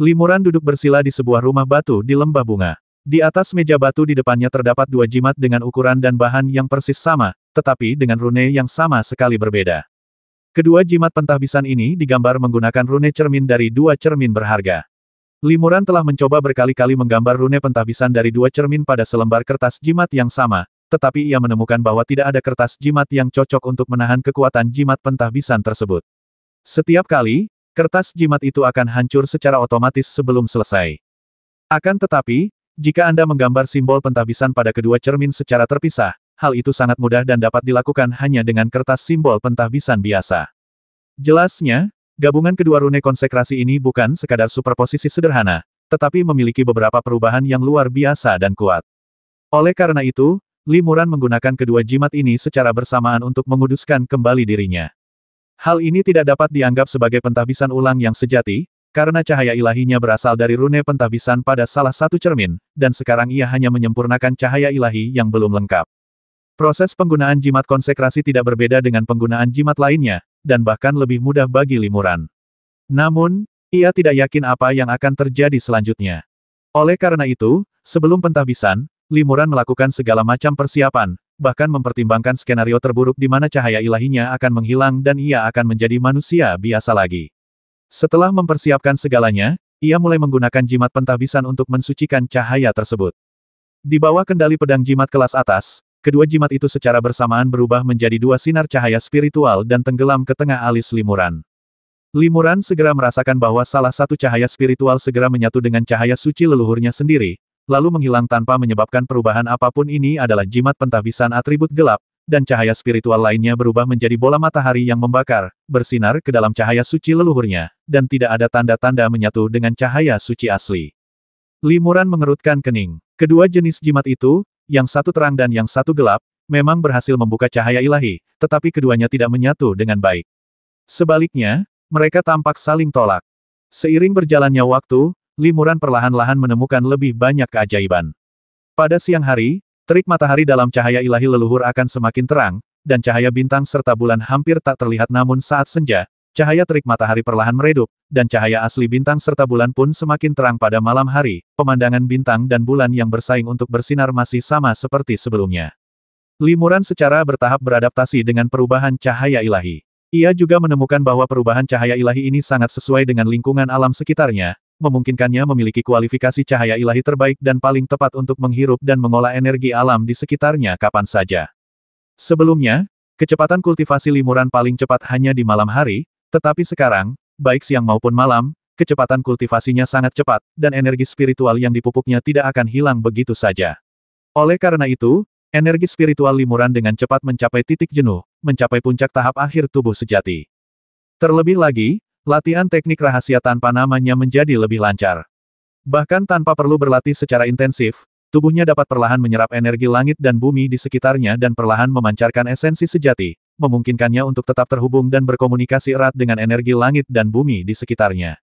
Limuran duduk bersila di sebuah rumah batu di lembah bunga. Di atas meja batu di depannya terdapat dua jimat dengan ukuran dan bahan yang persis sama, tetapi dengan rune yang sama sekali berbeda. Kedua jimat pentahbisan ini digambar menggunakan rune cermin dari dua cermin berharga. Limuran telah mencoba berkali-kali menggambar rune pentahbisan dari dua cermin pada selembar kertas jimat yang sama, tetapi ia menemukan bahwa tidak ada kertas jimat yang cocok untuk menahan kekuatan jimat pentahbisan tersebut. Setiap kali, kertas jimat itu akan hancur secara otomatis sebelum selesai. Akan tetapi, jika Anda menggambar simbol pentahbisan pada kedua cermin secara terpisah, hal itu sangat mudah dan dapat dilakukan hanya dengan kertas simbol pentahbisan biasa. Jelasnya, gabungan kedua rune konsekrasi ini bukan sekadar superposisi sederhana, tetapi memiliki beberapa perubahan yang luar biasa dan kuat. Oleh karena itu, Limuran menggunakan kedua jimat ini secara bersamaan untuk menguduskan kembali dirinya. Hal ini tidak dapat dianggap sebagai pentahbisan ulang yang sejati, karena cahaya ilahinya berasal dari rune pentahbisan pada salah satu cermin, dan sekarang ia hanya menyempurnakan cahaya ilahi yang belum lengkap. Proses penggunaan jimat konsekrasi tidak berbeda dengan penggunaan jimat lainnya, dan bahkan lebih mudah bagi Limuran. Namun, ia tidak yakin apa yang akan terjadi selanjutnya. Oleh karena itu, sebelum pentahbisan, Limuran melakukan segala macam persiapan, bahkan mempertimbangkan skenario terburuk di mana cahaya ilahinya akan menghilang dan ia akan menjadi manusia biasa lagi. Setelah mempersiapkan segalanya, ia mulai menggunakan jimat pentahbisan untuk mensucikan cahaya tersebut. Di bawah kendali pedang jimat kelas atas, kedua jimat itu secara bersamaan berubah menjadi dua sinar cahaya spiritual dan tenggelam ke tengah alis Limuran. Limuran segera merasakan bahwa salah satu cahaya spiritual segera menyatu dengan cahaya suci leluhurnya sendiri, lalu menghilang tanpa menyebabkan perubahan apapun. Ini adalah jimat pentahbisan atribut gelap, dan cahaya spiritual lainnya berubah menjadi bola matahari yang membakar, bersinar ke dalam cahaya suci leluhurnya, dan tidak ada tanda-tanda menyatu dengan cahaya suci asli. Limuran mengerutkan kening. Kedua jenis jimat itu, yang satu terang dan yang satu gelap, memang berhasil membuka cahaya ilahi, tetapi keduanya tidak menyatu dengan baik. Sebaliknya, mereka tampak saling tolak. Seiring berjalannya waktu, Limuran perlahan-lahan menemukan lebih banyak keajaiban. Pada siang hari, terik matahari dalam cahaya ilahi leluhur akan semakin terang, dan cahaya bintang serta bulan hampir tak terlihat. Namun saat senja, cahaya terik matahari perlahan meredup, dan cahaya asli bintang serta bulan pun semakin terang. Pada malam hari, pemandangan bintang dan bulan yang bersaing untuk bersinar masih sama seperti sebelumnya. Limuran secara bertahap beradaptasi dengan perubahan cahaya ilahi. Ia juga menemukan bahwa perubahan cahaya ilahi ini sangat sesuai dengan lingkungan alam sekitarnya, memungkinkannya memiliki kualifikasi cahaya ilahi terbaik dan paling tepat untuk menghirup dan mengolah energi alam di sekitarnya kapan saja. Sebelumnya, kecepatan kultivasi Limuran paling cepat hanya di malam hari, tetapi sekarang, baik siang maupun malam, kecepatan kultivasinya sangat cepat, dan energi spiritual yang dipupuknya tidak akan hilang begitu saja. Oleh karena itu, energi spiritual Limuran dengan cepat mencapai titik jenuh, mencapai puncak tahap akhir tubuh sejati. Terlebih lagi, latihan teknik rahasia tanpa namanya menjadi lebih lancar. Bahkan tanpa perlu berlatih secara intensif, tubuhnya dapat perlahan menyerap energi langit dan bumi di sekitarnya dan perlahan memancarkan esensi sejati, memungkinkannya untuk tetap terhubung dan berkomunikasi erat dengan energi langit dan bumi di sekitarnya.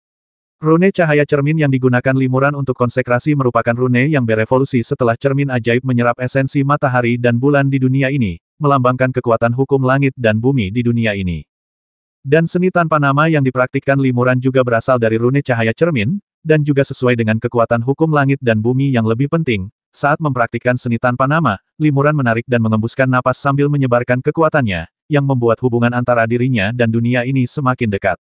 Rune cahaya cermin yang digunakan Limuran untuk konsekrasi merupakan rune yang berevolusi setelah cermin ajaib menyerap esensi matahari dan bulan di dunia ini, melambangkan kekuatan hukum langit dan bumi di dunia ini. Dan seni tanpa nama yang dipraktikkan Limuran juga berasal dari rune cahaya cermin, dan juga sesuai dengan kekuatan hukum langit dan bumi yang lebih penting. Saat mempraktikkan seni tanpa nama, Limuran menarik dan mengembuskan napas sambil menyebarkan kekuatannya, yang membuat hubungan antara dirinya dan dunia ini semakin dekat.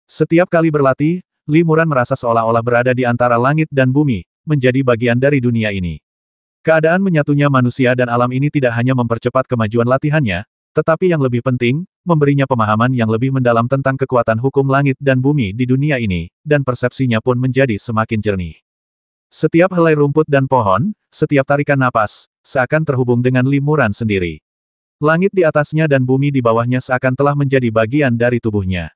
Setiap kali berlatih, Limuran merasa seolah-olah berada di antara langit dan bumi, menjadi bagian dari dunia ini. Keadaan menyatunya manusia dan alam ini tidak hanya mempercepat kemajuan latihannya, tetapi yang lebih penting, memberinya pemahaman yang lebih mendalam tentang kekuatan hukum langit dan bumi di dunia ini, dan persepsinya pun menjadi semakin jernih. Setiap helai rumput dan pohon, setiap tarikan napas, seakan terhubung dengan Limuran sendiri. Langit di atasnya dan bumi di bawahnya seakan telah menjadi bagian dari tubuhnya.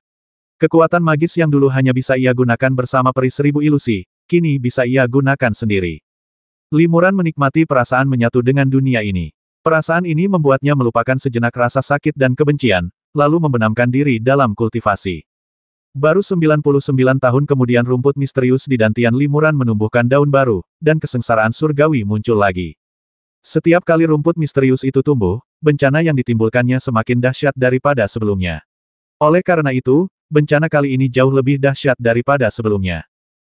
Kekuatan magis yang dulu hanya bisa ia gunakan bersama peri seribu ilusi, kini bisa ia gunakan sendiri. Limuran menikmati perasaan menyatu dengan dunia ini. Perasaan ini membuatnya melupakan sejenak rasa sakit dan kebencian, lalu membenamkan diri dalam kultivasi. Baru 99 tahun kemudian rumput misterius di dantian Limuran menumbuhkan daun baru, dan kesengsaraan surgawi muncul lagi. Setiap kali rumput misterius itu tumbuh, bencana yang ditimbulkannya semakin dahsyat daripada sebelumnya. Oleh karena itu, bencana kali ini jauh lebih dahsyat daripada sebelumnya.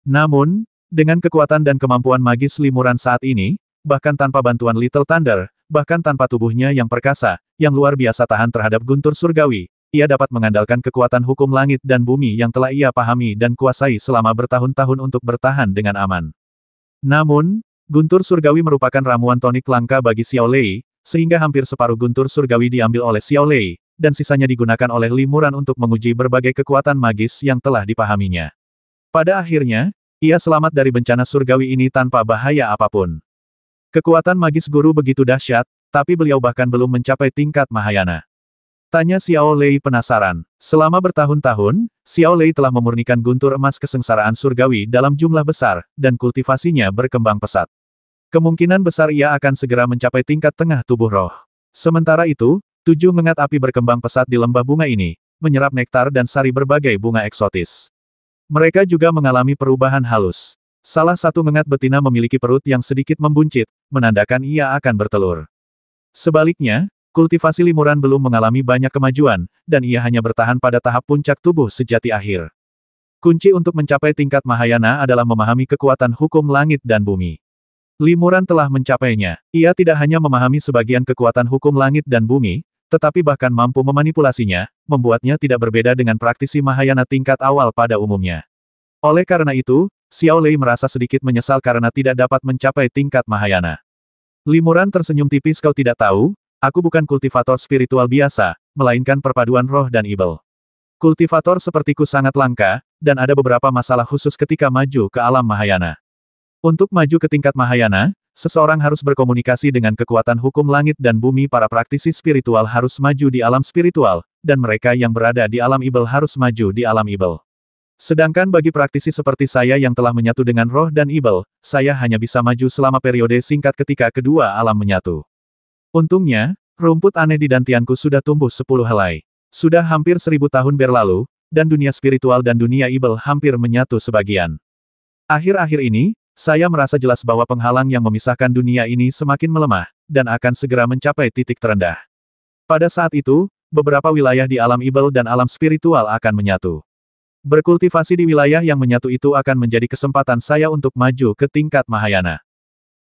Namun, dengan kekuatan dan kemampuan magis limuran saat ini, bahkan tanpa bantuan Little Thunder, bahkan tanpa tubuhnya yang perkasa, yang luar biasa tahan terhadap guntur surgawi, ia dapat mengandalkan kekuatan hukum langit dan bumi yang telah ia pahami dan kuasai selama bertahun-tahun untuk bertahan dengan aman. Namun, guntur surgawi merupakan ramuan tonik langka bagi Xiao Lei, sehingga hampir separuh guntur surgawi diambil oleh Xiao Lei, dan sisanya digunakan oleh limuran untuk menguji berbagai kekuatan magis yang telah dipahaminya. Pada akhirnya, ia selamat dari bencana surgawi ini tanpa bahaya apapun. Kekuatan magis guru begitu dahsyat, tapi beliau bahkan belum mencapai tingkat Mahayana. Tanya Xiao Lei penasaran. Selama bertahun-tahun, Xiao Lei telah memurnikan guntur emas kesengsaraan surgawi dalam jumlah besar, dan kultivasinya berkembang pesat. Kemungkinan besar ia akan segera mencapai tingkat tengah tubuh roh. Sementara itu, 7 ngengat api berkembang pesat di lembah bunga ini, menyerap nektar dan sari berbagai bunga eksotis. Mereka juga mengalami perubahan halus. Salah satu ngengat betina memiliki perut yang sedikit membuncit, menandakan ia akan bertelur. Sebaliknya, kultivasi limuran belum mengalami banyak kemajuan, dan ia hanya bertahan pada tahap puncak tubuh sejati akhir. Kunci untuk mencapai tingkat Mahayana adalah memahami kekuatan hukum langit dan bumi. Limuran telah mencapainya. Ia tidak hanya memahami sebagian kekuatan hukum langit dan bumi, tetapi bahkan mampu memanipulasinya, membuatnya tidak berbeda dengan praktisi Mahayana tingkat awal pada umumnya. Oleh karena itu, Xiao Lei merasa sedikit menyesal karena tidak dapat mencapai tingkat Mahayana. Limuran tersenyum tipis. Kau tidak tahu, aku bukan kultivator spiritual biasa, melainkan perpaduan roh dan ibel. Kultivator sepertiku sangat langka, dan ada beberapa masalah khusus ketika maju ke alam Mahayana. Untuk maju ke tingkat Mahayana, seseorang harus berkomunikasi dengan kekuatan hukum langit dan bumi. Para praktisi spiritual harus maju di alam spiritual, dan mereka yang berada di alam ibel harus maju di alam ibel. Sedangkan bagi praktisi seperti saya yang telah menyatu dengan roh dan ibel, saya hanya bisa maju selama periode singkat ketika kedua alam menyatu. Untungnya, rumput aneh di dantianku sudah tumbuh 10 helai. Sudah hampir 1000 tahun berlalu, dan dunia spiritual dan dunia ibel hampir menyatu sebagian. Akhir-akhir ini, saya merasa jelas bahwa penghalang yang memisahkan dunia ini semakin melemah, dan akan segera mencapai titik terendah. Pada saat itu, beberapa wilayah di alam ibel dan alam spiritual akan menyatu. Berkultivasi di wilayah yang menyatu itu akan menjadi kesempatan saya untuk maju ke tingkat Mahayana.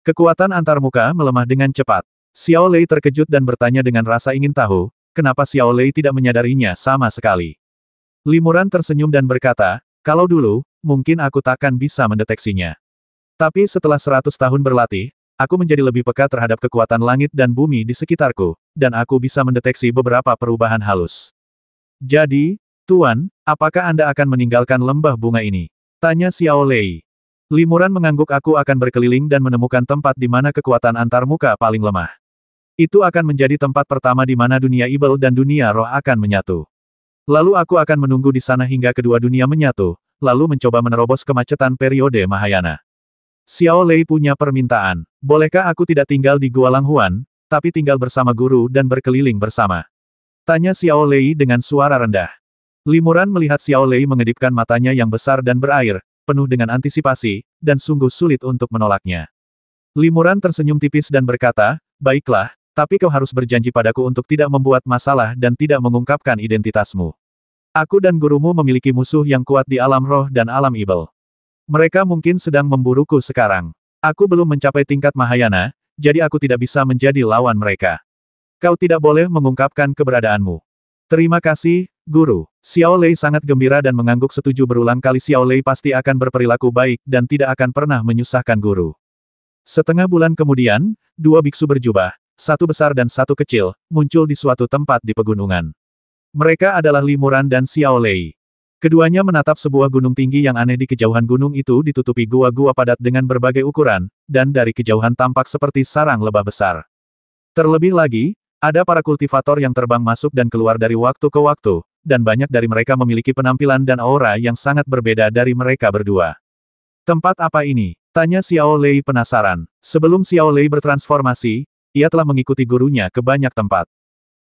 Kekuatan antarmuka melemah dengan cepat. Xiao Lei terkejut dan bertanya dengan rasa ingin tahu, kenapa Xiao Lei tidak menyadarinya sama sekali. Limuran tersenyum dan berkata, kalau dulu, mungkin aku takkan bisa mendeteksinya. Tapi setelah 100 tahun berlatih, aku menjadi lebih peka terhadap kekuatan langit dan bumi di sekitarku, dan aku bisa mendeteksi beberapa perubahan halus. Jadi, Tuan, apakah Anda akan meninggalkan lembah bunga ini? Tanya Xiao Lei. Limuran mengangguk. Aku akan berkeliling dan menemukan tempat di mana kekuatan antarmuka paling lemah. Itu akan menjadi tempat pertama di mana dunia ibel dan dunia roh akan menyatu. Lalu aku akan menunggu di sana hingga kedua dunia menyatu, lalu mencoba menerobos kemacetan periode Mahayana. Xiao Lei punya permintaan. Bolehkah aku tidak tinggal di Gua Langhuan, tapi tinggal bersama guru dan berkeliling bersama? Tanya Xiao Lei dengan suara rendah. Limuran melihat Xiao Lei mengedipkan matanya yang besar dan berair, penuh dengan antisipasi, dan sungguh sulit untuk menolaknya. Limuran tersenyum tipis dan berkata, baiklah, tapi kau harus berjanji padaku untuk tidak membuat masalah dan tidak mengungkapkan identitasmu. Aku dan gurumu memiliki musuh yang kuat di alam roh dan alam ibel. Mereka mungkin sedang memburuku sekarang. Aku belum mencapai tingkat Mahayana, jadi aku tidak bisa menjadi lawan mereka. Kau tidak boleh mengungkapkan keberadaanmu. Terima kasih, Guru. Xiao Lei sangat gembira dan mengangguk setuju. Berulang kali Xiao Lei pasti akan berperilaku baik dan tidak akan pernah menyusahkan guru. Setengah bulan kemudian, 2 biksu berjubah, satu besar dan satu kecil, muncul di suatu tempat di pegunungan. Mereka adalah Limuran dan Xiao Lei. Keduanya menatap sebuah gunung tinggi yang aneh. Di kejauhan gunung itu ditutupi gua-gua padat dengan berbagai ukuran, dan dari kejauhan tampak seperti sarang lebah besar. Terlebih lagi, ada para kultivator yang terbang masuk dan keluar dari waktu ke waktu, dan banyak dari mereka memiliki penampilan dan aura yang sangat berbeda dari mereka berdua. Tempat apa ini? Tanya Xiao Lei penasaran. Sebelum Xiao Lei bertransformasi, ia telah mengikuti gurunya ke banyak tempat.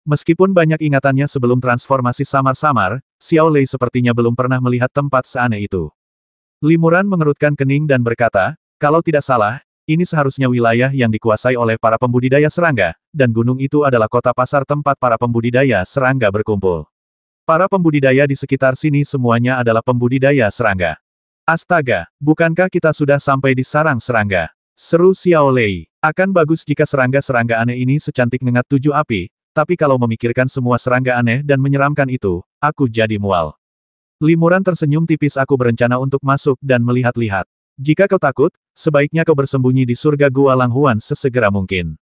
Meskipun banyak ingatannya sebelum transformasi samar-samar, Xiao Lei sepertinya belum pernah melihat tempat seaneh itu. Limuran mengerutkan kening dan berkata, kalau tidak salah, ini seharusnya wilayah yang dikuasai oleh para pembudidaya serangga, dan gunung itu adalah kota pasar tempat para pembudidaya serangga berkumpul. Para pembudidaya di sekitar sini semuanya adalah pembudidaya serangga. Astaga, bukankah kita sudah sampai di sarang serangga? Seru Xiao Lei. Akan bagus jika serangga-serangga aneh ini secantik ngengat 7 api, tapi kalau memikirkan semua serangga aneh dan menyeramkan itu, aku jadi mual. Limuran tersenyum tipis. Aku berencana untuk masuk dan melihat-lihat. Jika kau takut, sebaiknya kau bersembunyi di surga Gua Langhuan sesegera mungkin.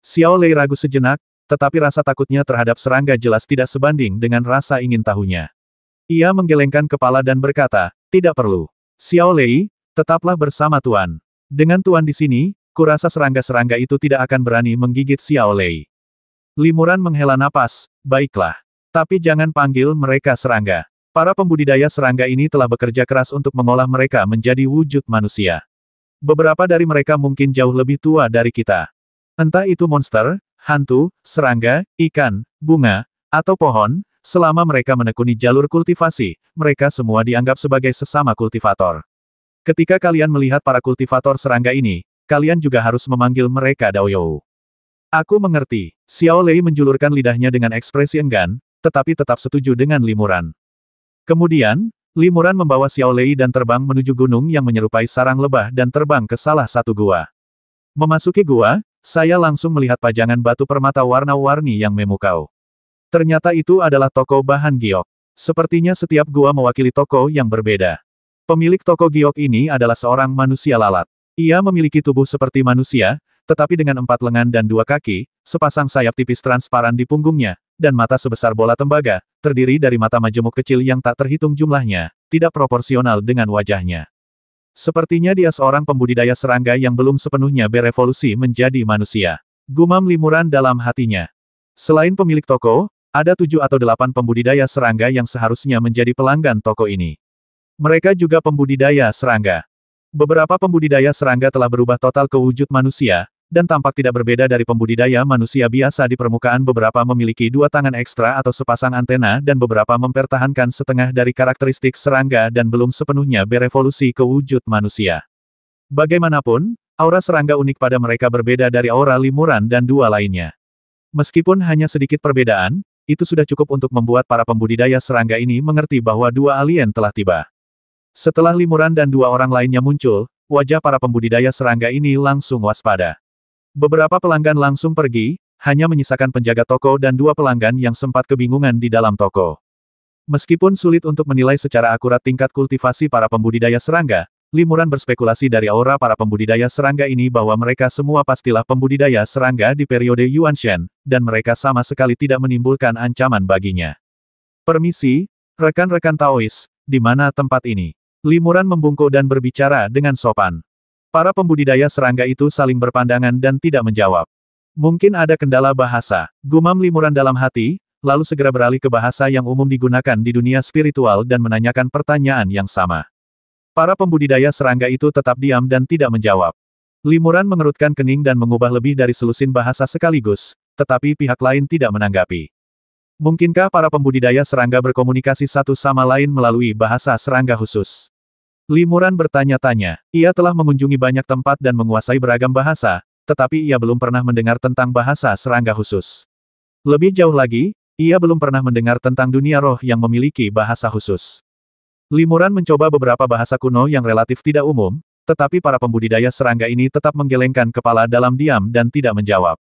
Xiao Lei ragu sejenak, tetapi rasa takutnya terhadap serangga jelas tidak sebanding dengan rasa ingin tahunya. Ia menggelengkan kepala dan berkata, tidak perlu. Xiao Lei, tetaplah bersama Tuan. Dengan Tuan di sini, kurasa serangga-serangga itu tidak akan berani menggigit Xiao Lei. Limuran menghela napas, baiklah. Tapi jangan panggil mereka serangga. Para pembudidaya serangga ini telah bekerja keras untuk mengolah mereka menjadi wujud manusia. Beberapa dari mereka mungkin jauh lebih tua dari kita. Entah itu monster, hantu, serangga, ikan, bunga, atau pohon, selama mereka menekuni jalur kultivasi, mereka semua dianggap sebagai sesama kultivator. Ketika kalian melihat para kultivator serangga ini, kalian juga harus memanggil mereka Daoyou. Aku mengerti. Xiao Lei menjulurkan lidahnya dengan ekspresi enggan, tetapi tetap setuju dengan Limuran. Kemudian, Limuran membawa Xiao Lei dan terbang menuju gunung yang menyerupai sarang lebah dan terbang ke salah satu gua. Memasuki gua, saya langsung melihat pajangan batu permata warna-warni yang memukau. Ternyata itu adalah toko bahan giok. Sepertinya setiap gua mewakili toko yang berbeda. Pemilik toko giok ini adalah seorang manusia lalat. Ia memiliki tubuh seperti manusia, tetapi dengan 4 lengan dan 2 kaki, sepasang sayap tipis transparan di punggungnya, dan mata sebesar bola tembaga, terdiri dari mata majemuk kecil yang tak terhitung jumlahnya, tidak proporsional dengan wajahnya. Sepertinya dia seorang pembudidaya serangga yang belum sepenuhnya berevolusi menjadi manusia. Gumam Limuran dalam hatinya. Selain pemilik toko, ada 7 atau 8 pembudidaya serangga yang seharusnya menjadi pelanggan toko ini. Mereka juga pembudidaya serangga. Beberapa pembudidaya serangga telah berubah total ke wujud manusia, dan tampak tidak berbeda dari pembudidaya manusia biasa di permukaan. Beberapa memiliki 2 tangan ekstra atau sepasang antena dan beberapa mempertahankan setengah dari karakteristik serangga dan belum sepenuhnya berevolusi ke wujud manusia. Bagaimanapun, aura serangga unik pada mereka berbeda dari aura Limuran dan 2 lainnya. Meskipun hanya sedikit perbedaan, itu sudah cukup untuk membuat para pembudidaya serangga ini mengerti bahwa 2 alien telah tiba. Setelah Limuran dan 2 orang lainnya muncul, wajah para pembudidaya serangga ini langsung waspada. Beberapa pelanggan langsung pergi, hanya menyisakan penjaga toko dan 2 pelanggan yang sempat kebingungan di dalam toko. Meskipun sulit untuk menilai secara akurat tingkat kultivasi para pembudidaya serangga, Limuran berspekulasi dari aura para pembudidaya serangga ini bahwa mereka semua pastilah pembudidaya serangga di periode Yuanshen, dan mereka sama sekali tidak menimbulkan ancaman baginya. Permisi, rekan-rekan Taois, di mana tempat ini? Limuran membungkuk dan berbicara dengan sopan. Para pembudidaya serangga itu saling berpandangan dan tidak menjawab. Mungkin ada kendala bahasa, gumam Limuran dalam hati, lalu segera beralih ke bahasa yang umum digunakan di dunia spiritual dan menanyakan pertanyaan yang sama. Para pembudidaya serangga itu tetap diam dan tidak menjawab. Limuran mengerutkan kening dan mengubah lebih dari selusin bahasa sekaligus, tetapi pihak lain tidak menanggapi. Mungkinkah para pembudidaya serangga berkomunikasi satu sama lain melalui bahasa serangga khusus? Limuran bertanya-tanya. Ia telah mengunjungi banyak tempat dan menguasai beragam bahasa, tetapi ia belum pernah mendengar tentang bahasa serangga khusus. Lebih jauh lagi, ia belum pernah mendengar tentang dunia roh yang memiliki bahasa khusus. Limuran mencoba beberapa bahasa kuno yang relatif tidak umum, tetapi para pembudidaya serangga ini tetap menggelengkan kepala dalam diam dan tidak menjawab.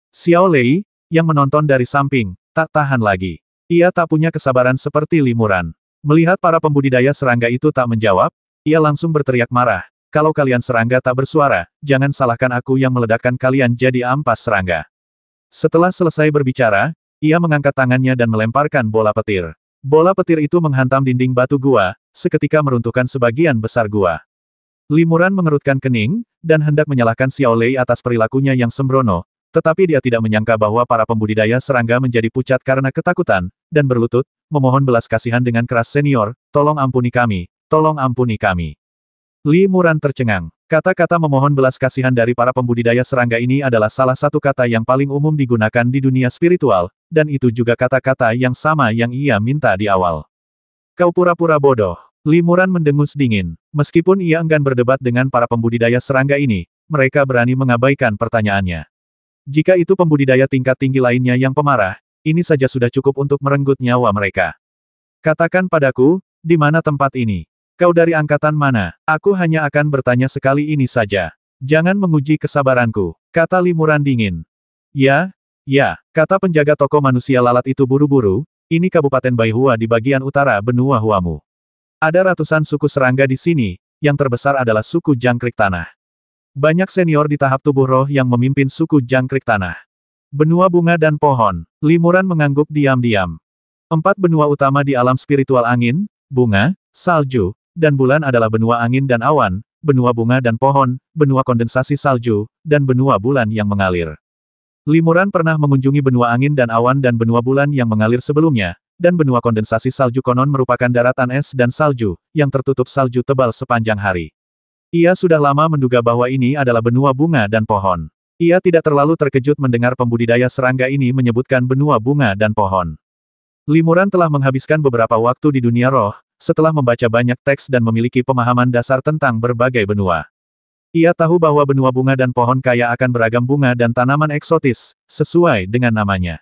Xiao Lei, yang menonton dari samping, tak tahan lagi. Ia tak punya kesabaran seperti Limuran. Melihat para pembudidaya serangga itu tak menjawab, ia langsung berteriak marah, kalau kalian serangga tak bersuara, jangan salahkan aku yang meledakkan kalian jadi ampas serangga. Setelah selesai berbicara, ia mengangkat tangannya dan melemparkan bola petir. Bola petir itu menghantam dinding batu gua, seketika meruntuhkan sebagian besar gua. Limuran mengerutkan kening, dan hendak menyalahkan Xiao Lei atas perilakunya yang sembrono, tetapi dia tidak menyangka bahwa para pembudidaya serangga menjadi pucat karena ketakutan, dan berlutut, memohon belas kasihan dengan keras. Senior, tolong ampuni kami, tolong ampuni kami. Limuran tercengang. Kata-kata memohon belas kasihan dari para pembudidaya serangga ini adalah salah satu kata yang paling umum digunakan di dunia spiritual, dan itu juga kata-kata yang sama yang ia minta di awal. Kau pura-pura bodoh. Limuran mendengus dingin. Meskipun ia enggan berdebat dengan para pembudidaya serangga ini, mereka berani mengabaikan pertanyaannya. Jika itu pembudidaya tingkat tinggi lainnya yang pemarah, ini saja sudah cukup untuk merenggut nyawa mereka. Katakan padaku, di mana tempat ini? Kau dari angkatan mana? Aku hanya akan bertanya sekali ini saja. Jangan menguji kesabaranku, kata Limuran dingin. Ya, kata penjaga toko manusia lalat itu buru-buru, ini Kabupaten Baihua di bagian utara benua Huamu. Ada ratusan suku serangga di sini, yang terbesar adalah suku Jangkrik Tanah. Banyak senior di tahap tubuh roh yang memimpin suku Jangkrik Tanah. Benua bunga dan pohon, Limuran mengangguk diam-diam. 4 benua utama di alam spiritual angin, bunga, salju, dan bulan adalah benua angin dan awan, benua bunga dan pohon, benua kondensasi salju, dan benua bulan yang mengalir. Limuran pernah mengunjungi benua angin dan awan dan benua bulan yang mengalir sebelumnya, dan benua kondensasi salju konon merupakan daratan es dan salju, yang tertutup salju tebal sepanjang hari. Ia sudah lama menduga bahwa ini adalah benua bunga dan pohon. Ia tidak terlalu terkejut mendengar pembudidaya serangga ini menyebutkan benua bunga dan pohon. Limuran telah menghabiskan beberapa waktu di dunia roh, setelah membaca banyak teks dan memiliki pemahaman dasar tentang berbagai benua. Ia tahu bahwa benua bunga dan pohon kaya akan beragam bunga dan tanaman eksotis, sesuai dengan namanya.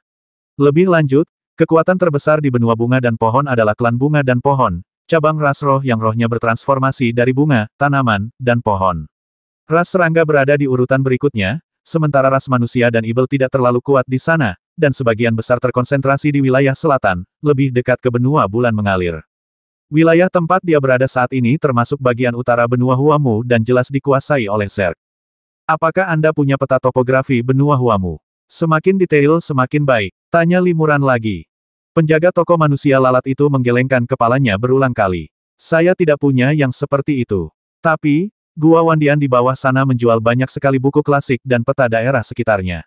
Lebih lanjut, kekuatan terbesar di benua bunga dan pohon adalah klan bunga dan pohon, cabang ras roh yang rohnya bertransformasi dari bunga, tanaman, dan pohon. Ras serangga berada di urutan berikutnya, sementara ras manusia dan ibel tidak terlalu kuat di sana, dan sebagian besar terkonsentrasi di wilayah selatan, lebih dekat ke benua bulan mengalir. Wilayah tempat dia berada saat ini termasuk bagian utara benua Huamu dan jelas dikuasai oleh Zerg. Apakah Anda punya peta topografi benua Huamu? Semakin detail semakin baik, tanya Limuran lagi. Penjaga toko manusia lalat itu menggelengkan kepalanya berulang kali. Saya tidak punya yang seperti itu. Tapi, Gua Wandian di bawah sana menjual banyak sekali buku klasik dan peta daerah sekitarnya.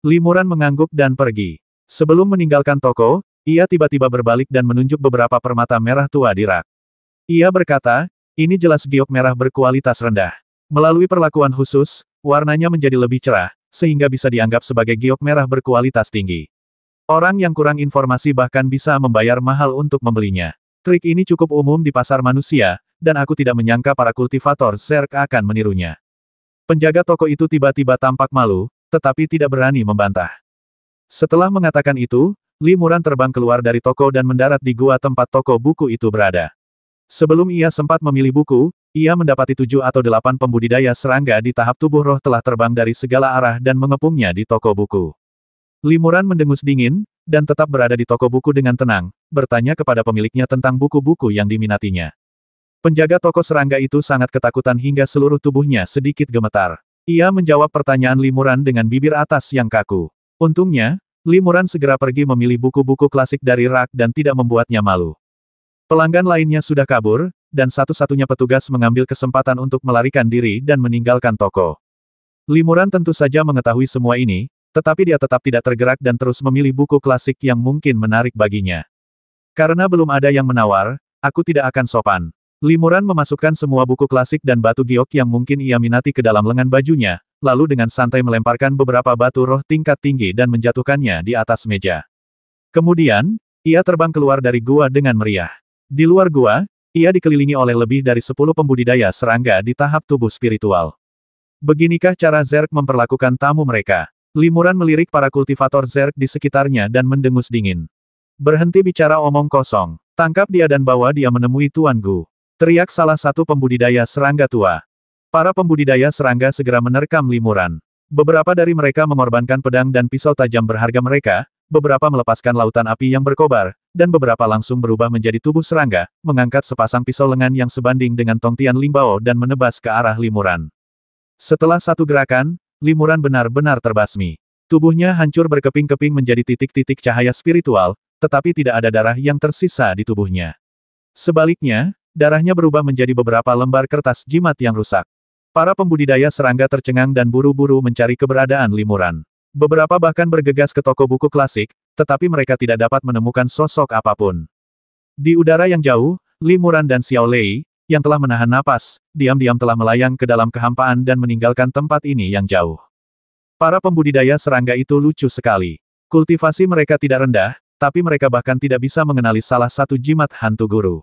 Limuran mengangguk dan pergi. Sebelum meninggalkan toko, ia tiba-tiba berbalik dan menunjuk beberapa permata merah tua di rak. Ia berkata, ini jelas giok merah berkualitas rendah. Melalui perlakuan khusus, warnanya menjadi lebih cerah, sehingga bisa dianggap sebagai giok merah berkualitas tinggi. Orang yang kurang informasi bahkan bisa membayar mahal untuk membelinya. Trik ini cukup umum di pasar manusia, dan aku tidak menyangka para kultivator Zerg akan menirunya. Penjaga toko itu tiba-tiba tampak malu, tetapi tidak berani membantah. Setelah mengatakan itu, Limuran terbang keluar dari toko dan mendarat di gua tempat toko buku itu berada. Sebelum ia sempat memilih buku, ia mendapati 7 atau 8 pembudidaya serangga di tahap tubuh roh telah terbang dari segala arah dan mengepungnya di toko buku. Limuran mendengus dingin, dan tetap berada di toko buku dengan tenang, bertanya kepada pemiliknya tentang buku-buku yang diminatinya. Penjaga toko serangga itu sangat ketakutan hingga seluruh tubuhnya sedikit gemetar. Ia menjawab pertanyaan Limuran dengan bibir atas yang kaku. Untungnya, Limuran segera pergi memilih buku-buku klasik dari rak dan tidak membuatnya malu. Pelanggan lainnya sudah kabur, dan satu-satunya petugas mengambil kesempatan untuk melarikan diri dan meninggalkan toko. Limuran tentu saja mengetahui semua ini, tetapi dia tetap tidak tergerak dan terus memilih buku klasik yang mungkin menarik baginya. Karena belum ada yang menawar, aku tidak akan sopan. Limuran memasukkan semua buku klasik dan batu giok yang mungkin ia minati ke dalam lengan bajunya, lalu dengan santai melemparkan beberapa batu roh tingkat tinggi dan menjatuhkannya di atas meja. Kemudian, ia terbang keluar dari gua dengan meriah. Di luar gua, ia dikelilingi oleh lebih dari 10 pembudidaya serangga di tahap tubuh spiritual. Beginikah cara Zerg memperlakukan tamu mereka? Limuran melirik para kultivator Zerg di sekitarnya dan mendengus dingin. Berhenti bicara omong kosong. Tangkap dia dan bawa dia menemui Tuan Gu. Teriak salah satu pembudidaya serangga tua. Para pembudidaya serangga segera menerkam Limuran. Beberapa dari mereka mengorbankan pedang dan pisau tajam berharga mereka, beberapa melepaskan lautan api yang berkobar, dan beberapa langsung berubah menjadi tubuh serangga, mengangkat sepasang pisau lengan yang sebanding dengan tongtian Limbao dan menebas ke arah Limuran. Setelah satu gerakan, Limuran benar-benar terbasmi. Tubuhnya hancur berkeping-keping menjadi titik-titik cahaya spiritual, tetapi tidak ada darah yang tersisa di tubuhnya. Sebaliknya, darahnya berubah menjadi beberapa lembar kertas jimat yang rusak. Para pembudidaya serangga tercengang dan buru-buru mencari keberadaan Limuran. Beberapa bahkan bergegas ke toko buku klasik, tetapi mereka tidak dapat menemukan sosok apapun. Di udara yang jauh, Limuran dan Xiao Lei, yang telah menahan napas, diam-diam telah melayang ke dalam kehampaan dan meninggalkan tempat ini yang jauh. Para pembudidaya serangga itu lucu sekali. Kultivasi mereka tidak rendah, tapi mereka bahkan tidak bisa mengenali salah satu jimat hantu guru.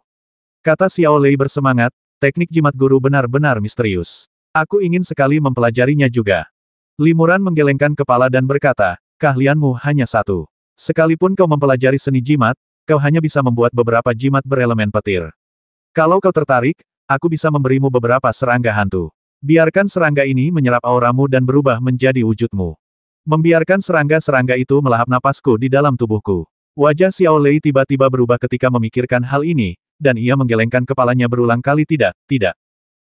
Kata Xiao Lei bersemangat, teknik jimat guru benar-benar misterius. Aku ingin sekali mempelajarinya juga. Limuran menggelengkan kepala dan berkata, keahlianmu hanya satu. Sekalipun kau mempelajari seni jimat, kau hanya bisa membuat beberapa jimat berelemen petir. Kalau kau tertarik, aku bisa memberimu beberapa serangga hantu. Biarkan serangga ini menyerap auramu dan berubah menjadi wujudmu. Membiarkan serangga-serangga itu melahap napasku di dalam tubuhku. Wajah Xiao Lei tiba-tiba berubah ketika memikirkan hal ini, dan ia menggelengkan kepalanya berulang kali tidak.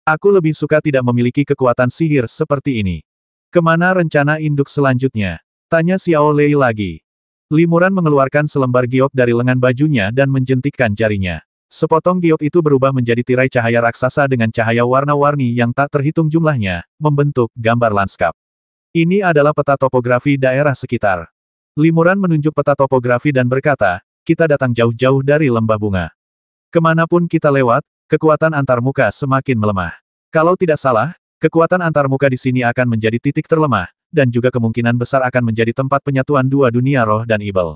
Aku lebih suka tidak memiliki kekuatan sihir seperti ini. Kemana rencana induk selanjutnya? Tanya Xiao Lei lagi. Limuran mengeluarkan selembar giok dari lengan bajunya dan menjentikkan jarinya. Sepotong giok itu berubah menjadi tirai cahaya raksasa dengan cahaya warna-warni yang tak terhitung jumlahnya, membentuk gambar lanskap. Ini adalah peta topografi daerah sekitar. Limuran menunjuk peta topografi dan berkata, kita datang jauh-jauh dari lembah bunga. Kemanapun kita lewat, kekuatan antarmuka semakin melemah. Kalau tidak salah, kekuatan antarmuka di sini akan menjadi titik terlemah, dan juga kemungkinan besar akan menjadi tempat penyatuan dua dunia roh dan ibel.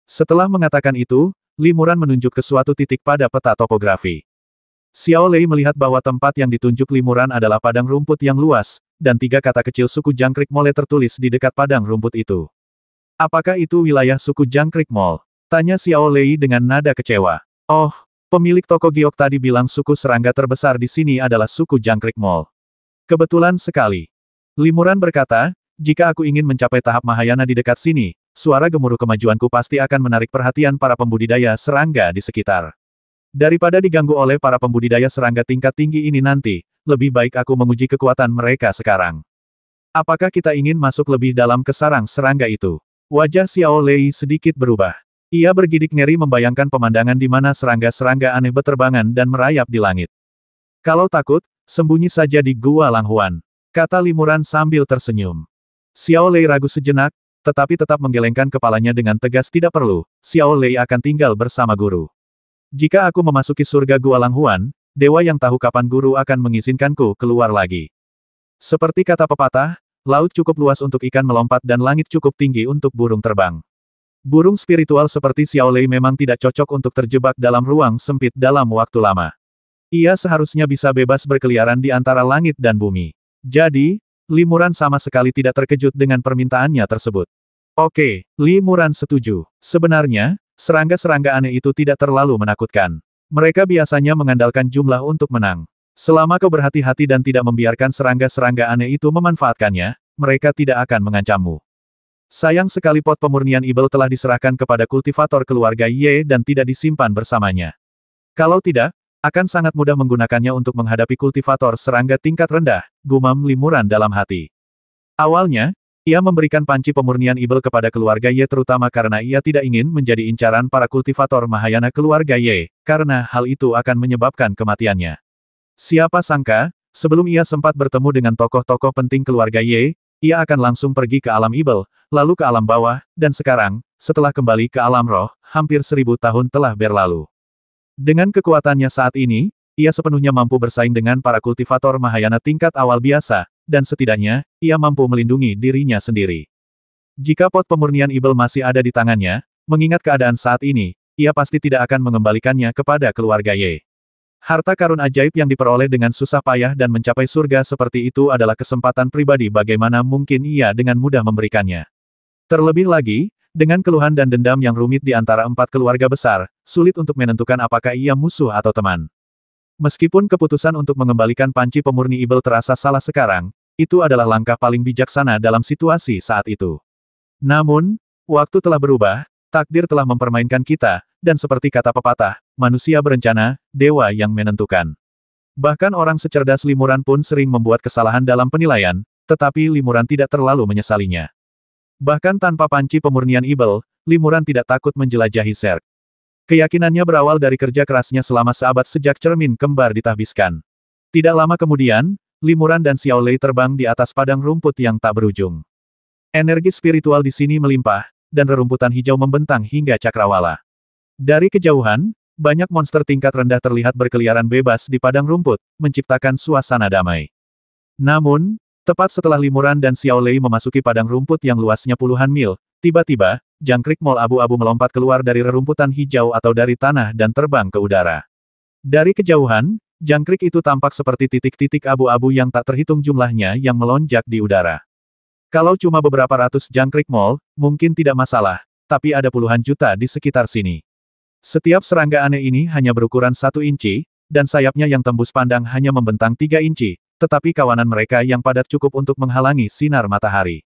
Setelah mengatakan itu, Limuran menunjuk ke suatu titik pada peta topografi. Xiao Lei melihat bahwa tempat yang ditunjuk Limuran adalah padang rumput yang luas, dan 3 kata kecil suku Jangkrik Mole tertulis di dekat padang rumput itu. Apakah itu wilayah suku Jangkrik Mole? Tanya Xiao Lei dengan nada kecewa. Oh, pemilik toko giok tadi bilang suku serangga terbesar di sini adalah suku Jangkrik Mole. Kebetulan sekali. Limuran berkata, jika aku ingin mencapai tahap Mahayana di dekat sini, suara gemuruh kemajuanku pasti akan menarik perhatian para pembudidaya serangga di sekitar. Daripada diganggu oleh para pembudidaya serangga tingkat tinggi ini nanti, lebih baik aku menguji kekuatan mereka sekarang. Apakah kita ingin masuk lebih dalam ke sarang serangga itu? Wajah Xiao Lei sedikit berubah. Ia bergidik ngeri membayangkan pemandangan di mana serangga-serangga aneh berterbangan dan merayap di langit. Kalau takut, sembunyi saja di Gua Langhuan, kata Limuran sambil tersenyum. Xiao Lei ragu sejenak, tetapi tetap menggelengkan kepalanya dengan tegas tidak perlu, Xiao Lei akan tinggal bersama guru. Jika aku memasuki surga Gua Langhuan, dewa yang tahu kapan guru akan mengizinkanku keluar lagi. Seperti kata pepatah, laut cukup luas untuk ikan melompat dan langit cukup tinggi untuk burung terbang. Burung spiritual seperti Xiao Lei memang tidak cocok untuk terjebak dalam ruang sempit dalam waktu lama. Ia seharusnya bisa bebas berkeliaran di antara langit dan bumi. Jadi, Limuran sama sekali tidak terkejut dengan permintaannya tersebut. Oke, Limuran setuju. Sebenarnya, serangga-serangga aneh itu tidak terlalu menakutkan. Mereka biasanya mengandalkan jumlah untuk menang. Selama kau berhati-hati dan tidak membiarkan serangga-serangga aneh itu memanfaatkannya, mereka tidak akan mengancammu. Sayang sekali pot pemurnian ibel telah diserahkan kepada kultivator keluarga Ye dan tidak disimpan bersamanya. Kalau tidak, akan sangat mudah menggunakannya untuk menghadapi kultivator serangga tingkat rendah, gumam Limuran dalam hati. Awalnya, ia memberikan panci pemurnian ibel kepada keluarga Ye terutama karena ia tidak ingin menjadi incaran para kultivator Mahayana keluarga Ye, karena hal itu akan menyebabkan kematiannya. Siapa sangka, sebelum ia sempat bertemu dengan tokoh-tokoh penting keluarga Ye, ia akan langsung pergi ke alam ibel, lalu ke alam bawah, dan sekarang, setelah kembali ke alam roh, hampir 1000 tahun telah berlalu. Dengan kekuatannya saat ini, ia sepenuhnya mampu bersaing dengan para kultivator Mahayana tingkat awal biasa, dan setidaknya, ia mampu melindungi dirinya sendiri. Jika pot pemurnian ibel masih ada di tangannya, mengingat keadaan saat ini, ia pasti tidak akan mengembalikannya kepada keluarga Ye. Harta karun ajaib yang diperoleh dengan susah payah dan mencapai surga seperti itu adalah kesempatan pribadi bagaimana mungkin ia dengan mudah memberikannya. Terlebih lagi, dengan keluhan dan dendam yang rumit di antara 4 keluarga besar, sulit untuk menentukan apakah ia musuh atau teman. Meskipun keputusan untuk mengembalikan panci pemurni ibel terasa salah sekarang, itu adalah langkah paling bijaksana dalam situasi saat itu. Namun, waktu telah berubah, takdir telah mempermainkan kita, dan seperti kata pepatah, manusia berencana, dewa yang menentukan. Bahkan orang secerdas Limuran pun sering membuat kesalahan dalam penilaian, tetapi Limuran tidak terlalu menyesalinya. Bahkan tanpa panci pemurnian ibel, Limuran tidak takut menjelajahi Zerg. Keyakinannya berawal dari kerja kerasnya selama seabad sejak cermin kembar ditahbiskan. Tidak lama kemudian, Limuran dan Xiao Lei terbang di atas padang rumput yang tak berujung. Energi spiritual di sini melimpah, dan rerumputan hijau membentang hingga cakrawala. Dari kejauhan, banyak monster tingkat rendah terlihat berkeliaran bebas di padang rumput, menciptakan suasana damai. Namun, tepat setelah Limuran dan Xiao Lei memasuki padang rumput yang luasnya puluhan mil, tiba-tiba, jangkrik mol abu-abu melompat keluar dari rerumputan hijau atau dari tanah dan terbang ke udara. Dari kejauhan, jangkrik itu tampak seperti titik-titik abu-abu yang tak terhitung jumlahnya yang melonjak di udara. Kalau cuma beberapa ratus jangkrik mol, mungkin tidak masalah, tapi ada puluhan juta di sekitar sini. Setiap serangga aneh ini hanya berukuran 1 inci, dan sayapnya yang tembus pandang hanya membentang 3 inci, tetapi kawanan mereka yang padat cukup untuk menghalangi sinar matahari.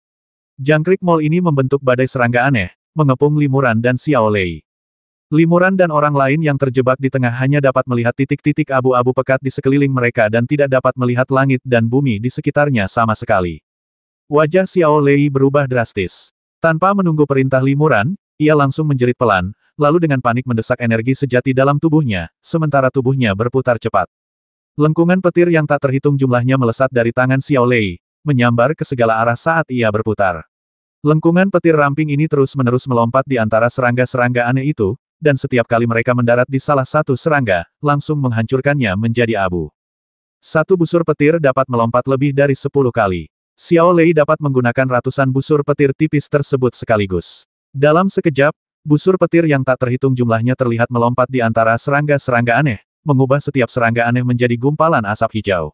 Jangkrik Mall ini membentuk badai serangga aneh, mengepung Limuran dan Xiao Lei. Limuran dan orang lain yang terjebak di tengah hanya dapat melihat titik-titik abu-abu pekat di sekeliling mereka dan tidak dapat melihat langit dan bumi di sekitarnya sama sekali. Wajah Xiao Lei berubah drastis. Tanpa menunggu perintah Limuran, ia langsung menjerit pelan, lalu dengan panik mendesak energi sejati dalam tubuhnya, sementara tubuhnya berputar cepat. Lengkungan petir yang tak terhitung jumlahnya melesat dari tangan Xiao Lei, menyambar ke segala arah saat ia berputar. Lengkungan petir ramping ini terus-menerus melompat di antara serangga-serangga aneh itu, dan setiap kali mereka mendarat di salah satu serangga, langsung menghancurkannya menjadi abu. Satu busur petir dapat melompat lebih dari 10 kali. Xiao Lei dapat menggunakan ratusan busur petir tipis tersebut sekaligus. Dalam sekejap, busur petir yang tak terhitung jumlahnya terlihat melompat di antara serangga-serangga aneh, mengubah setiap serangga aneh menjadi gumpalan asap hijau.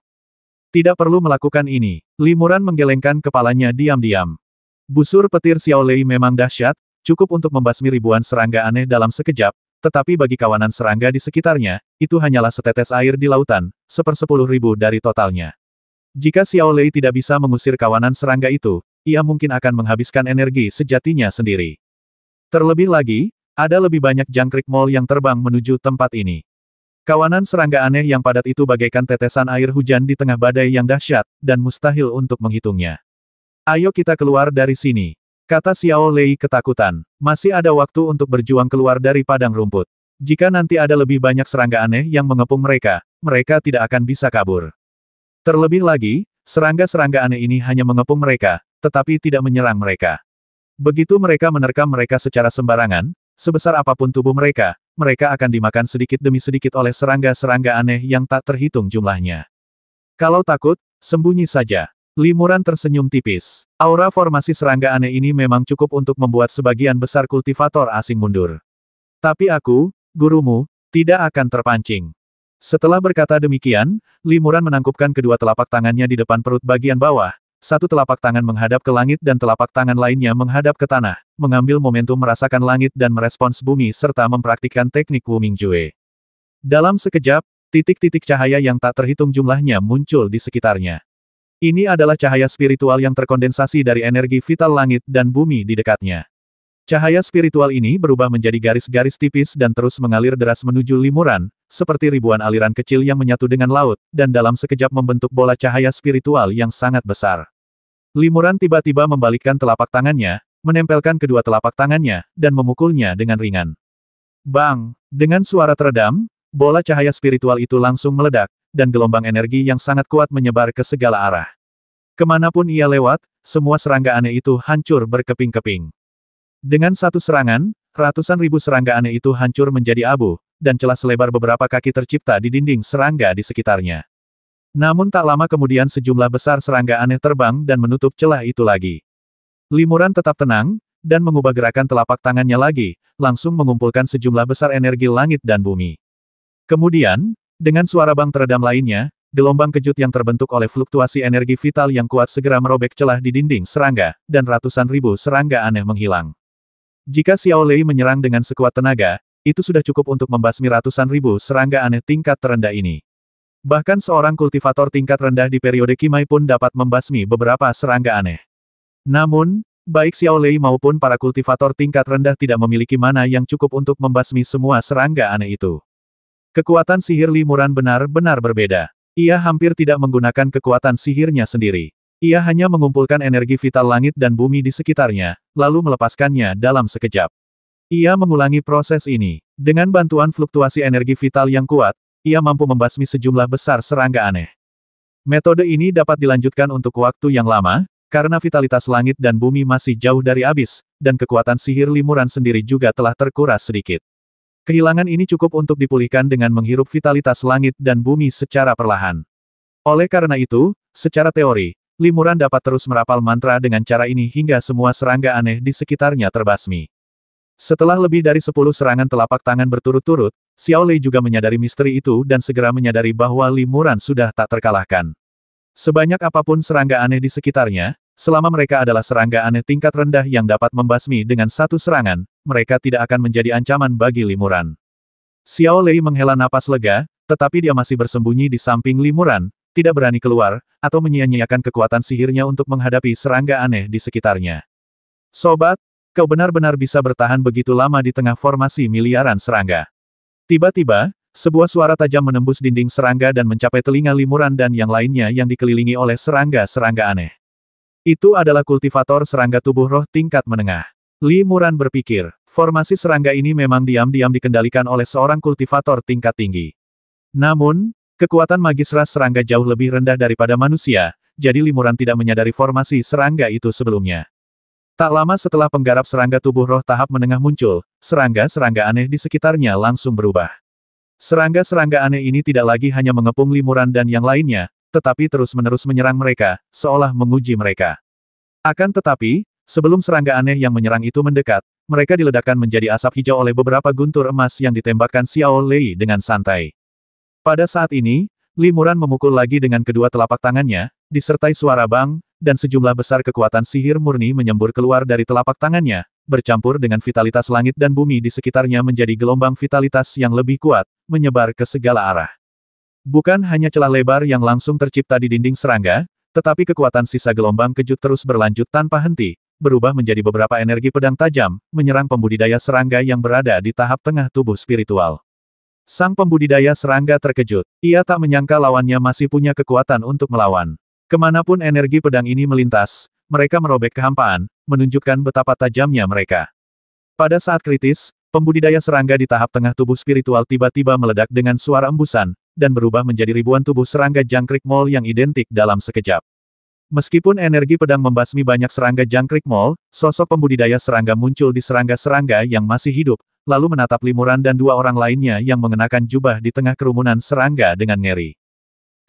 Tidak perlu melakukan ini. Limuran menggelengkan kepalanya diam-diam. Busur petir Xiao Lei memang dahsyat, cukup untuk membasmi ribuan serangga aneh dalam sekejap, tetapi bagi kawanan serangga di sekitarnya, itu hanyalah setetes air di lautan, 1/10.000 dari totalnya. Jika Xiao Lei tidak bisa mengusir kawanan serangga itu, ia mungkin akan menghabiskan energi sejatinya sendiri. Terlebih lagi, ada lebih banyak jangkrik Mall yang terbang menuju tempat ini. Kawanan serangga aneh yang padat itu bagaikan tetesan air hujan di tengah badai yang dahsyat, dan mustahil untuk menghitungnya. Ayo kita keluar dari sini, kata Xiao Lei ketakutan. Masih ada waktu untuk berjuang keluar dari padang rumput. Jika nanti ada lebih banyak serangga aneh yang mengepung mereka, mereka tidak akan bisa kabur. Terlebih lagi, serangga-serangga aneh ini hanya mengepung mereka, tetapi tidak menyerang mereka. Begitu mereka menerkam mereka secara sembarangan, sebesar apapun tubuh mereka, mereka akan dimakan sedikit demi sedikit oleh serangga-serangga aneh yang tak terhitung jumlahnya. Kalau takut, sembunyi saja. Limuran tersenyum tipis. Aura formasi serangga aneh ini memang cukup untuk membuat sebagian besar kultivator asing mundur. Tapi aku, gurumu, tidak akan terpancing. Setelah berkata demikian, Limuran menangkupkan kedua telapak tangannya di depan perut bagian bawah, satu telapak tangan menghadap ke langit dan telapak tangan lainnya menghadap ke tanah, mengambil momentum merasakan langit dan merespons bumi serta mempraktikkan teknik Wuming Jue. Dalam sekejap, titik-titik cahaya yang tak terhitung jumlahnya muncul di sekitarnya. Ini adalah cahaya spiritual yang terkondensasi dari energi vital langit dan bumi di dekatnya. Cahaya spiritual ini berubah menjadi garis-garis tipis dan terus mengalir deras menuju Limuran, seperti ribuan aliran kecil yang menyatu dengan laut, dan dalam sekejap membentuk bola cahaya spiritual yang sangat besar. Limuran tiba-tiba membalikkan telapak tangannya, menempelkan kedua telapak tangannya, dan memukulnya dengan ringan. Bang! Dengan suara teredam, bola cahaya spiritual itu langsung meledak, dan gelombang energi yang sangat kuat menyebar ke segala arah. Kemanapun ia lewat, semua serangga aneh itu hancur berkeping-keping. Dengan satu serangan, ratusan ribu serangga aneh itu hancur menjadi abu, dan celah selebar beberapa kaki tercipta di dinding serangga di sekitarnya. Namun tak lama kemudian sejumlah besar serangga aneh terbang dan menutup celah itu lagi. Limuran tetap tenang, dan mengubah gerakan telapak tangannya lagi, langsung mengumpulkan sejumlah besar energi langit dan bumi. Kemudian, dengan suara bang teredam lainnya, gelombang kejut yang terbentuk oleh fluktuasi energi vital yang kuat segera merobek celah di dinding serangga, dan ratusan ribu serangga aneh menghilang. Jika Xiao Lei menyerang dengan sekuat tenaga, itu sudah cukup untuk membasmi ratusan ribu serangga aneh tingkat terendah ini. Bahkan seorang kultivator tingkat rendah di periode Qimai pun dapat membasmi beberapa serangga aneh. Namun, baik Xiao Lei maupun para kultivator tingkat rendah tidak memiliki mana yang cukup untuk membasmi semua serangga aneh itu. Kekuatan sihir Limuran benar-benar berbeda. Ia hampir tidak menggunakan kekuatan sihirnya sendiri. Ia hanya mengumpulkan energi vital langit dan bumi di sekitarnya, lalu melepaskannya dalam sekejap. Ia mengulangi proses ini. Dengan bantuan fluktuasi energi vital yang kuat, ia mampu membasmi sejumlah besar serangga aneh. Metode ini dapat dilanjutkan untuk waktu yang lama, karena vitalitas langit dan bumi masih jauh dari habis, dan kekuatan sihir Limuran sendiri juga telah terkuras sedikit. Kehilangan ini cukup untuk dipulihkan dengan menghirup vitalitas langit dan bumi secara perlahan. Oleh karena itu, secara teori, Limuran dapat terus merapal mantra dengan cara ini hingga semua serangga aneh di sekitarnya terbasmi. Setelah lebih dari 10 serangan telapak tangan berturut-turut, Xiao Lei juga menyadari misteri itu dan segera menyadari bahwa Limuran sudah tak terkalahkan. Sebanyak apapun serangga aneh di sekitarnya, selama mereka adalah serangga aneh tingkat rendah yang dapat membasmi dengan satu serangan, mereka tidak akan menjadi ancaman bagi Limuran. Xiao Lei menghela napas lega, tetapi dia masih bersembunyi di samping Limuran, tidak berani keluar, atau menyia-nyiakan kekuatan sihirnya untuk menghadapi serangga aneh di sekitarnya. Sobat, kau benar-benar bisa bertahan begitu lama di tengah formasi miliaran serangga. Tiba-tiba, sebuah suara tajam menembus dinding serangga dan mencapai telinga Limuran dan yang lainnya yang dikelilingi oleh serangga-serangga aneh. Itu adalah kultivator serangga tubuh roh tingkat menengah. Limuran berpikir, formasi serangga ini memang diam-diam dikendalikan oleh seorang kultivator tingkat tinggi. Namun, kekuatan magis ras serangga jauh lebih rendah daripada manusia, jadi Limuran tidak menyadari formasi serangga itu sebelumnya. Tak lama setelah penggarap serangga tubuh roh tahap menengah muncul, serangga-serangga aneh di sekitarnya langsung berubah. Serangga-serangga aneh ini tidak lagi hanya mengepung Limuran dan yang lainnya, tetapi terus-menerus menyerang mereka, seolah menguji mereka. Akan tetapi, sebelum serangga aneh yang menyerang itu mendekat, mereka diledakkan menjadi asap hijau oleh beberapa guntur emas yang ditembakkan Xiao Lei dengan santai. Pada saat ini, Limuran memukul lagi dengan kedua telapak tangannya, disertai suara bang, dan sejumlah besar kekuatan sihir murni menyembur keluar dari telapak tangannya, bercampur dengan vitalitas langit dan bumi di sekitarnya menjadi gelombang vitalitas yang lebih kuat, menyebar ke segala arah. Bukan hanya celah lebar yang langsung tercipta di dinding serangga, tetapi kekuatan sisa gelombang kejut terus berlanjut tanpa henti, berubah menjadi beberapa energi pedang tajam, menyerang pembudidaya serangga yang berada di tahap tengah tubuh spiritual. Sang pembudidaya serangga terkejut. Ia tak menyangka lawannya masih punya kekuatan untuk melawan. Kemanapun energi pedang ini melintas, mereka merobek kehampaan, menunjukkan betapa tajamnya mereka. Pada saat kritis, pembudidaya serangga di tahap tengah tubuh spiritual tiba-tiba meledak dengan suara embusan, dan berubah menjadi ribuan tubuh serangga jangkrik mol yang identik dalam sekejap. Meskipun energi pedang membasmi banyak serangga jangkrik mol, sosok pembudidaya serangga muncul di serangga-serangga yang masih hidup, lalu menatap Limuran dan dua orang lainnya yang mengenakan jubah di tengah kerumunan serangga dengan ngeri.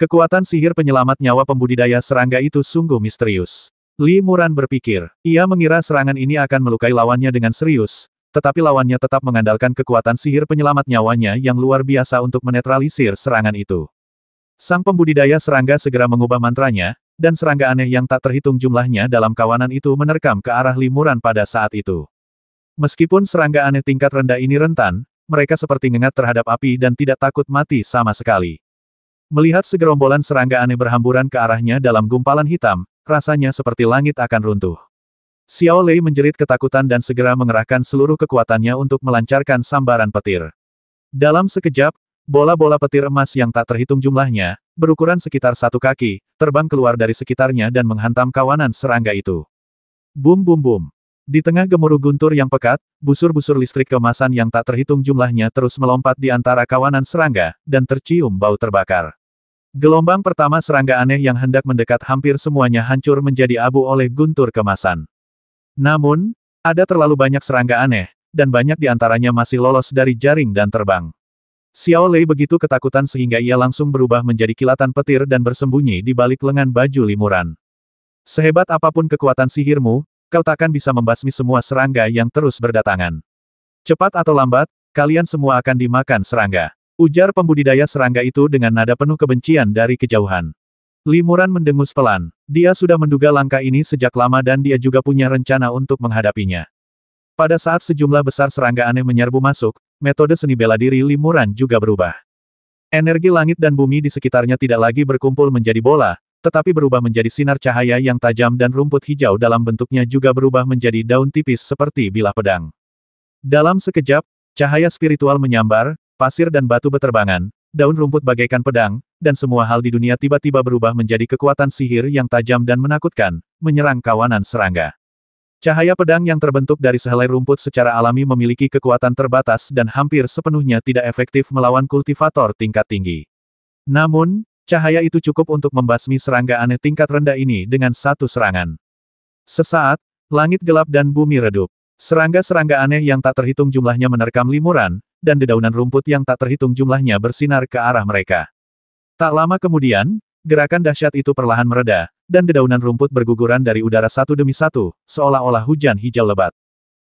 Kekuatan sihir penyelamat nyawa pembudidaya serangga itu sungguh misterius. Limuran berpikir, ia mengira serangan ini akan melukai lawannya dengan serius, tetapi lawannya tetap mengandalkan kekuatan sihir penyelamat nyawanya yang luar biasa untuk menetralisir serangan itu. Sang pembudidaya serangga segera mengubah mantranya, dan serangga aneh yang tak terhitung jumlahnya dalam kawanan itu menerkam ke arah Limuran pada saat itu. Meskipun serangga aneh tingkat rendah ini rentan, mereka seperti ngengat terhadap api dan tidak takut mati sama sekali. Melihat segerombolan serangga aneh berhamburan ke arahnya dalam gumpalan hitam, rasanya seperti langit akan runtuh. Xiao Lei menjerit ketakutan dan segera mengerahkan seluruh kekuatannya untuk melancarkan sambaran petir. Dalam sekejap, bola-bola petir emas yang tak terhitung jumlahnya, berukuran sekitar 1 kaki, terbang keluar dari sekitarnya dan menghantam kawanan serangga itu. Bum bum bum. Di tengah gemuruh guntur yang pekat, busur-busur listrik keemasan yang tak terhitung jumlahnya terus melompat di antara kawanan serangga, dan tercium bau terbakar. Gelombang pertama serangga aneh yang hendak mendekat hampir semuanya hancur menjadi abu oleh guntur keemasan. Namun, ada terlalu banyak serangga aneh, dan banyak di antaranya masih lolos dari jaring dan terbang. Xiao Lei begitu ketakutan sehingga ia langsung berubah menjadi kilatan petir dan bersembunyi di balik lengan baju Limuran. Sehebat apapun kekuatan sihirmu, kau takkan bisa membasmi semua serangga yang terus berdatangan. Cepat atau lambat, kalian semua akan dimakan serangga. Ujar pembudidaya serangga itu dengan nada penuh kebencian dari kejauhan. Limuran mendengus pelan. Dia sudah menduga langkah ini sejak lama dan dia juga punya rencana untuk menghadapinya. Pada saat sejumlah besar serangga aneh menyerbu masuk, metode seni bela diri Limuran juga berubah. Energi langit dan bumi di sekitarnya tidak lagi berkumpul menjadi bola, tetapi berubah menjadi sinar cahaya yang tajam dan rumput hijau dalam bentuknya juga berubah menjadi daun tipis seperti bilah pedang. Dalam sekejap, cahaya spiritual menyambar, pasir dan batu beterbangan, daun rumput bagaikan pedang, dan semua hal di dunia tiba-tiba berubah menjadi kekuatan sihir yang tajam dan menakutkan, menyerang kawanan serangga. Cahaya pedang yang terbentuk dari sehelai rumput secara alami memiliki kekuatan terbatas dan hampir sepenuhnya tidak efektif melawan kultivator tingkat tinggi. Namun, cahaya itu cukup untuk membasmi serangga aneh tingkat rendah ini dengan satu serangan. Sesaat, langit gelap dan bumi redup. Serangga-serangga aneh yang tak terhitung jumlahnya menerkam Limuran, dan dedaunan rumput yang tak terhitung jumlahnya bersinar ke arah mereka. Tak lama kemudian, gerakan dahsyat itu perlahan mereda, dan dedaunan rumput berguguran dari udara satu demi satu, seolah-olah hujan hijau lebat.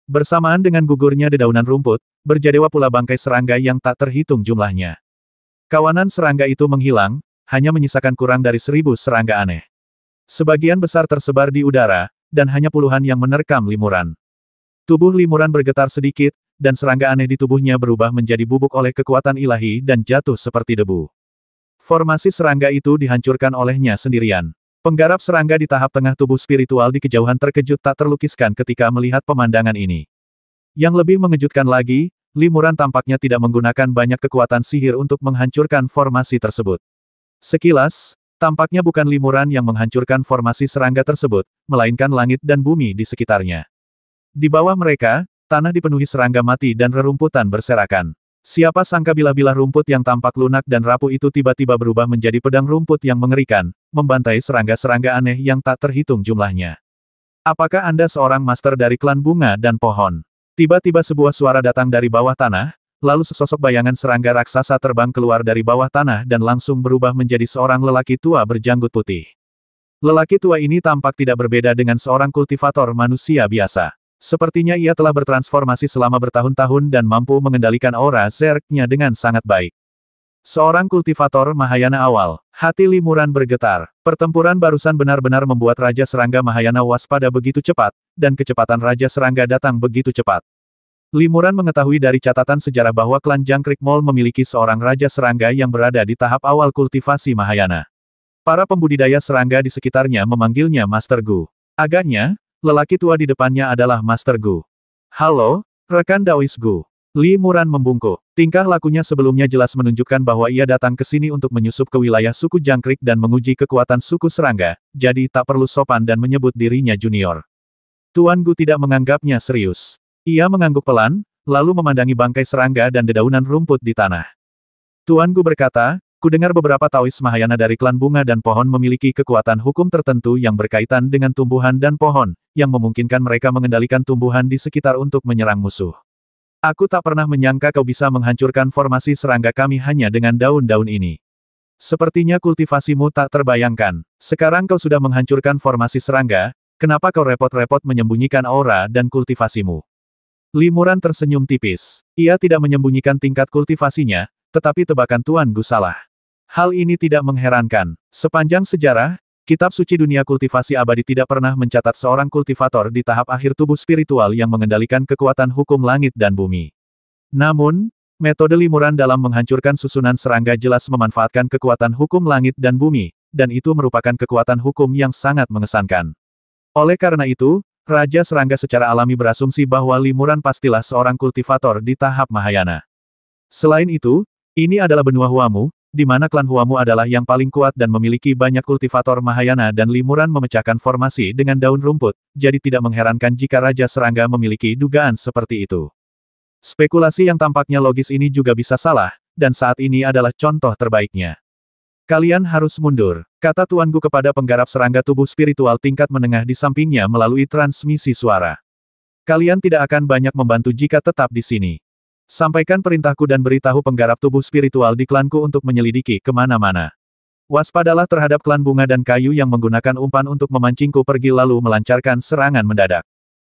Bersamaan dengan gugurnya dedaunan rumput, berjadewa pula bangkai serangga yang tak terhitung jumlahnya. Kawanan serangga itu menghilang, hanya menyisakan kurang dari 1000 serangga aneh. Sebagian besar tersebar di udara, dan hanya puluhan yang menerkam Limuran. Tubuh Limuran bergetar sedikit, dan serangga aneh di tubuhnya berubah menjadi bubuk oleh kekuatan ilahi dan jatuh seperti debu. Formasi serangga itu dihancurkan olehnya sendirian. Penggarap serangga di tahap tengah tubuh spiritual di kejauhan terkejut tak terlukiskan ketika melihat pemandangan ini. Yang lebih mengejutkan lagi, Limuran tampaknya tidak menggunakan banyak kekuatan sihir untuk menghancurkan formasi tersebut. Sekilas, tampaknya bukan Limuran yang menghancurkan formasi serangga tersebut, melainkan langit dan bumi di sekitarnya. Di bawah mereka, tanah dipenuhi serangga mati dan rerumputan berserakan. Siapa sangka bilah-bilah rumput yang tampak lunak dan rapuh itu tiba-tiba berubah menjadi pedang rumput yang mengerikan, membantai serangga-serangga aneh yang tak terhitung jumlahnya. Apakah Anda seorang master dari klan bunga dan pohon? Tiba-tiba sebuah suara datang dari bawah tanah, lalu sesosok bayangan serangga raksasa terbang keluar dari bawah tanah dan langsung berubah menjadi seorang lelaki tua berjanggut putih. Lelaki tua ini tampak tidak berbeda dengan seorang kultivator manusia biasa. Sepertinya ia telah bertransformasi selama bertahun-tahun dan mampu mengendalikan aura Zerg-nya dengan sangat baik. Seorang kultivator Mahayana awal, hati Limuran bergetar. Pertempuran barusan benar-benar membuat Raja Serangga Mahayana waspada begitu cepat, dan kecepatan Raja Serangga datang begitu cepat. Limuran mengetahui dari catatan sejarah bahwa klan Jangkrik Mall memiliki seorang Raja Serangga yang berada di tahap awal kultivasi Mahayana. Para pembudidaya serangga di sekitarnya memanggilnya Master Gu. Agaknya, lelaki tua di depannya adalah Master Gu. Halo, rekan Daois Gu. Limuran membungkuk. Tingkah lakunya sebelumnya jelas menunjukkan bahwa ia datang ke sini untuk menyusup ke wilayah suku Jangkrik dan menguji kekuatan suku serangga, jadi tak perlu sopan dan menyebut dirinya junior. Tuan Gu tidak menganggapnya serius. Ia mengangguk pelan, lalu memandangi bangkai serangga dan dedaunan rumput di tanah. Tuan Gu berkata, "Kudengar beberapa Taois Mahayana dari klan bunga dan pohon memiliki kekuatan hukum tertentu yang berkaitan dengan tumbuhan dan pohon, yang memungkinkan mereka mengendalikan tumbuhan di sekitar untuk menyerang musuh. Aku tak pernah menyangka kau bisa menghancurkan formasi serangga kami hanya dengan daun-daun ini. Sepertinya kultivasimu tak terbayangkan. Sekarang kau sudah menghancurkan formasi serangga, kenapa kau repot-repot menyembunyikan aura dan kultivasimu?" Limuran tersenyum tipis. Ia tidak menyembunyikan tingkat kultivasinya, tetapi tebakan Tuan Gu salah. Hal ini tidak mengherankan. Sepanjang sejarah, kitab suci dunia kultivasi abadi tidak pernah mencatat seorang kultivator di tahap akhir tubuh spiritual yang mengendalikan kekuatan hukum langit dan bumi. Namun, metode Limuran dalam menghancurkan susunan serangga jelas memanfaatkan kekuatan hukum langit dan bumi, dan itu merupakan kekuatan hukum yang sangat mengesankan. Oleh karena itu, Raja Serangga secara alami berasumsi bahwa Limuran pastilah seorang kultivator di tahap Mahayana. Selain itu, ini adalah benua Huamu, di mana klan Huamu adalah yang paling kuat dan memiliki banyak kultivator Mahayana dan Limuran memecahkan formasi dengan daun rumput, jadi tidak mengherankan jika Raja Serangga memiliki dugaan seperti itu. Spekulasi yang tampaknya logis ini juga bisa salah, dan saat ini adalah contoh terbaiknya. Kalian harus mundur, kata Tuan Gu kepada penggarap serangga tubuh spiritual tingkat menengah di sampingnya melalui transmisi suara. Kalian tidak akan banyak membantu jika tetap di sini. Sampaikan perintahku dan beritahu penggarap tubuh spiritual di klanku untuk menyelidiki kemana-mana. Waspadalah terhadap klan bunga dan kayu yang menggunakan umpan untuk memancingku pergi lalu melancarkan serangan mendadak.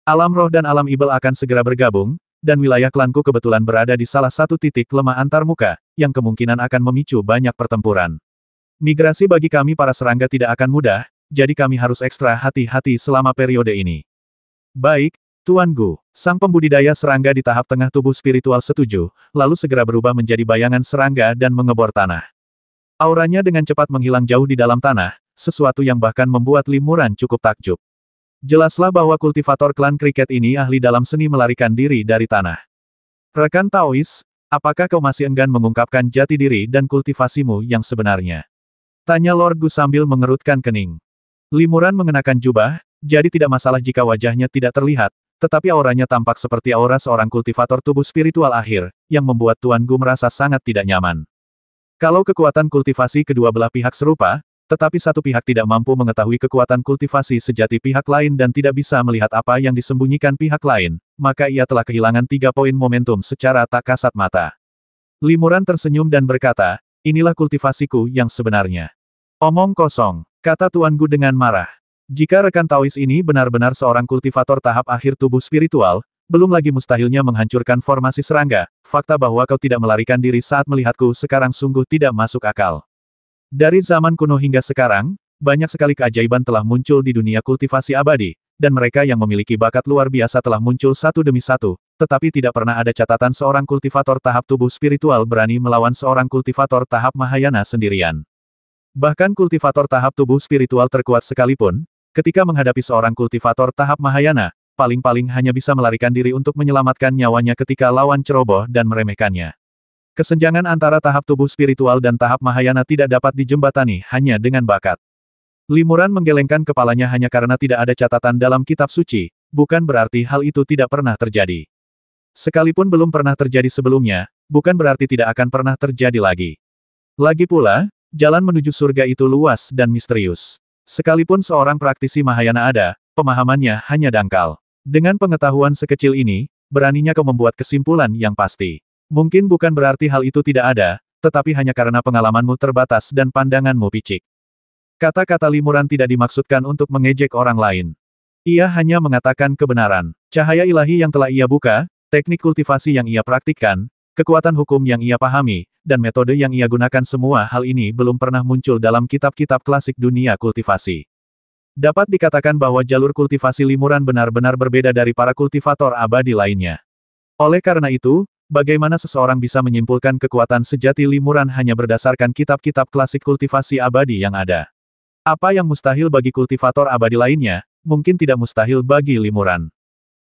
Alam roh dan alam ibel akan segera bergabung, dan wilayah klanku kebetulan berada di salah satu titik lemah antarmuka, yang kemungkinan akan memicu banyak pertempuran. Migrasi bagi kami para serangga tidak akan mudah, jadi kami harus ekstra hati-hati selama periode ini. Baik, Tuan Gu, sang pembudidaya serangga di tahap tengah tubuh spiritual setuju, lalu segera berubah menjadi bayangan serangga dan mengebor tanah. Auranya dengan cepat menghilang jauh di dalam tanah, sesuatu yang bahkan membuat Limuran cukup takjub. Jelaslah bahwa kultivator klan kriket ini ahli dalam seni melarikan diri dari tanah. Rekan Taois, apakah kau masih enggan mengungkapkan jati diri dan kultivasimu yang sebenarnya? Tanya Lord Gu sambil mengerutkan kening. Limuran mengenakan jubah, jadi tidak masalah jika wajahnya tidak terlihat, tetapi auranya tampak seperti aura seorang kultivator tubuh spiritual akhir, yang membuat Tuan Gu merasa sangat tidak nyaman. Kalau kekuatan kultivasi kedua belah pihak serupa, tetapi satu pihak tidak mampu mengetahui kekuatan kultivasi sejati pihak lain dan tidak bisa melihat apa yang disembunyikan pihak lain, maka ia telah kehilangan 3 poin momentum secara tak kasat mata. Limuran tersenyum dan berkata, inilah kultivasiku yang sebenarnya. Omong kosong, kata Tuan Gu dengan marah. Jika rekan Taois ini benar-benar seorang kultivator tahap akhir tubuh spiritual, belum lagi mustahilnya menghancurkan formasi serangga, fakta bahwa kau tidak melarikan diri saat melihatku sekarang sungguh tidak masuk akal. Dari zaman kuno hingga sekarang, banyak sekali keajaiban telah muncul di dunia kultivasi abadi, dan mereka yang memiliki bakat luar biasa telah muncul satu demi satu, tetapi tidak pernah ada catatan seorang kultivator tahap tubuh spiritual berani melawan seorang kultivator tahap Mahayana sendirian. Bahkan kultivator tahap tubuh spiritual terkuat sekalipun, ketika menghadapi seorang kultivator tahap Mahayana, paling-paling hanya bisa melarikan diri untuk menyelamatkan nyawanya ketika lawan ceroboh dan meremehkannya. Kesenjangan antara tahap tubuh spiritual dan tahap Mahayana tidak dapat dijembatani hanya dengan bakat. Limuran menggelengkan kepalanya hanya karena tidak ada catatan dalam kitab suci, bukan berarti hal itu tidak pernah terjadi. Sekalipun belum pernah terjadi sebelumnya, bukan berarti tidak akan pernah terjadi lagi. Lagi pula, jalan menuju surga itu luas dan misterius. Sekalipun seorang praktisi Mahayana ada, pemahamannya hanya dangkal. Dengan pengetahuan sekecil ini, beraninya kau membuat kesimpulan yang pasti. Mungkin bukan berarti hal itu tidak ada, tetapi hanya karena pengalamanmu terbatas dan pandanganmu picik. Kata-kata limuran tidak dimaksudkan untuk mengejek orang lain. Ia hanya mengatakan kebenaran. Cahaya ilahi yang telah ia buka, teknik kultivasi yang ia praktikkan, kekuatan hukum yang ia pahami, dan metode yang ia gunakan, semua hal ini belum pernah muncul dalam kitab-kitab klasik dunia kultivasi. Dapat dikatakan bahwa jalur kultivasi limuran benar-benar berbeda dari para kultivator abadi lainnya. Oleh karena itu, bagaimana seseorang bisa menyimpulkan kekuatan sejati limuran hanya berdasarkan kitab-kitab klasik kultivasi abadi yang ada? Apa yang mustahil bagi kultivator abadi lainnya, mungkin tidak mustahil bagi limuran.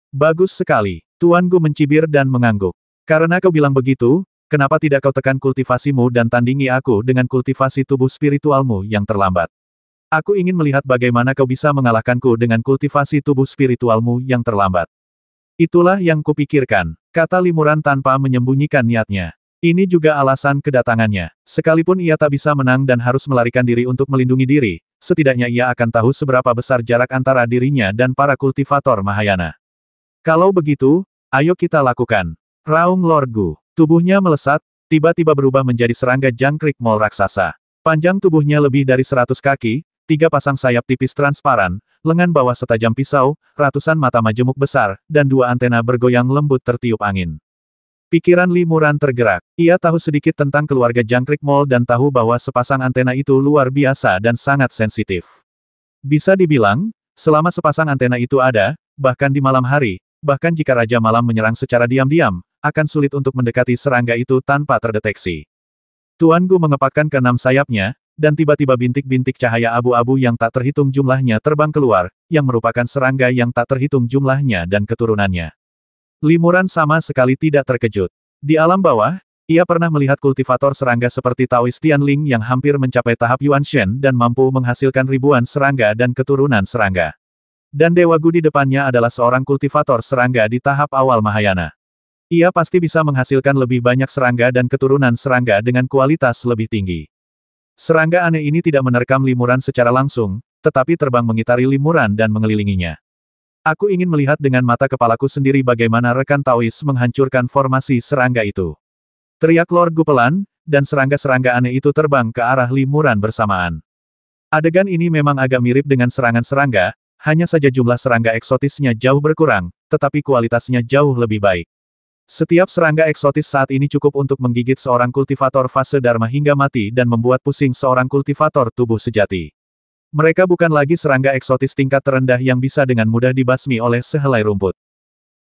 Bagus sekali. Tuan Gu mencibir dan mengangguk. Karena kau bilang begitu, kenapa tidak kau tekan kultivasimu dan tandingi aku dengan kultivasi tubuh spiritualmu yang terlambat? Aku ingin melihat bagaimana kau bisa mengalahkanku dengan kultivasi tubuh spiritualmu yang terlambat. Itulah yang kupikirkan, kata limuran tanpa menyembunyikan niatnya. Ini juga alasan kedatangannya. Sekalipun ia tak bisa menang dan harus melarikan diri untuk melindungi diri, setidaknya ia akan tahu seberapa besar jarak antara dirinya dan para kultivator Mahayana. Kalau begitu, ayo kita lakukan. Raung Lord Gu. Tubuhnya melesat, tiba-tiba berubah menjadi serangga jangkrik mol raksasa. Panjang tubuhnya lebih dari 100 kaki, 3 pasang sayap tipis transparan, lengan bawah setajam pisau, ratusan mata majemuk besar, dan 2 antena bergoyang lembut tertiup angin. Pikiran limuran tergerak. Ia tahu sedikit tentang keluarga jangkrik mol dan tahu bahwa sepasang antena itu luar biasa dan sangat sensitif. Bisa dibilang, selama sepasang antena itu ada, bahkan di malam hari, bahkan jika Raja Malam menyerang secara diam-diam, akan sulit untuk mendekati serangga itu tanpa terdeteksi. Tuan Gu mengepakkan ke-6 sayapnya, dan tiba-tiba bintik-bintik cahaya abu-abu yang tak terhitung jumlahnya terbang keluar, yang merupakan serangga yang tak terhitung jumlahnya dan keturunannya. Limuran sama sekali tidak terkejut. Di alam bawah, ia pernah melihat kultivator serangga seperti Taoist Tianling yang hampir mencapai tahap Yuan Shen dan mampu menghasilkan ribuan serangga dan keturunan serangga. Dan Dewa Gu di depannya adalah seorang kultivator serangga di tahap awal Mahayana. Ia pasti bisa menghasilkan lebih banyak serangga dan keturunan serangga dengan kualitas lebih tinggi. Serangga aneh ini tidak menerkam limuran secara langsung, tetapi terbang mengitari limuran dan mengelilinginya. Aku ingin melihat dengan mata kepalaku sendiri bagaimana rekan Taoist menghancurkan formasi serangga itu. Teriak Lord Gu pelan, dan serangga-serangga aneh itu terbang ke arah limuran bersamaan. Adegan ini memang agak mirip dengan serangan serangga, hanya saja jumlah serangga eksotisnya jauh berkurang, tetapi kualitasnya jauh lebih baik. Setiap serangga eksotis saat ini cukup untuk menggigit seorang kultivator fase Dharma hingga mati dan membuat pusing seorang kultivator tubuh sejati. Mereka bukan lagi serangga eksotis tingkat terendah yang bisa dengan mudah dibasmi oleh sehelai rumput.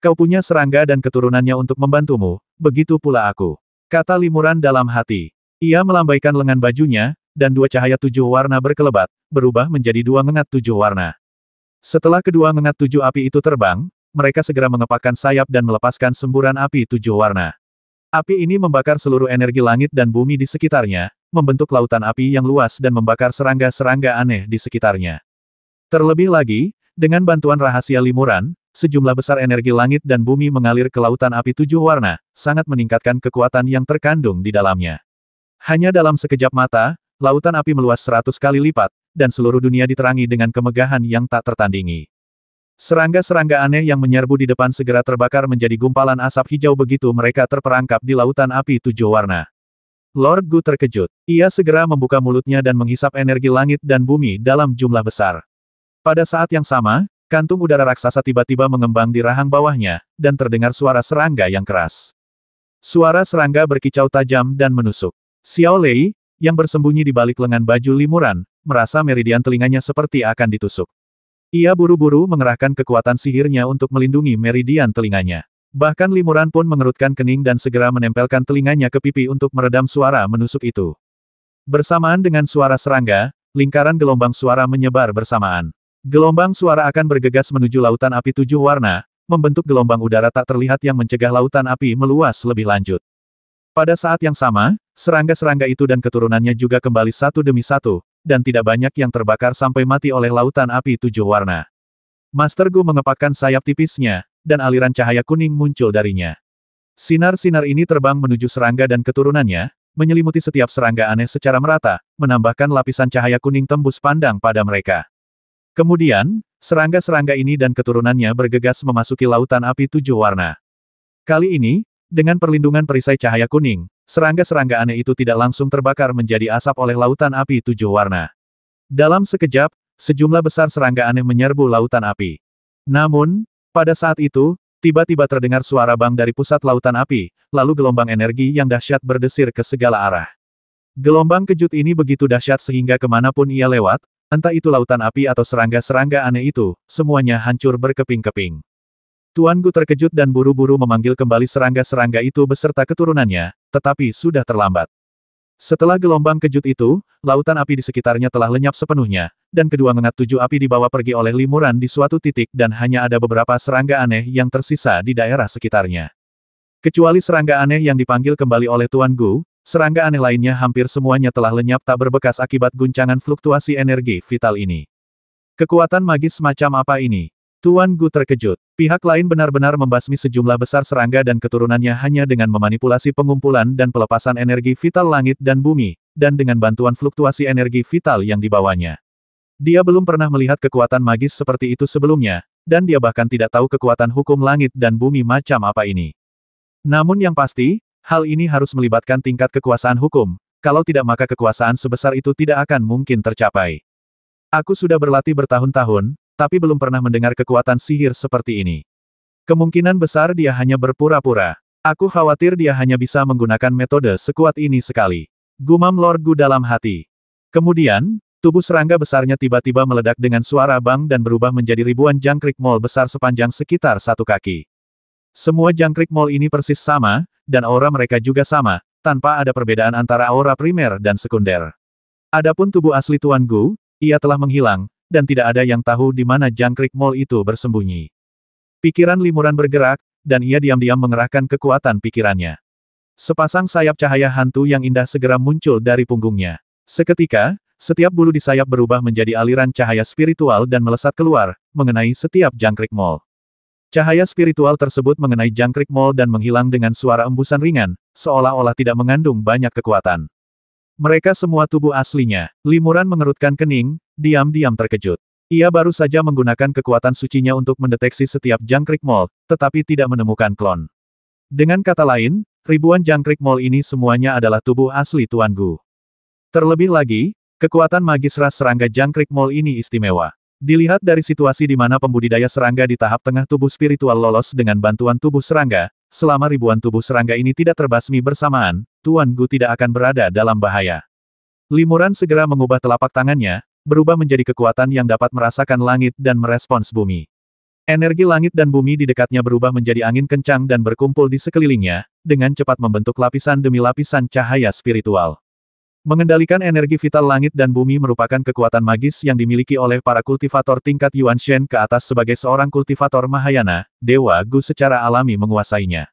Kau punya serangga dan keturunannya untuk membantumu, begitu pula aku. Kata limuran dalam hati. Ia melambaikan lengan bajunya, dan 2 cahaya 7 warna berkelebat, berubah menjadi 2 ngengat 7 warna. Setelah kedua ngengat 7 api itu terbang, mereka segera mengepakkan sayap dan melepaskan semburan api 7 warna. Api ini membakar seluruh energi langit dan bumi di sekitarnya, membentuk lautan api yang luas dan membakar serangga-serangga aneh di sekitarnya. Terlebih lagi, dengan bantuan rahasia limuran, sejumlah besar energi langit dan bumi mengalir ke lautan api 7 warna, sangat meningkatkan kekuatan yang terkandung di dalamnya. Hanya dalam sekejap mata, lautan api meluas 100 kali lipat, dan seluruh dunia diterangi dengan kemegahan yang tak tertandingi. Serangga-serangga aneh yang menyerbu di depan segera terbakar menjadi gumpalan asap hijau begitu mereka terperangkap di lautan api 7 warna. Lord Gu terkejut. Ia segera membuka mulutnya dan menghisap energi langit dan bumi dalam jumlah besar. Pada saat yang sama, kantung udara raksasa tiba-tiba mengembang di rahang bawahnya, dan terdengar suara serangga yang keras. Suara serangga berkicau tajam dan menusuk. Xiao Lei, yang bersembunyi di balik lengan baju limuran, merasa meridian telinganya seperti akan ditusuk. Ia buru-buru mengerahkan kekuatan sihirnya untuk melindungi meridian telinganya. Bahkan Limuran pun mengerutkan kening dan segera menempelkan telinganya ke pipi untuk meredam suara menusuk itu. Bersamaan dengan suara serangga, lingkaran gelombang suara menyebar bersamaan. Gelombang suara akan bergegas menuju lautan api 7 warna, membentuk gelombang udara tak terlihat yang mencegah lautan api meluas lebih lanjut. Pada saat yang sama, serangga-serangga itu dan keturunannya juga kembali satu demi satu, dan tidak banyak yang terbakar sampai mati oleh lautan api 7 warna. Master Gu mengepakkan sayap tipisnya, dan aliran cahaya kuning muncul darinya. Sinar-sinar ini terbang menuju serangga dan keturunannya, menyelimuti setiap serangga aneh secara merata, menambahkan lapisan cahaya kuning tembus pandang pada mereka. Kemudian, serangga-serangga ini dan keturunannya bergegas memasuki lautan api 7 warna. Kali ini, dengan perlindungan perisai cahaya kuning, serangga-serangga aneh itu tidak langsung terbakar menjadi asap oleh lautan api 7 warna. Dalam sekejap, sejumlah besar serangga aneh menyerbu lautan api. Namun, pada saat itu, tiba-tiba terdengar suara bang dari pusat lautan api, lalu gelombang energi yang dahsyat berdesir ke segala arah. Gelombang kejut ini begitu dahsyat sehingga kemanapun ia lewat, entah itu lautan api atau serangga-serangga aneh itu, semuanya hancur berkeping-keping. Tuan Gu terkejut dan buru-buru memanggil kembali serangga-serangga itu beserta keturunannya, tetapi sudah terlambat. Setelah gelombang kejut itu, lautan api di sekitarnya telah lenyap sepenuhnya, dan kedua ngengat 7 api dibawa pergi oleh Limuran di suatu titik dan hanya ada beberapa serangga aneh yang tersisa di daerah sekitarnya. Kecuali serangga aneh yang dipanggil kembali oleh Tuan Gu, serangga aneh lainnya hampir semuanya telah lenyap tak berbekas akibat guncangan fluktuasi energi vital ini. Kekuatan magis macam apa ini? Tuan Gu terkejut. Pihak lain benar-benar membasmi sejumlah besar serangga dan keturunannya hanya dengan memanipulasi pengumpulan dan pelepasan energi vital langit dan bumi, dan dengan bantuan fluktuasi energi vital yang dibawanya. Dia belum pernah melihat kekuatan magis seperti itu sebelumnya, dan dia bahkan tidak tahu kekuatan hukum langit dan bumi macam apa ini. Namun yang pasti, hal ini harus melibatkan tingkat kekuasaan hukum, kalau tidak maka kekuasaan sebesar itu tidak akan mungkin tercapai. Aku sudah berlatih bertahun-tahun, tapi belum pernah mendengar kekuatan sihir seperti ini. Kemungkinan besar dia hanya berpura-pura. Aku khawatir dia hanya bisa menggunakan metode sekuat ini sekali. Gumam Lord Gu dalam hati. Kemudian, tubuh serangga besarnya tiba-tiba meledak dengan suara bang dan berubah menjadi ribuan jangkrik mol besar sepanjang sekitar 1 kaki. Semua jangkrik mol ini persis sama, dan aura mereka juga sama, tanpa ada perbedaan antara aura primer dan sekunder. Adapun tubuh asli Tuan Gu, ia telah menghilang, dan tidak ada yang tahu di mana jangkrik mol itu bersembunyi. Pikiran Limuran bergerak, dan ia diam-diam mengerahkan kekuatan pikirannya. Sepasang sayap cahaya hantu yang indah segera muncul dari punggungnya. Seketika, setiap bulu di sayap berubah menjadi aliran cahaya spiritual dan melesat keluar, mengenai setiap jangkrik mol. Cahaya spiritual tersebut mengenai jangkrik mol dan menghilang dengan suara embusan ringan, seolah-olah tidak mengandung banyak kekuatan. Mereka semua tubuh aslinya. Limuran mengerutkan kening, diam-diam terkejut. Ia baru saja menggunakan kekuatan sucinya untuk mendeteksi setiap jangkrik mol, tetapi tidak menemukan klon. Dengan kata lain, ribuan jangkrik mol ini semuanya adalah tubuh asli Tuan Gu. Terlebih lagi, kekuatan magis ras serangga jangkrik mol ini istimewa. Dilihat dari situasi di mana pembudidaya serangga di tahap tengah tubuh spiritual lolos dengan bantuan tubuh serangga, selama ribuan tubuh serangga ini tidak terbasmi bersamaan, Tuan Gu tidak akan berada dalam bahaya. Limuran segera mengubah telapak tangannya, berubah menjadi kekuatan yang dapat merasakan langit dan merespons bumi. Energi langit dan bumi di dekatnya berubah menjadi angin kencang dan berkumpul di sekelilingnya, dengan cepat membentuk lapisan demi lapisan cahaya spiritual. Mengendalikan energi vital langit dan bumi merupakan kekuatan magis yang dimiliki oleh para kultivator tingkat Yuan Shen ke atas sebagai seorang kultivator Mahayana, Dewa Gu secara alami menguasainya.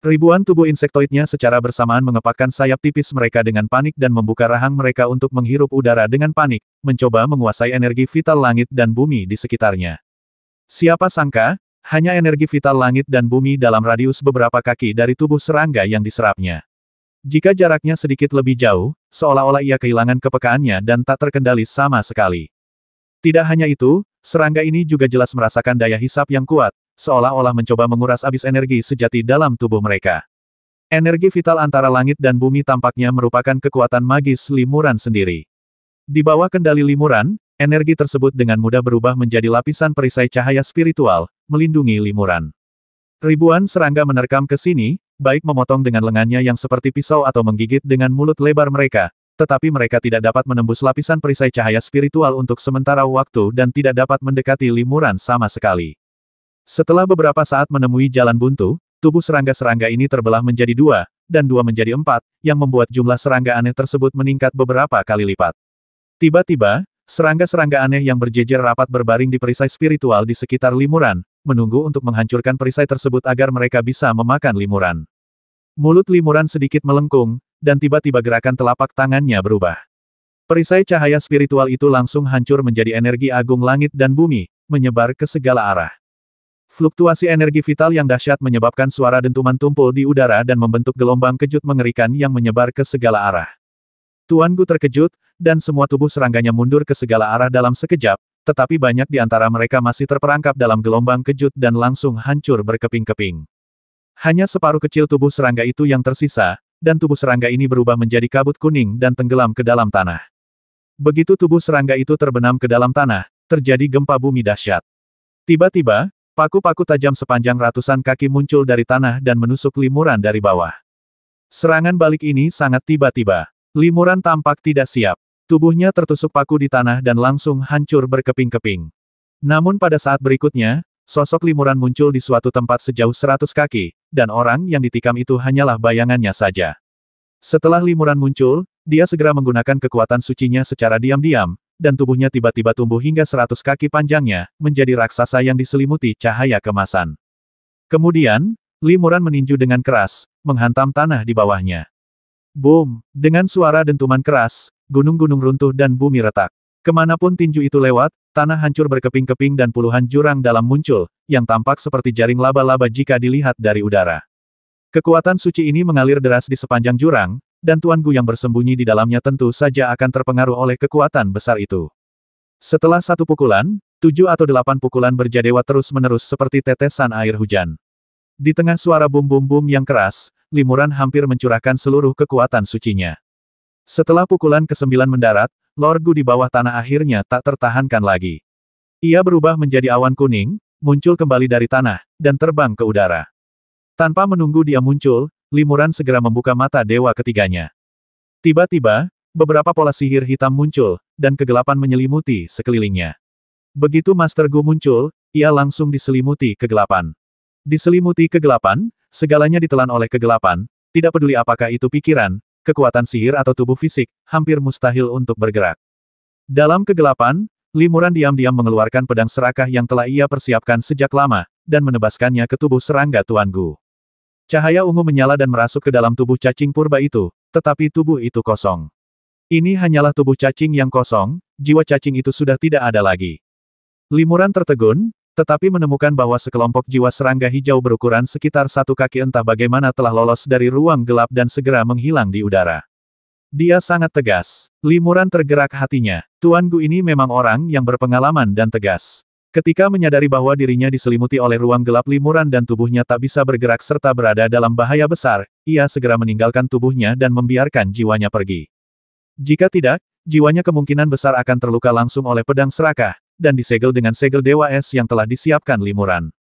Ribuan tubuh insektoidnya secara bersamaan mengepakkan sayap tipis mereka dengan panik dan membuka rahang mereka untuk menghirup udara dengan panik, mencoba menguasai energi vital langit dan bumi di sekitarnya. Siapa sangka, hanya energi vital langit dan bumi dalam radius beberapa kaki dari tubuh serangga yang diserapnya. Jika jaraknya sedikit lebih jauh, seolah-olah ia kehilangan kepekaannya dan tak terkendali sama sekali. Tidak hanya itu, serangga ini juga jelas merasakan daya hisap yang kuat, seolah-olah mencoba menguras habis energi sejati dalam tubuh mereka. Energi vital antara langit dan bumi tampaknya merupakan kekuatan magis Limuran sendiri. Di bawah kendali Limuran, energi tersebut dengan mudah berubah menjadi lapisan perisai cahaya spiritual, melindungi Limuran. Ribuan serangga menerkam ke sini, baik memotong dengan lengannya yang seperti pisau atau menggigit dengan mulut lebar mereka, tetapi mereka tidak dapat menembus lapisan perisai cahaya spiritual untuk sementara waktu dan tidak dapat mendekati Limuran sama sekali. Setelah beberapa saat menemui jalan buntu, tubuh serangga-serangga ini terbelah menjadi dua, dan dua menjadi empat, yang membuat jumlah serangga aneh tersebut meningkat beberapa kali lipat. Tiba-tiba, serangga-serangga aneh yang berjejer rapat berbaring di perisai spiritual di sekitar limuran, menunggu untuk menghancurkan perisai tersebut agar mereka bisa memakan limuran. Mulut limuran sedikit melengkung, dan tiba-tiba gerakan telapak tangannya berubah. Perisai cahaya spiritual itu langsung hancur menjadi energi agung langit dan bumi, menyebar ke segala arah. Fluktuasi energi vital yang dahsyat menyebabkan suara dentuman tumpul di udara dan membentuk gelombang kejut mengerikan yang menyebar ke segala arah. Tuan Gu terkejut, dan semua tubuh serangganya mundur ke segala arah dalam sekejap, tetapi banyak di antara mereka masih terperangkap dalam gelombang kejut dan langsung hancur berkeping-keping. Hanya separuh kecil tubuh serangga itu yang tersisa, dan tubuh serangga ini berubah menjadi kabut kuning dan tenggelam ke dalam tanah. Begitu tubuh serangga itu terbenam ke dalam tanah, terjadi gempa bumi dahsyat. Tiba-tiba, paku-paku tajam sepanjang ratusan kaki muncul dari tanah dan menusuk limuran dari bawah. Serangan balik ini sangat tiba-tiba. Limuran tampak tidak siap. Tubuhnya tertusuk paku di tanah dan langsung hancur berkeping-keping. Namun pada saat berikutnya, sosok limuran muncul di suatu tempat sejauh 100 kaki, dan orang yang ditikam itu hanyalah bayangannya saja. Setelah limuran muncul, dia segera menggunakan kekuatan sucinya secara diam-diam, dan tubuhnya tiba-tiba tumbuh hingga 100 kaki panjangnya, menjadi raksasa yang diselimuti cahaya kemasan. Kemudian, limuran meninju dengan keras, menghantam tanah di bawahnya. Boom! Dengan suara dentuman keras, gunung-gunung runtuh dan bumi retak. Kemanapun tinju itu lewat, tanah hancur berkeping-keping dan puluhan jurang dalam muncul, yang tampak seperti jaring laba-laba jika dilihat dari udara. Kekuatan suci ini mengalir deras di sepanjang jurang, dan Tuan Gu yang bersembunyi di dalamnya tentu saja akan terpengaruh oleh kekuatan besar itu. Setelah satu pukulan, 7 atau 8 pukulan berjadewa terus-menerus seperti tetesan air hujan. Di tengah suara bum-bum-bum yang keras, limuran hampir mencurahkan seluruh kekuatan sucinya. Setelah pukulan ke-9 mendarat, Lord Gu di bawah tanah akhirnya tak tertahankan lagi. Ia berubah menjadi awan kuning, muncul kembali dari tanah, dan terbang ke udara. Tanpa menunggu dia muncul, limuran segera membuka mata dewa ketiganya. Tiba-tiba, beberapa pola sihir hitam muncul, dan kegelapan menyelimuti sekelilingnya. Begitu Master Gu muncul, ia langsung diselimuti kegelapan. Diselimuti kegelapan, segalanya ditelan oleh kegelapan, tidak peduli apakah itu pikiran, kekuatan sihir atau tubuh fisik, hampir mustahil untuk bergerak. Dalam kegelapan, limuran diam-diam mengeluarkan pedang serakah yang telah ia persiapkan sejak lama, dan menebaskannya ke tubuh serangga Tuan Gu. Cahaya ungu menyala dan merasuk ke dalam tubuh cacing purba itu, tetapi tubuh itu kosong. Ini hanyalah tubuh cacing yang kosong, jiwa cacing itu sudah tidak ada lagi. Limuran tertegun, tetapi menemukan bahwa sekelompok jiwa serangga hijau berukuran sekitar 1 kaki entah bagaimana telah lolos dari ruang gelap dan segera menghilang di udara. Dia sangat tegas. Limuran tergerak hatinya. Tuan Gu ini memang orang yang berpengalaman dan tegas. Ketika menyadari bahwa dirinya diselimuti oleh ruang gelap limuran dan tubuhnya tak bisa bergerak serta berada dalam bahaya besar, ia segera meninggalkan tubuhnya dan membiarkan jiwanya pergi. Jika tidak, jiwanya kemungkinan besar akan terluka langsung oleh pedang serakah, dan disegel dengan segel Dewa Es yang telah disiapkan limuran.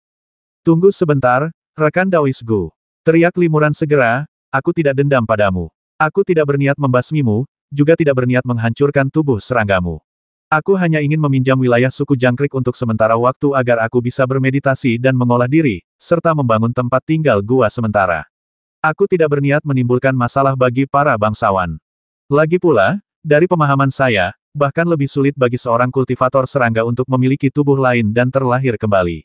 Tunggu sebentar, rekan Daois Gu. Teriak limuran segera, aku tidak dendam padamu. Aku tidak berniat membasmimu, juga tidak berniat menghancurkan tubuh seranggamu. Aku hanya ingin meminjam wilayah suku jangkrik untuk sementara waktu agar aku bisa bermeditasi dan mengolah diri, serta membangun tempat tinggal gua sementara. Aku tidak berniat menimbulkan masalah bagi para bangsawan. Lagi pula, dari pemahaman saya, bahkan lebih sulit bagi seorang kultivator serangga untuk memiliki tubuh lain dan terlahir kembali.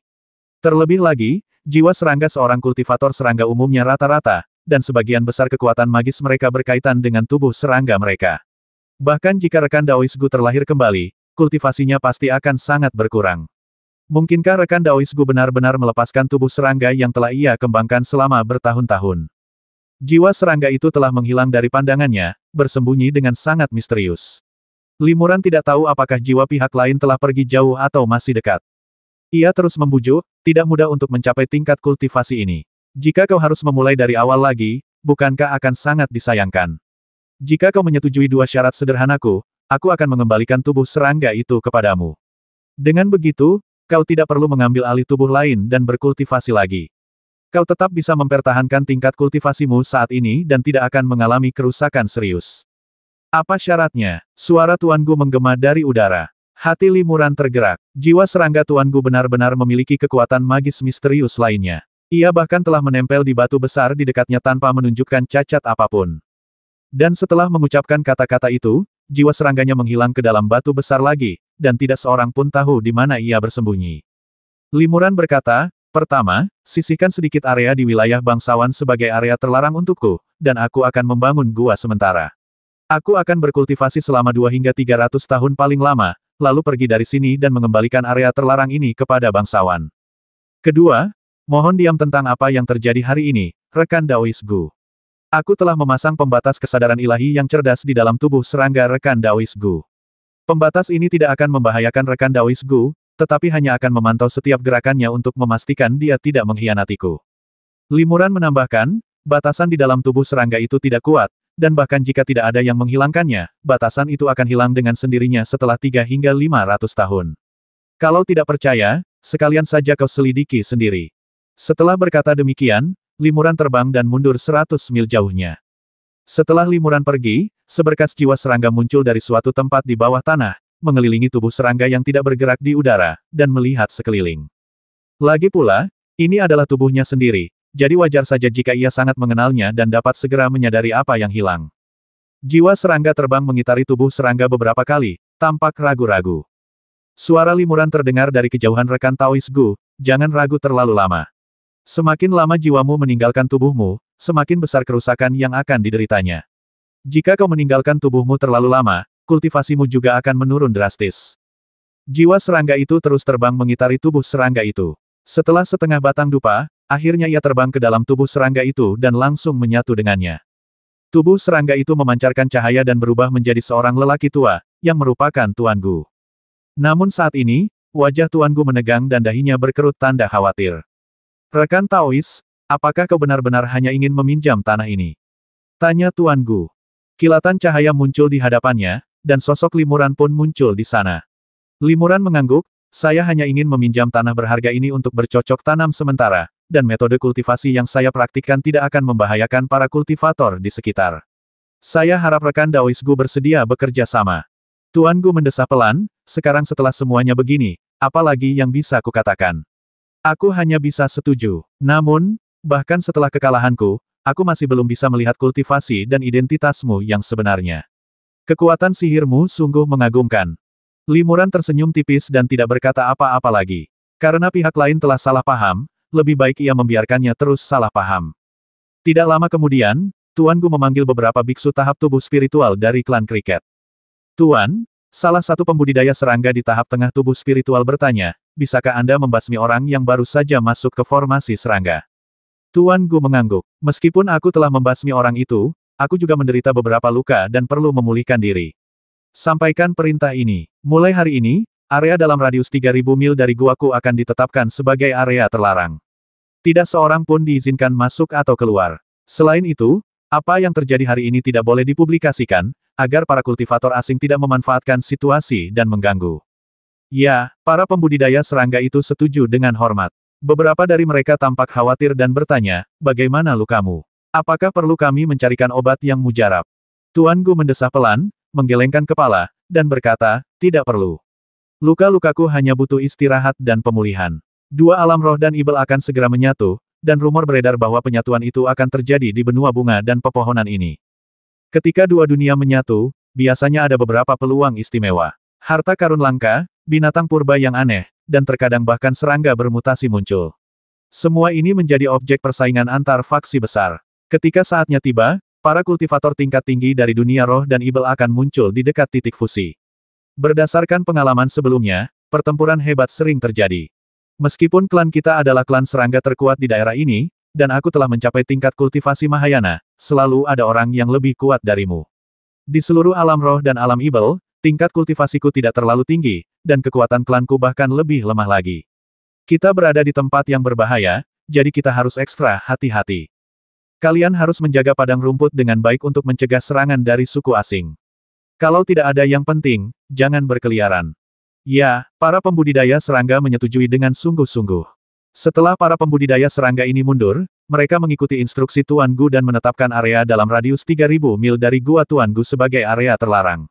Terlebih lagi, jiwa serangga seorang kultivator serangga umumnya rata-rata, dan sebagian besar kekuatan magis mereka berkaitan dengan tubuh serangga mereka. Bahkan jika rekan Daois Gu terlahir kembali, kultivasinya pasti akan sangat berkurang. Mungkinkah rekan Daois Gu benar-benar melepaskan tubuh serangga yang telah ia kembangkan selama bertahun-tahun? Jiwa serangga itu telah menghilang dari pandangannya, bersembunyi dengan sangat misterius. Limuran tidak tahu apakah jiwa pihak lain telah pergi jauh atau masih dekat. Ia terus membujuk, tidak mudah untuk mencapai tingkat kultivasi ini. Jika kau harus memulai dari awal lagi, bukankah akan sangat disayangkan? Jika kau menyetujui 2 syarat sederhanaku, aku akan mengembalikan tubuh serangga itu kepadamu. Dengan begitu, kau tidak perlu mengambil alih tubuh lain dan berkultivasi lagi. Kau tetap bisa mempertahankan tingkat kultivasimu saat ini dan tidak akan mengalami kerusakan serius. Apa syaratnya? Suara Tuan Gu menggema dari udara. Hati limuran tergerak. Jiwa serangga Tuan Gu benar-benar memiliki kekuatan magis misterius lainnya. Ia bahkan telah menempel di batu besar di dekatnya tanpa menunjukkan cacat apapun. Dan setelah mengucapkan kata-kata itu, jiwa serangganya menghilang ke dalam batu besar lagi, dan tidak seorang pun tahu di mana ia bersembunyi. Limuran berkata, pertama, sisihkan sedikit area di wilayah bangsawan sebagai area terlarang untukku, dan aku akan membangun gua sementara. Aku akan berkultivasi selama 2 hingga 300 tahun paling lama, lalu pergi dari sini dan mengembalikan area terlarang ini kepada bangsawan. Kedua, mohon diam tentang apa yang terjadi hari ini, rekan Daois Gu. Aku telah memasang pembatas kesadaran ilahi yang cerdas di dalam tubuh serangga rekan Daois Gu. Pembatas ini tidak akan membahayakan rekan Daois Gu, tetapi hanya akan memantau setiap gerakannya untuk memastikan dia tidak mengkhianatiku. Limuran menambahkan, batasan di dalam tubuh serangga itu tidak kuat, dan bahkan jika tidak ada yang menghilangkannya, batasan itu akan hilang dengan sendirinya setelah 3 hingga 500 tahun. Kalau tidak percaya, sekalian saja kau selidiki sendiri. Setelah berkata demikian, Limuran terbang dan mundur 100 mil jauhnya. Setelah Limuran pergi, seberkas jiwa serangga muncul dari suatu tempat di bawah tanah, mengelilingi tubuh serangga yang tidak bergerak di udara, dan melihat sekeliling. Lagi pula, ini adalah tubuhnya sendiri, jadi wajar saja jika ia sangat mengenalnya dan dapat segera menyadari apa yang hilang. Jiwa serangga terbang mengitari tubuh serangga beberapa kali, tampak ragu-ragu. Suara Limuran terdengar dari kejauhan rekan Taois Gu, jangan ragu terlalu lama. Semakin lama jiwamu meninggalkan tubuhmu, semakin besar kerusakan yang akan dideritanya. Jika kau meninggalkan tubuhmu terlalu lama, kultivasimu juga akan menurun drastis. Jiwa serangga itu terus terbang mengitari tubuh serangga itu. Setelah setengah batang dupa, akhirnya ia terbang ke dalam tubuh serangga itu dan langsung menyatu dengannya. Tubuh serangga itu memancarkan cahaya dan berubah menjadi seorang lelaki tua, yang merupakan Tuan Gu. Namun saat ini, wajah Tuan Gu menegang dan dahinya berkerut tanda khawatir. Rekan Taois, apakah kau benar-benar hanya ingin meminjam tanah ini? Tanya Tuan Gu. Kilatan cahaya muncul di hadapannya, dan sosok Limuran pun muncul di sana. Limuran mengangguk, saya hanya ingin meminjam tanah berharga ini untuk bercocok tanam sementara, dan metode kultivasi yang saya praktikkan tidak akan membahayakan para kultivator di sekitar. Saya harap rekan Daois Gu bersedia bekerja sama. Tuan Gu mendesah pelan, sekarang setelah semuanya begini, apa lagi yang bisa kukatakan? Aku hanya bisa setuju. Namun, bahkan setelah kekalahanku, aku masih belum bisa melihat kultivasi dan identitasmu yang sebenarnya. Kekuatan sihirmu sungguh mengagumkan. Limuran tersenyum tipis dan tidak berkata apa-apa lagi. Karena pihak lain telah salah paham, lebih baik ia membiarkannya terus salah paham. Tidak lama kemudian, Tuan Gu memanggil beberapa biksu tahap tubuh spiritual dari klan kriket. Tuan, salah satu pembudidaya serangga di tahap tengah tubuh spiritual bertanya, bisakah Anda membasmi orang yang baru saja masuk ke formasi serangga? Tuan Gu mengangguk. Meskipun aku telah membasmi orang itu, aku juga menderita beberapa luka dan perlu memulihkan diri. Sampaikan perintah ini. Mulai hari ini, area dalam radius 3000 mil dari guaku akan ditetapkan sebagai area terlarang. Tidak seorang pun diizinkan masuk atau keluar. Selain itu, apa yang terjadi hari ini tidak boleh dipublikasikan, agar para kultivator asing tidak memanfaatkan situasi dan mengganggu. Ya, para pembudidaya serangga itu setuju dengan hormat. Beberapa dari mereka tampak khawatir dan bertanya, bagaimana lukamu? Apakah perlu kami mencarikan obat yang mujarab? Tuan Gu mendesah pelan, menggelengkan kepala, dan berkata, tidak perlu. Luka-lukaku hanya butuh istirahat dan pemulihan. Dua alam roh dan ibel akan segera menyatu, dan rumor beredar bahwa penyatuan itu akan terjadi di benua bunga dan pepohonan ini. Ketika dua dunia menyatu, biasanya ada beberapa peluang istimewa. Harta karun langka, binatang purba yang aneh, dan terkadang bahkan serangga bermutasi muncul. Semua ini menjadi objek persaingan antar faksi besar. Ketika saatnya tiba, para kultivator tingkat tinggi dari dunia roh dan ibel akan muncul di dekat titik fusi. Berdasarkan pengalaman sebelumnya, pertempuran hebat sering terjadi. Meskipun klan kita adalah klan serangga terkuat di daerah ini, dan aku telah mencapai tingkat kultivasi Mahayana, selalu ada orang yang lebih kuat darimu. Di seluruh alam roh dan alam ibel, tingkat kultivasiku tidak terlalu tinggi, dan kekuatan klanku bahkan lebih lemah lagi. Kita berada di tempat yang berbahaya, jadi kita harus ekstra hati-hati. Kalian harus menjaga padang rumput dengan baik untuk mencegah serangan dari suku asing. Kalau tidak ada yang penting, jangan berkeliaran. Ya, para pembudidaya serangga menyetujui dengan sungguh-sungguh. Setelah para pembudidaya serangga ini mundur, mereka mengikuti instruksi Tuan Gu dan menetapkan area dalam radius 3000 mil dari gua Tuan Gu sebagai area terlarang.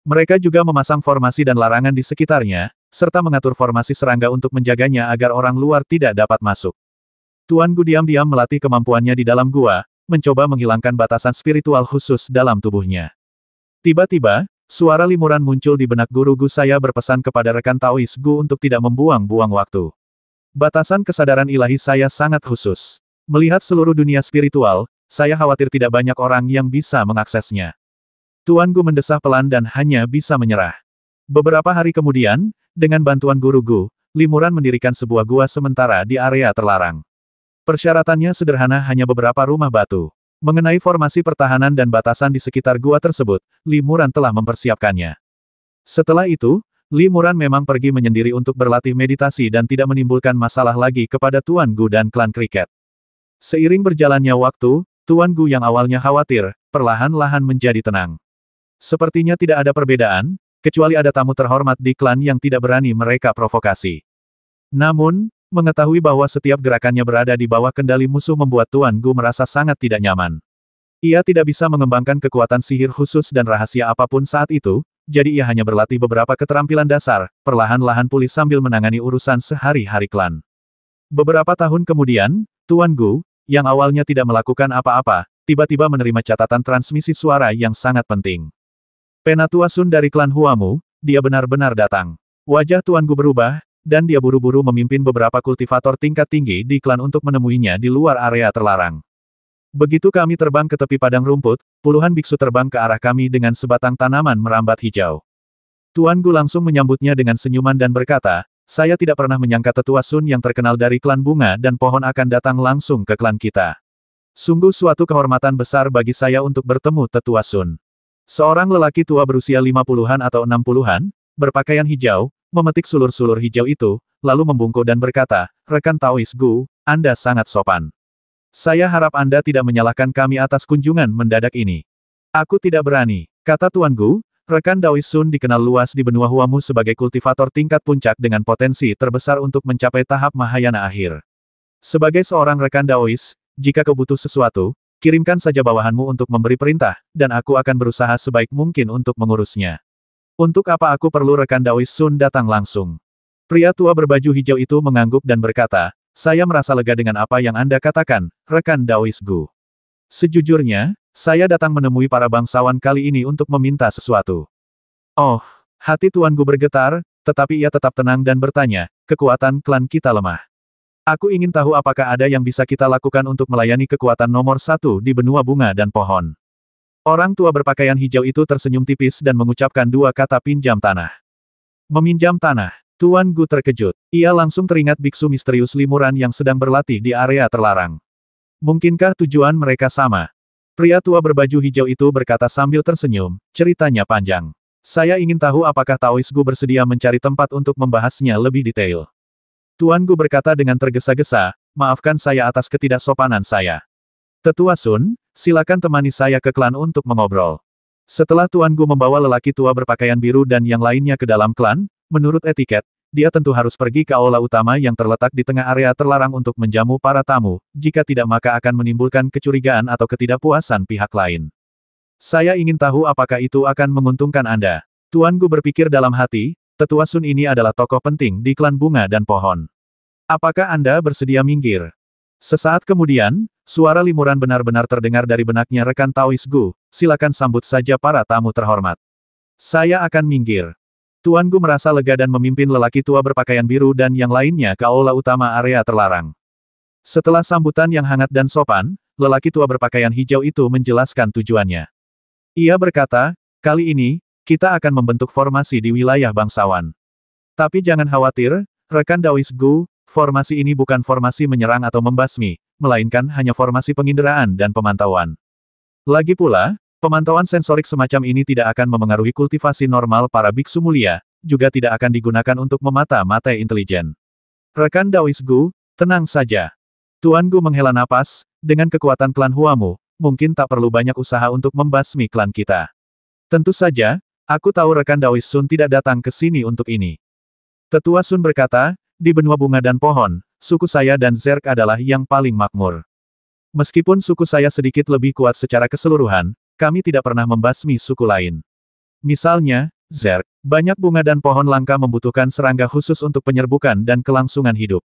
Mereka juga memasang formasi dan larangan di sekitarnya, serta mengatur formasi serangga untuk menjaganya agar orang luar tidak dapat masuk. Tuan Gu diam-diam melatih kemampuannya di dalam gua, mencoba menghilangkan batasan spiritual khusus dalam tubuhnya. Tiba-tiba, suara limuran muncul di benak guru Gu. Saya berpesan kepada rekan Taois Gu untuk tidak membuang-buang waktu. Batasan kesadaran ilahi saya sangat khusus. Melihat seluruh dunia spiritual, saya khawatir tidak banyak orang yang bisa mengaksesnya. Tuan Gu mendesah pelan dan hanya bisa menyerah. Beberapa hari kemudian, dengan bantuan guru Gu, limuran mendirikan sebuah gua sementara di area terlarang. Persyaratannya sederhana, hanya beberapa rumah batu. Mengenai formasi pertahanan dan batasan di sekitar gua tersebut, limuran telah mempersiapkannya. Setelah itu, limuran memang pergi menyendiri untuk berlatih meditasi dan tidak menimbulkan masalah lagi kepada Tuan Gu dan klan kriket. Seiring berjalannya waktu, Tuan Gu yang awalnya khawatir, perlahan-lahan menjadi tenang. Sepertinya tidak ada perbedaan, kecuali ada tamu terhormat di klan yang tidak berani mereka provokasi. Namun, mengetahui bahwa setiap gerakannya berada di bawah kendali musuh membuat Tuan Gu merasa sangat tidak nyaman. Ia tidak bisa mengembangkan kekuatan sihir khusus dan rahasia apapun saat itu, jadi ia hanya berlatih beberapa keterampilan dasar, perlahan-lahan pulih sambil menangani urusan sehari-hari klan. Beberapa tahun kemudian, Tuan Gu, yang awalnya tidak melakukan apa-apa, tiba-tiba menerima catatan transmisi suara yang sangat penting. Penatua Sun dari klan Huamu, dia benar-benar datang. Wajah Tuan Gu berubah, dan dia buru-buru memimpin beberapa kultivator tingkat tinggi di klan untuk menemuinya di luar area terlarang. Begitu kami terbang ke tepi padang rumput, puluhan biksu terbang ke arah kami dengan sebatang tanaman merambat hijau. Tuan Gu langsung menyambutnya dengan senyuman dan berkata, saya tidak pernah menyangka Tetua Sun yang terkenal dari klan bunga dan pohon akan datang langsung ke klan kita. Sungguh suatu kehormatan besar bagi saya untuk bertemu Tetua Sun. Seorang lelaki tua berusia 50-an atau 60-an, berpakaian hijau, memetik sulur-sulur hijau itu, lalu membungkuk dan berkata, rekan Taois Gu, Anda sangat sopan. Saya harap Anda tidak menyalahkan kami atas kunjungan mendadak ini. Aku tidak berani, kata Tuan Gu, rekan Taois Sun dikenal luas di benua Huamu sebagai kultivator tingkat puncak dengan potensi terbesar untuk mencapai tahap Mahayana akhir. Sebagai seorang rekan Taois, jika kau butuh sesuatu, kirimkan saja bawahanmu untuk memberi perintah, dan aku akan berusaha sebaik mungkin untuk mengurusnya. Untuk apa aku perlu rekan Taois Sun datang langsung? Pria tua berbaju hijau itu mengangguk dan berkata, saya merasa lega dengan apa yang Anda katakan, rekan Taois Gu. Sejujurnya, saya datang menemui para bangsawan kali ini untuk meminta sesuatu. Oh, hati Tuan Gu bergetar, tetapi ia tetap tenang dan bertanya, kekuatan klan kita lemah. Aku ingin tahu apakah ada yang bisa kita lakukan untuk melayani kekuatan nomor 1 di benua bunga dan pohon. Orang tua berpakaian hijau itu tersenyum tipis dan mengucapkan dua kata pinjam tanah. Meminjam tanah. Tuan Gu terkejut. Ia langsung teringat biksu misterius limuran yang sedang berlatih di area terlarang. Mungkinkah tujuan mereka sama? Pria tua berbaju hijau itu berkata sambil tersenyum, ceritanya panjang. Saya ingin tahu apakah Taois Gu bersedia mencari tempat untuk membahasnya lebih detail. Tuan Gu berkata dengan tergesa-gesa, maafkan saya atas ketidaksopanan saya. Tetua Sun, silakan temani saya ke klan untuk mengobrol. Setelah Tuan Gu membawa lelaki tua berpakaian biru dan yang lainnya ke dalam klan, menurut etiket, dia tentu harus pergi ke aula utama yang terletak di tengah area terlarang untuk menjamu para tamu, jika tidak maka akan menimbulkan kecurigaan atau ketidakpuasan pihak lain. Saya ingin tahu apakah itu akan menguntungkan Anda. Tuan Gu berpikir dalam hati, Tetua Sun ini adalah tokoh penting di klan bunga dan pohon. Apakah Anda bersedia minggir? Sesaat kemudian, suara limuran benar-benar terdengar dari benaknya rekan Taois Gu, silakan sambut saja para tamu terhormat. Saya akan minggir. Tuan Gu merasa lega dan memimpin lelaki tua berpakaian biru dan yang lainnya ke aula utama area terlarang. Setelah sambutan yang hangat dan sopan, lelaki tua berpakaian hijau itu menjelaskan tujuannya. Ia berkata, kali ini, kita akan membentuk formasi di wilayah bangsawan. Tapi jangan khawatir, rekan Taois Gu, formasi ini bukan formasi menyerang atau membasmi, melainkan hanya formasi penginderaan dan pemantauan. Lagi pula, pemantauan sensorik semacam ini tidak akan memengaruhi kultivasi normal para biksu mulia, juga tidak akan digunakan untuk memata-matai intelijen. Rekan Taois Gu, tenang saja. Tuan Gu menghela napas, dengan kekuatan klan Huamu, mungkin tak perlu banyak usaha untuk membasmi klan kita. Tentu saja, aku tahu rekan Taois Sun tidak datang ke sini untuk ini. Tetua Sun berkata, di benua bunga dan pohon, suku saya dan Zerk adalah yang paling makmur. Meskipun suku saya sedikit lebih kuat secara keseluruhan, kami tidak pernah membasmi suku lain. Misalnya, Zerk, banyak bunga dan pohon langka membutuhkan serangga khusus untuk penyerbukan dan kelangsungan hidup.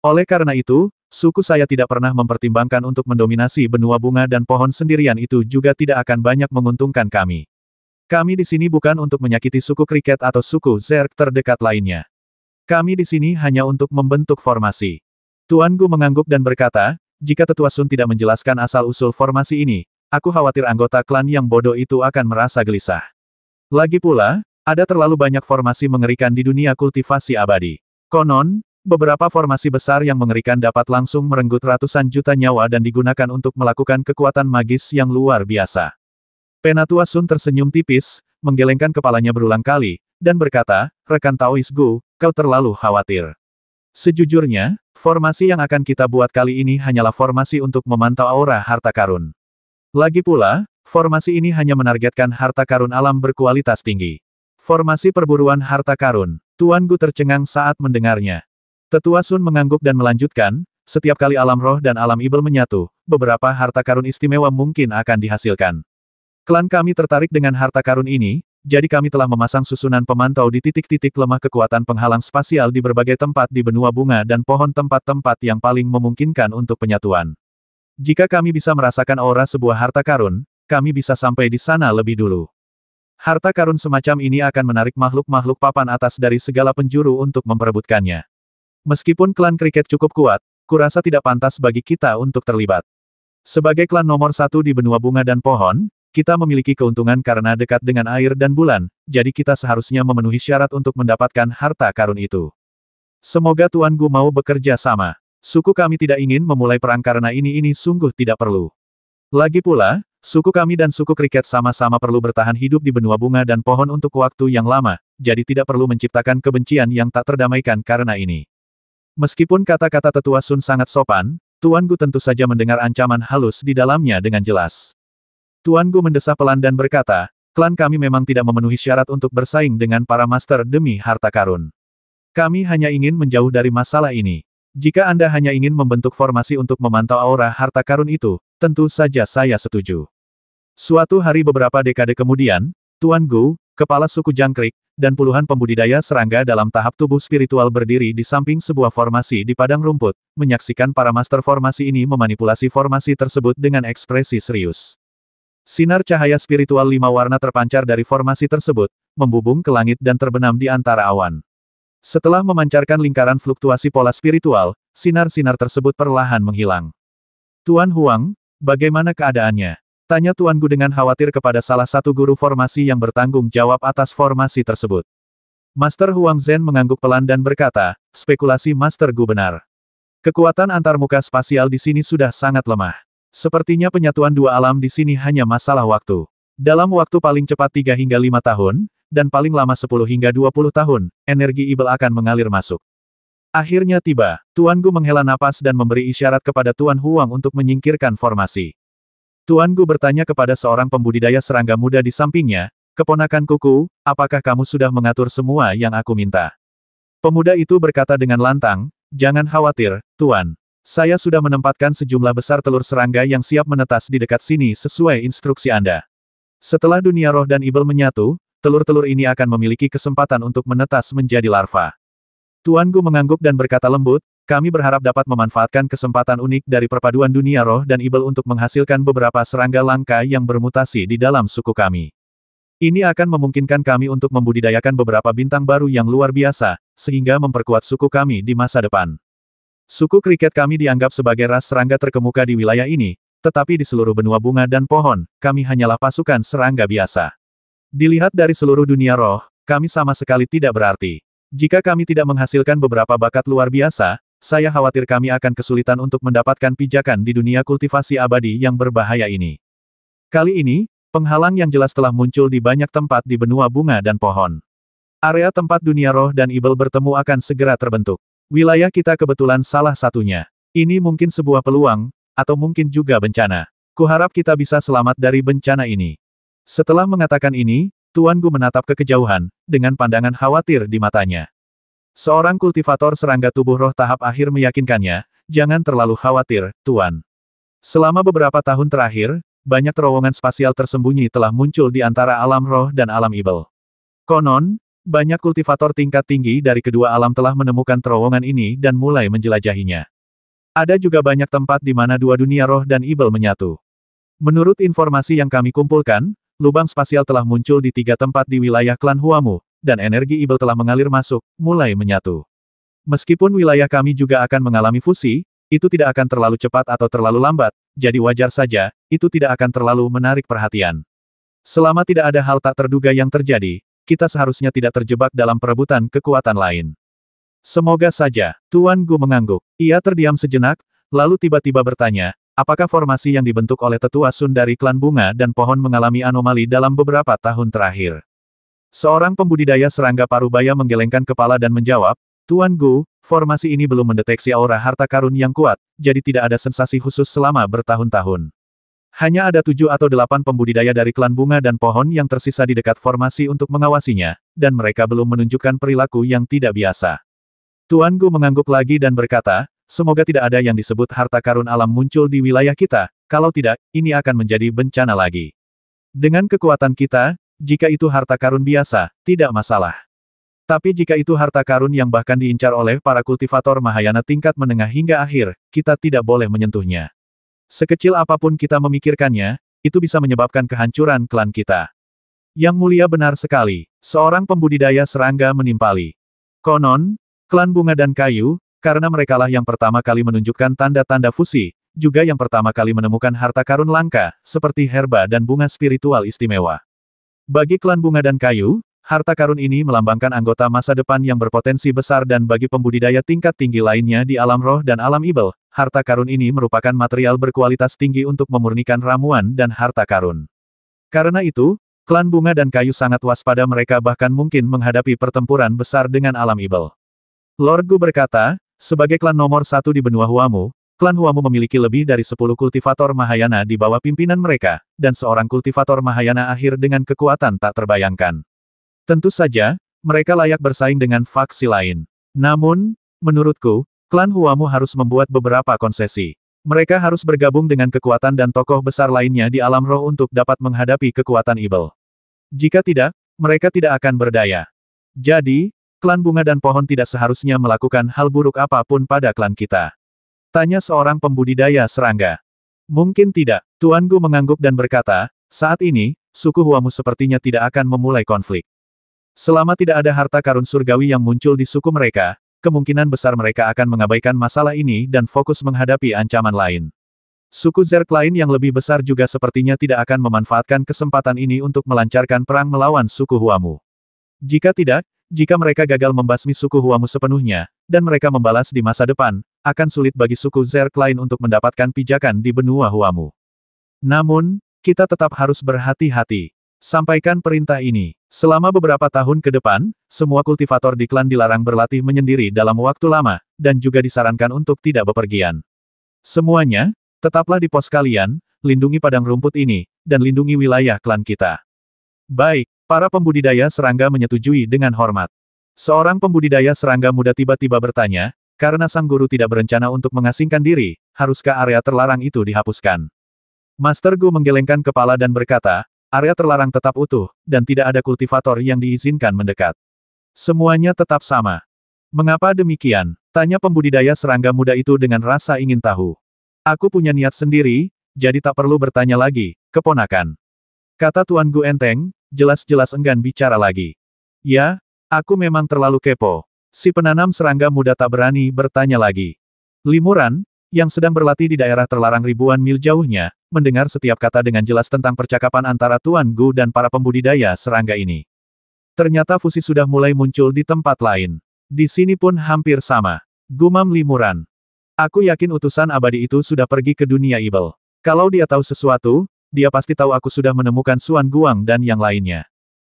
Oleh karena itu, suku saya tidak pernah mempertimbangkan untuk mendominasi benua bunga dan pohon sendirian, itu juga tidak akan banyak menguntungkan kami. Kami di sini bukan untuk menyakiti suku kriket atau suku Zerg terdekat lainnya. Kami di sini hanya untuk membentuk formasi. Tuan Gu mengangguk dan berkata, jika Tetua Sun tidak menjelaskan asal-usul formasi ini, aku khawatir anggota klan yang bodoh itu akan merasa gelisah. Lagi pula, ada terlalu banyak formasi mengerikan di dunia kultivasi abadi. Konon, beberapa formasi besar yang mengerikan dapat langsung merenggut ratusan juta nyawa dan digunakan untuk melakukan kekuatan magis yang luar biasa. Penatua Sun tersenyum tipis, menggelengkan kepalanya berulang kali, dan berkata, rekan Taois Gu, kau terlalu khawatir. Sejujurnya, formasi yang akan kita buat kali ini hanyalah formasi untuk memantau aura harta karun. Lagi pula, formasi ini hanya menargetkan harta karun alam berkualitas tinggi. Formasi perburuan harta karun. Tuan Gu tercengang saat mendengarnya. Tetua Sun mengangguk dan melanjutkan, setiap kali alam roh dan alam ibel menyatu, beberapa harta karun istimewa mungkin akan dihasilkan. Klan kami tertarik dengan harta karun ini, jadi kami telah memasang susunan pemantau di titik-titik lemah kekuatan penghalang spasial di berbagai tempat di benua bunga dan pohon, tempat-tempat yang paling memungkinkan untuk penyatuan. Jika kami bisa merasakan aura sebuah harta karun, kami bisa sampai di sana lebih dulu. Harta karun semacam ini akan menarik makhluk-makhluk papan atas dari segala penjuru untuk memperebutkannya. Meskipun klan kriket cukup kuat, kurasa tidak pantas bagi kita untuk terlibat. Sebagai klan nomor satu di benua bunga dan pohon, kita memiliki keuntungan karena dekat dengan air dan bulan, jadi kita seharusnya memenuhi syarat untuk mendapatkan harta karun itu. Semoga Tuan Gu mau bekerja sama. Suku kami tidak ingin memulai perang karena ini sungguh tidak perlu. Lagi pula, suku kami dan suku kriket sama-sama perlu bertahan hidup di benua bunga dan pohon untuk waktu yang lama, jadi tidak perlu menciptakan kebencian yang tak terdamaikan karena ini. Meskipun kata-kata Tetua Sun sangat sopan, Tuan Gu tentu saja mendengar ancaman halus di dalamnya dengan jelas. Tuan Gu mendesah pelan dan berkata, klan kami memang tidak memenuhi syarat untuk bersaing dengan para master demi harta karun. Kami hanya ingin menjauh dari masalah ini. Jika Anda hanya ingin membentuk formasi untuk memantau aura harta karun itu, tentu saja saya setuju. Suatu hari beberapa dekade kemudian, Tuan Gu, kepala suku Jangkrik, dan puluhan pembudidaya serangga dalam tahap tubuh spiritual berdiri di samping sebuah formasi di padang rumput, menyaksikan para master formasi ini memanipulasi formasi tersebut dengan ekspresi serius. Sinar cahaya spiritual 5 warna terpancar dari formasi tersebut, membubung ke langit dan terbenam di antara awan. Setelah memancarkan lingkaran fluktuasi pola spiritual, sinar-sinar tersebut perlahan menghilang. Tuan Huang, bagaimana keadaannya? Tanya Tuan Gu dengan khawatir kepada salah satu guru formasi yang bertanggung jawab atas formasi tersebut. Master Huang Zhen mengangguk pelan dan berkata, spekulasi Master Gu benar. Kekuatan antarmuka spasial di sini sudah sangat lemah. Sepertinya penyatuan dua alam di sini hanya masalah waktu. Dalam waktu paling cepat 3 hingga 5 tahun, dan paling lama 10 hingga 20 tahun, energi ibel akan mengalir masuk. Akhirnya tiba, Tuan Gu menghela napas dan memberi isyarat kepada Tuan Huang untuk menyingkirkan formasi. Tuan Gu bertanya kepada seorang pembudidaya serangga muda di sampingnya, keponakan kuku, apakah kamu sudah mengatur semua yang aku minta? Pemuda itu berkata dengan lantang, jangan khawatir, Tuan. Saya sudah menempatkan sejumlah besar telur serangga yang siap menetas di dekat sini sesuai instruksi Anda. Setelah dunia roh dan ibel menyatu, telur-telur ini akan memiliki kesempatan untuk menetas menjadi larva. Tuan Gu mengangguk dan berkata lembut, kami berharap dapat memanfaatkan kesempatan unik dari perpaduan dunia roh dan ibel untuk menghasilkan beberapa serangga langka yang bermutasi di dalam suku kami. Ini akan memungkinkan kami untuk membudidayakan beberapa bintang baru yang luar biasa, sehingga memperkuat suku kami di masa depan. Suku kriket kami dianggap sebagai ras serangga terkemuka di wilayah ini, tetapi di seluruh benua bunga dan pohon, kami hanyalah pasukan serangga biasa. Dilihat dari seluruh dunia roh, kami sama sekali tidak berarti. Jika kami tidak menghasilkan beberapa bakat luar biasa, saya khawatir kami akan kesulitan untuk mendapatkan pijakan di dunia kultivasi abadi yang berbahaya ini. Kali ini, penghalang yang jelas telah muncul di banyak tempat di benua bunga dan pohon. Area tempat dunia roh dan ibel bertemu akan segera terbentuk. Wilayah kita kebetulan salah satunya. Ini mungkin sebuah peluang, atau mungkin juga bencana. Kuharap kita bisa selamat dari bencana ini. Setelah mengatakan ini, Tuan Gu menatap ke kejauhan, dengan pandangan khawatir di matanya. Seorang kultivator serangga tubuh roh tahap akhir meyakinkannya, jangan terlalu khawatir, Tuan. Selama beberapa tahun terakhir, banyak terowongan spasial tersembunyi telah muncul di antara alam roh dan alam ibel. Konon, banyak kultivator tingkat tinggi dari kedua alam telah menemukan terowongan ini dan mulai menjelajahinya. Ada juga banyak tempat di mana dua dunia roh dan ibel menyatu. Menurut informasi yang kami kumpulkan, lubang spasial telah muncul di 3 tempat di wilayah klan Huamu, dan energi ibel telah mengalir masuk, mulai menyatu. Meskipun wilayah kami juga akan mengalami fusi, itu tidak akan terlalu cepat atau terlalu lambat, jadi wajar saja, itu tidak akan terlalu menarik perhatian. Selama tidak ada hal tak terduga yang terjadi, kita seharusnya tidak terjebak dalam perebutan kekuatan lain. Semoga saja. Tuan Gu mengangguk. Ia terdiam sejenak, lalu tiba-tiba bertanya, apakah formasi yang dibentuk oleh tetua Sun dari klan bunga dan pohon mengalami anomali dalam beberapa tahun terakhir? Seorang pembudidaya serangga parubaya menggelengkan kepala dan menjawab, Tuan Gu, formasi ini belum mendeteksi aura harta karun yang kuat, jadi tidak ada sensasi khusus selama bertahun-tahun. Hanya ada 7 atau 8 pembudidaya dari klan bunga dan pohon yang tersisa di dekat formasi untuk mengawasinya, dan mereka belum menunjukkan perilaku yang tidak biasa. Tuan Gu mengangguk lagi dan berkata, semoga tidak ada yang disebut harta karun alam muncul di wilayah kita, kalau tidak, ini akan menjadi bencana lagi. Dengan kekuatan kita, jika itu harta karun biasa, tidak masalah. Tapi jika itu harta karun yang bahkan diincar oleh para kultivator Mahayana tingkat menengah hingga akhir, kita tidak boleh menyentuhnya. Sekecil apapun kita memikirkannya, itu bisa menyebabkan kehancuran klan kita. Yang mulia benar sekali, seorang pembudidaya serangga menimpali. Konon, klan bunga dan kayu, karena merekalah yang pertama kali menunjukkan tanda-tanda fusi, juga yang pertama kali menemukan harta karun langka, seperti herba dan bunga spiritual istimewa. Bagi klan bunga dan kayu, harta karun ini melambangkan anggota masa depan yang berpotensi besar dan bagi pembudidaya tingkat tinggi lainnya di alam roh dan alam ibel, harta karun ini merupakan material berkualitas tinggi untuk memurnikan ramuan dan harta karun. Karena itu, klan bunga dan kayu sangat waspada mereka bahkan mungkin menghadapi pertempuran besar dengan alam ibel. Lord Gu berkata, sebagai klan nomor 1 di benua Huamu, klan Huamu memiliki lebih dari 10 kultivator Mahayana di bawah pimpinan mereka, dan seorang kultivator Mahayana akhir dengan kekuatan tak terbayangkan. Tentu saja, mereka layak bersaing dengan faksi lain. Namun, menurutku, klan Huamu harus membuat beberapa konsesi. Mereka harus bergabung dengan kekuatan dan tokoh besar lainnya di alam roh untuk dapat menghadapi kekuatan ibel. Jika tidak, mereka tidak akan berdaya. Jadi, klan bunga dan pohon tidak seharusnya melakukan hal buruk apapun pada klan kita. Tanya seorang pembudidaya serangga. Mungkin tidak. Tuan Gu mengangguk dan berkata, saat ini, suku Huamu sepertinya tidak akan memulai konflik. Selama tidak ada harta karun surgawi yang muncul di suku mereka, kemungkinan besar mereka akan mengabaikan masalah ini dan fokus menghadapi ancaman lain. Suku Zerg lain yang lebih besar juga sepertinya tidak akan memanfaatkan kesempatan ini untuk melancarkan perang melawan suku Huamu. Jika tidak, jika mereka gagal membasmi suku Huamu sepenuhnya, dan mereka membalas di masa depan, akan sulit bagi suku Zerg lain untuk mendapatkan pijakan di benua Huamu. Namun, kita tetap harus berhati-hati. Sampaikan perintah ini. Selama beberapa tahun ke depan, semua kultivator di klan dilarang berlatih menyendiri dalam waktu lama, dan juga disarankan untuk tidak bepergian. Semuanya, tetaplah di pos kalian, lindungi padang rumput ini, dan lindungi wilayah klan kita. Baik, para pembudidaya serangga menyetujui dengan hormat. Seorang pembudidaya serangga muda tiba-tiba bertanya, karena sang guru tidak berencana untuk mengasingkan diri, haruskah area terlarang itu dihapuskan? Master Gu menggelengkan kepala dan berkata, area terlarang tetap utuh, dan tidak ada kultivator yang diizinkan mendekat. Semuanya tetap sama. Mengapa demikian? Tanya pembudidaya serangga muda itu dengan rasa ingin tahu. Aku punya niat sendiri, jadi tak perlu bertanya lagi, keponakan. Kata Tuan Gu enteng, jelas-jelas enggan bicara lagi. Ya, aku memang terlalu kepo. Si penanam serangga muda tak berani bertanya lagi. Limuran, yang sedang berlatih di daerah terlarang ribuan mil jauhnya, mendengar setiap kata dengan jelas tentang percakapan antara Tuan Gu dan para pembudidaya serangga ini. Ternyata fusi sudah mulai muncul di tempat lain. Di sini pun hampir sama. Gumam Limuran. Aku yakin utusan abadi itu sudah pergi ke dunia ibel. Kalau dia tahu sesuatu, dia pasti tahu aku sudah menemukan Suan Guang dan yang lainnya.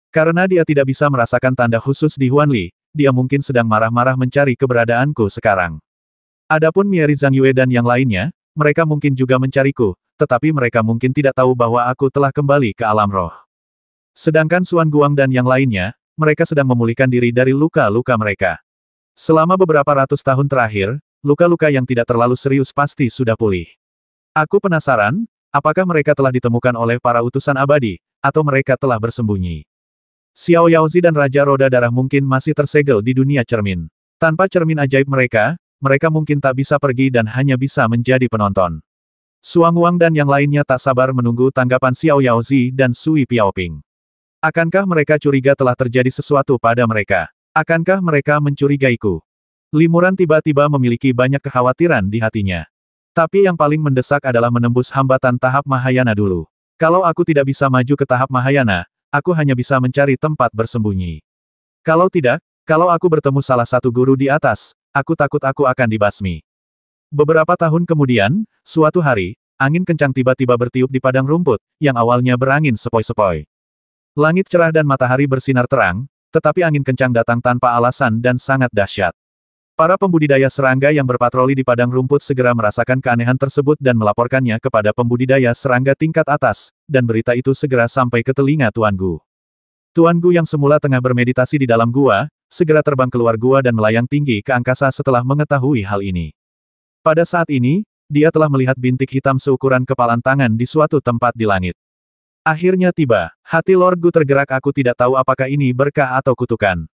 Karena dia tidak bisa merasakan tanda khusus di Huanli, dia mungkin sedang marah-marah mencari keberadaanku sekarang. Adapun Mieri Zhang Yue dan yang lainnya, mereka mungkin juga mencariku, tetapi mereka mungkin tidak tahu bahwa aku telah kembali ke alam roh. Sedangkan Suan Guang dan yang lainnya, mereka sedang memulihkan diri dari luka-luka mereka. Selama beberapa ratus tahun terakhir, luka-luka yang tidak terlalu serius pasti sudah pulih. Aku penasaran, apakah mereka telah ditemukan oleh para utusan abadi, atau mereka telah bersembunyi. Xiao Yaozi dan Raja Roda Darah mungkin masih tersegel di dunia cermin. Tanpa cermin ajaib mereka, mereka mungkin tak bisa pergi dan hanya bisa menjadi penonton. Suang Wang dan yang lainnya tak sabar menunggu tanggapan Xiao Yaozi dan Sui Piaoping. Akankah mereka curiga telah terjadi sesuatu pada mereka? Akankah mereka mencurigaiku? Limuran tiba-tiba memiliki banyak kekhawatiran di hatinya. Tapi yang paling mendesak adalah menembus hambatan tahap Mahayana dulu. Kalau aku tidak bisa maju ke tahap Mahayana, aku hanya bisa mencari tempat bersembunyi. Kalau tidak, kalau aku bertemu salah satu guru di atas, aku takut aku akan dibasmi. Beberapa tahun kemudian, suatu hari, angin kencang tiba-tiba bertiup di padang rumput, yang awalnya berangin sepoi-sepoi. Langit cerah dan matahari bersinar terang, tetapi angin kencang datang tanpa alasan dan sangat dahsyat. Para pembudidaya serangga yang berpatroli di padang rumput segera merasakan keanehan tersebut dan melaporkannya kepada pembudidaya serangga tingkat atas, dan berita itu segera sampai ke telinga Tuan Gu. Tuan Gu yang semula tengah bermeditasi di dalam gua, segera terbang keluar gua dan melayang tinggi ke angkasa setelah mengetahui hal ini. Pada saat ini, dia telah melihat bintik hitam seukuran kepalan tangan di suatu tempat di langit. Akhirnya tiba, hati Lord Gu tergerak. Aku tidak tahu apakah ini berkah atau kutukan.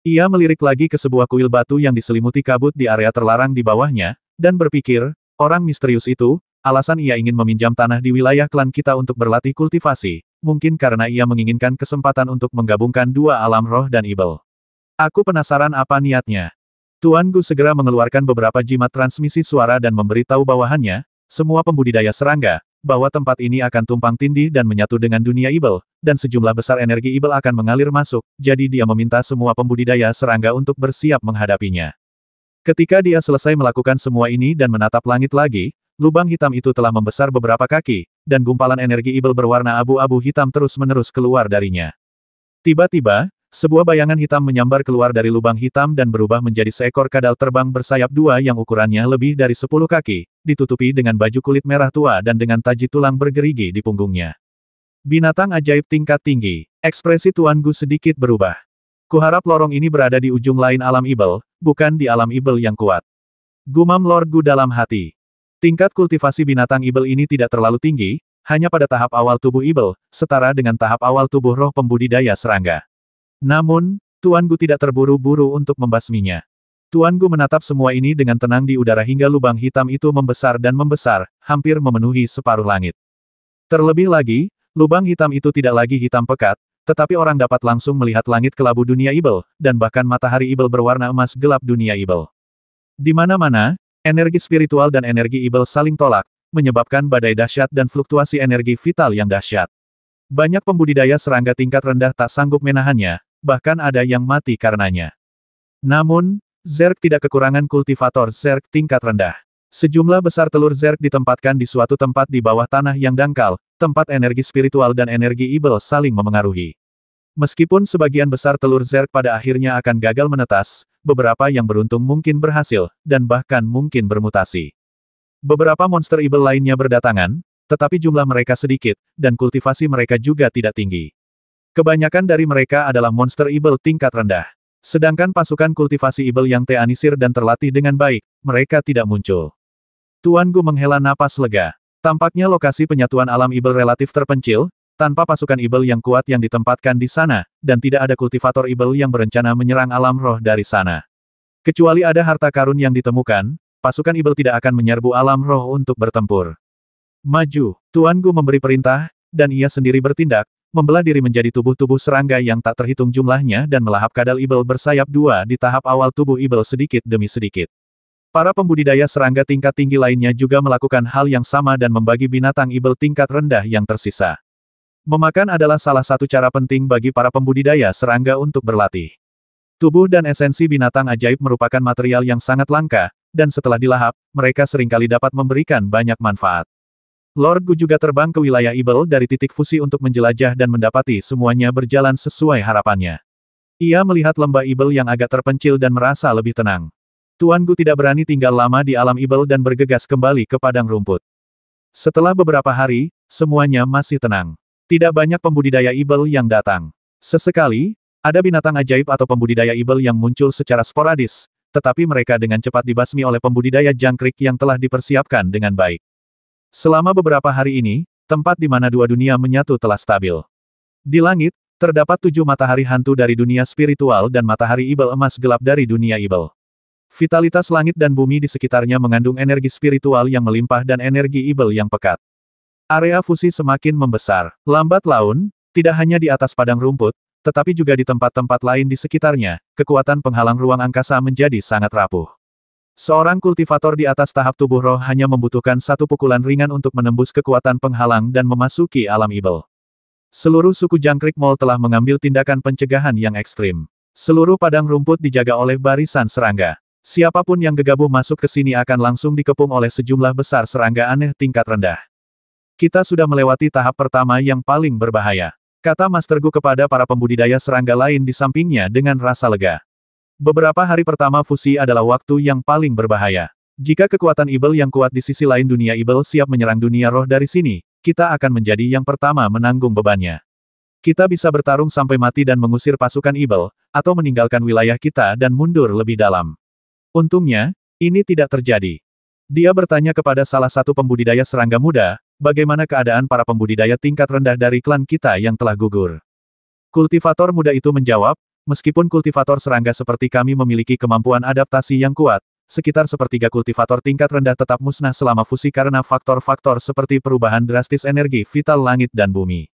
Ia melirik lagi ke sebuah kuil batu yang diselimuti kabut di area terlarang di bawahnya, dan berpikir, orang misterius itu, alasan ia ingin meminjam tanah di wilayah klan kita untuk berlatih kultivasi, mungkin karena ia menginginkan kesempatan untuk menggabungkan dua alam roh dan ibel. Aku penasaran apa niatnya. Tuan Gu segera mengeluarkan beberapa jimat transmisi suara dan memberitahu bawahannya, semua pembudidaya serangga, bahwa tempat ini akan tumpang tindih dan menyatu dengan dunia ibel, dan sejumlah besar energi ibel akan mengalir masuk, jadi dia meminta semua pembudidaya serangga untuk bersiap menghadapinya. Ketika dia selesai melakukan semua ini dan menatap langit lagi, lubang hitam itu telah membesar beberapa kaki, dan gumpalan energi ibel berwarna abu-abu hitam terus-menerus keluar darinya. Tiba-tiba, sebuah bayangan hitam menyambar keluar dari lubang hitam dan berubah menjadi seekor kadal terbang bersayap dua yang ukurannya lebih dari 10 kaki, ditutupi dengan baju kulit merah tua dan dengan taji tulang bergerigi di punggungnya. Binatang ajaib tingkat tinggi. Ekspresi Tuan Gu sedikit berubah. Kuharap lorong ini berada di ujung lain alam ibel, bukan di alam ibel yang kuat. Gumam Lord Gu dalam hati. Tingkat kultivasi binatang ibel ini tidak terlalu tinggi, hanya pada tahap awal tubuh ibel, setara dengan tahap awal tubuh roh pembudidaya serangga. Namun, Tuan Gu tidak terburu-buru untuk membasminya. Tuan Gu menatap semua ini dengan tenang di udara hingga lubang hitam itu membesar dan membesar, hampir memenuhi separuh langit. Terlebih lagi, lubang hitam itu tidak lagi hitam pekat, tetapi orang dapat langsung melihat langit kelabu dunia ibel, dan bahkan matahari ibel berwarna emas gelap dunia ibel. Di mana-mana, energi spiritual dan energi ibel saling tolak, menyebabkan badai dahsyat dan fluktuasi energi vital yang dahsyat. Banyak pembudidaya serangga tingkat rendah tak sanggup menahannya, bahkan ada yang mati karenanya. Namun, Zerg tidak kekurangan kultivator Zerg tingkat rendah. Sejumlah besar telur Zerg ditempatkan di suatu tempat di bawah tanah yang dangkal, tempat energi spiritual dan energi ibel saling memengaruhi. Meskipun sebagian besar telur Zerg pada akhirnya akan gagal menetas, beberapa yang beruntung mungkin berhasil, dan bahkan mungkin bermutasi. Beberapa monster ibel lainnya berdatangan, tetapi jumlah mereka sedikit, dan kultivasi mereka juga tidak tinggi. Kebanyakan dari mereka adalah monster ibel tingkat rendah. Sedangkan pasukan kultivasi ibel yang teanisir dan terlatih dengan baik, mereka tidak muncul. Tuan Gu menghela napas lega. Tampaknya lokasi penyatuan alam ibel relatif terpencil, tanpa pasukan ibel yang kuat yang ditempatkan di sana, dan tidak ada kultivator ibel yang berencana menyerang alam roh dari sana. Kecuali ada harta karun yang ditemukan, pasukan ibel tidak akan menyerbu alam roh untuk bertempur. Maju, Tuan Gu memberi perintah, dan ia sendiri bertindak, membelah diri menjadi tubuh-tubuh serangga yang tak terhitung jumlahnya dan melahap kadal ibel bersayap dua di tahap awal tubuh ibel sedikit demi sedikit. Para pembudidaya serangga tingkat tinggi lainnya juga melakukan hal yang sama dan membagi binatang ibel tingkat rendah yang tersisa. Memakan adalah salah satu cara penting bagi para pembudidaya serangga untuk berlatih. Tubuh dan esensi binatang ajaib merupakan material yang sangat langka, dan setelah dilahap, mereka seringkali dapat memberikan banyak manfaat. Lord Gu juga terbang ke wilayah ibel dari titik fusi untuk menjelajah dan mendapati semuanya berjalan sesuai harapannya. Ia melihat lembah ibel yang agak terpencil dan merasa lebih tenang. Tuan Gu tidak berani tinggal lama di alam ibel dan bergegas kembali ke padang rumput. Setelah beberapa hari, semuanya masih tenang. Tidak banyak pembudidaya ibel yang datang. Sesekali, ada binatang ajaib atau pembudidaya ibel yang muncul secara sporadis, tetapi mereka dengan cepat dibasmi oleh pembudidaya jangkrik yang telah dipersiapkan dengan baik. Selama beberapa hari ini, tempat di mana dua dunia menyatu telah stabil. Di langit, terdapat 7 matahari hantu dari dunia spiritual dan matahari ibel emas gelap dari dunia ibel. Vitalitas langit dan bumi di sekitarnya mengandung energi spiritual yang melimpah dan energi ibel yang pekat. Area fusi semakin membesar. Lambat laun, tidak hanya di atas padang rumput, tetapi juga di tempat-tempat lain di sekitarnya, kekuatan penghalang ruang angkasa menjadi sangat rapuh. Seorang kultivator di atas tahap tubuh roh hanya membutuhkan satu pukulan ringan untuk menembus kekuatan penghalang dan memasuki alam ibel. Seluruh suku jangkrik Mol telah mengambil tindakan pencegahan yang ekstrim. Seluruh padang rumput dijaga oleh barisan serangga. Siapapun yang gegabah masuk ke sini akan langsung dikepung oleh sejumlah besar serangga aneh tingkat rendah. Kita sudah melewati tahap pertama yang paling berbahaya, kata Master Gu kepada para pembudidaya serangga lain di sampingnya dengan rasa lega. Beberapa hari pertama fusi adalah waktu yang paling berbahaya. Jika kekuatan ibel yang kuat di sisi lain dunia ibel siap menyerang dunia roh dari sini, kita akan menjadi yang pertama menanggung bebannya. Kita bisa bertarung sampai mati dan mengusir pasukan ibel, atau meninggalkan wilayah kita dan mundur lebih dalam. Untungnya, ini tidak terjadi. Dia bertanya kepada salah satu pembudidaya serangga muda, bagaimana keadaan para pembudidaya tingkat rendah dari klan kita yang telah gugur. Kultivator muda itu menjawab, meskipun kultivator serangga seperti kami memiliki kemampuan adaptasi yang kuat, sekitar sepertiga kultivator tingkat rendah tetap musnah selama fusi karena faktor-faktor seperti perubahan drastis energi vital langit dan bumi.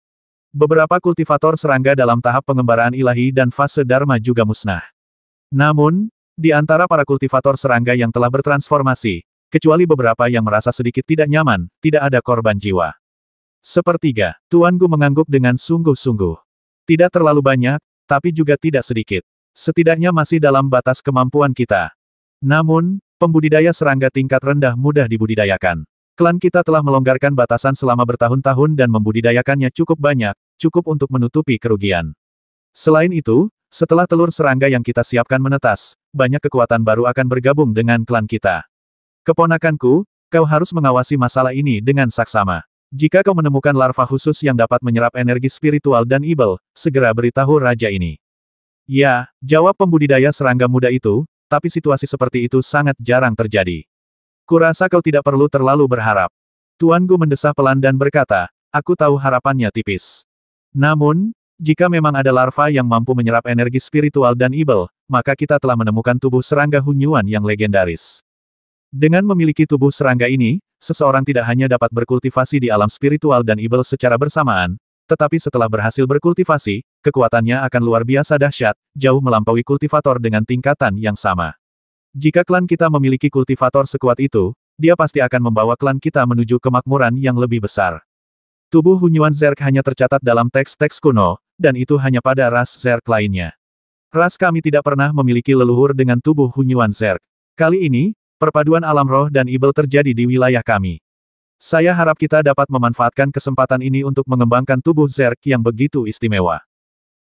Beberapa kultivator serangga dalam tahap pengembaraan ilahi dan fase dharma juga musnah. Namun, di antara para kultivator serangga yang telah bertransformasi, kecuali beberapa yang merasa sedikit tidak nyaman, tidak ada korban jiwa. Sepertiga, Tuan Gu mengangguk dengan sungguh-sungguh. Tidak terlalu banyak, tapi juga tidak sedikit. Setidaknya masih dalam batas kemampuan kita. Namun, pembudidaya serangga tingkat rendah mudah dibudidayakan. Klan kita telah melonggarkan batasan selama bertahun-tahun dan membudidayakannya cukup banyak, cukup untuk menutupi kerugian. Selain itu, setelah telur serangga yang kita siapkan menetas, banyak kekuatan baru akan bergabung dengan klan kita. Keponakanku, kau harus mengawasi masalah ini dengan saksama. Jika kau menemukan larva khusus yang dapat menyerap energi spiritual dan ibel, segera beritahu raja ini. Ya, jawab pembudidaya serangga muda itu, tapi situasi seperti itu sangat jarang terjadi. Kurasa kau tidak perlu terlalu berharap. Tuan Gu mendesah pelan dan berkata, aku tahu harapannya tipis. Namun, jika memang ada larva yang mampu menyerap energi spiritual dan ibel, maka kita telah menemukan tubuh serangga Hunyuan yang legendaris. Dengan memiliki tubuh serangga ini, seseorang tidak hanya dapat berkultivasi di alam spiritual dan ibel secara bersamaan, tetapi setelah berhasil berkultivasi, kekuatannya akan luar biasa dahsyat, jauh melampaui kultivator dengan tingkatan yang sama. Jika klan kita memiliki kultivator sekuat itu, dia pasti akan membawa klan kita menuju kemakmuran yang lebih besar. Tubuh Hunyuan Zerg hanya tercatat dalam teks-teks kuno, dan itu hanya pada ras Zerg lainnya. Ras kami tidak pernah memiliki leluhur dengan tubuh Hunyuan Zerg. Kali ini, perpaduan alam roh dan ibel terjadi di wilayah kami. Saya harap kita dapat memanfaatkan kesempatan ini untuk mengembangkan tubuh Zerg yang begitu istimewa.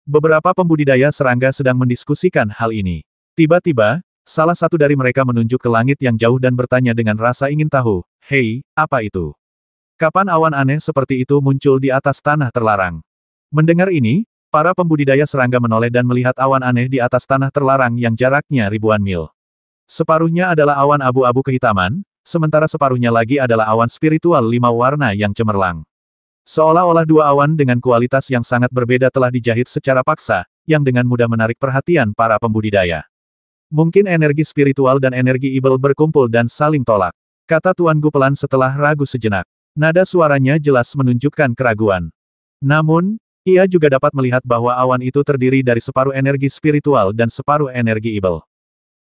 Beberapa pembudidaya serangga sedang mendiskusikan hal ini. Tiba-tiba, salah satu dari mereka menunjuk ke langit yang jauh dan bertanya dengan rasa ingin tahu, "Hei, apa itu? Kapan awan aneh seperti itu muncul di atas tanah terlarang?" Mendengar ini, para pembudidaya serangga menoleh dan melihat awan aneh di atas tanah terlarang yang jaraknya ribuan mil. Separuhnya adalah awan abu-abu kehitaman, sementara separuhnya lagi adalah awan spiritual 5 warna yang cemerlang. Seolah-olah dua awan dengan kualitas yang sangat berbeda telah dijahit secara paksa, yang dengan mudah menarik perhatian para pembudidaya. Mungkin energi spiritual dan energi ibel berkumpul dan saling tolak, kata Tuan Gu pelan setelah ragu sejenak. Nada suaranya jelas menunjukkan keraguan. Namun, ia juga dapat melihat bahwa awan itu terdiri dari separuh energi spiritual dan separuh energi ibel.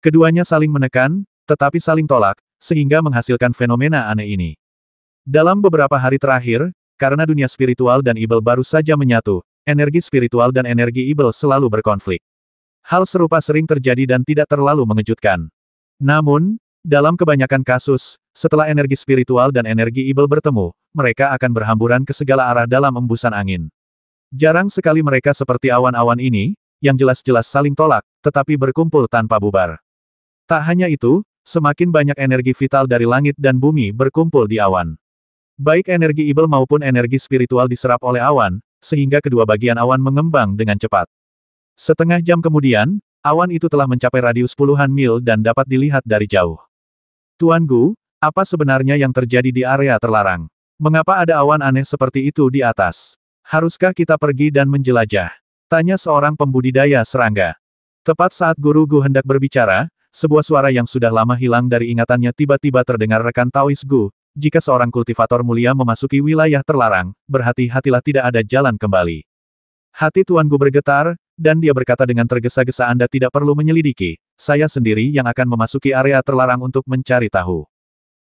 Keduanya saling menekan, tetapi saling tolak, sehingga menghasilkan fenomena aneh ini. Dalam beberapa hari terakhir, karena dunia spiritual dan ibel baru saja menyatu, energi spiritual dan energi ibel selalu berkonflik. Hal serupa sering terjadi dan tidak terlalu mengejutkan. Namun, dalam kebanyakan kasus, setelah energi spiritual dan energi ibel bertemu, mereka akan berhamburan ke segala arah dalam embusan angin. Jarang sekali mereka seperti awan-awan ini, yang jelas-jelas saling tolak, tetapi berkumpul tanpa bubar. Tak hanya itu, semakin banyak energi vital dari langit dan bumi berkumpul di awan. Baik energi ibel maupun energi spiritual diserap oleh awan, sehingga kedua bagian awan mengembang dengan cepat. Setengah jam kemudian, awan itu telah mencapai radius puluhan mil dan dapat dilihat dari jauh. Tuan Gu, apa sebenarnya yang terjadi di area terlarang? Mengapa ada awan aneh seperti itu di atas? Haruskah kita pergi dan menjelajah? Tanya seorang pembudidaya serangga. Tepat saat Guru Gu hendak berbicara, sebuah suara yang sudah lama hilang dari ingatannya tiba-tiba terdengar. Rekan Taois Gu, jika seorang kultivator mulia memasuki wilayah terlarang, berhati-hatilah, tidak ada jalan kembali. Hati Tuan Gu bergetar, dan dia berkata dengan tergesa-gesa, Anda tidak perlu menyelidiki, saya sendiri yang akan memasuki area terlarang untuk mencari tahu.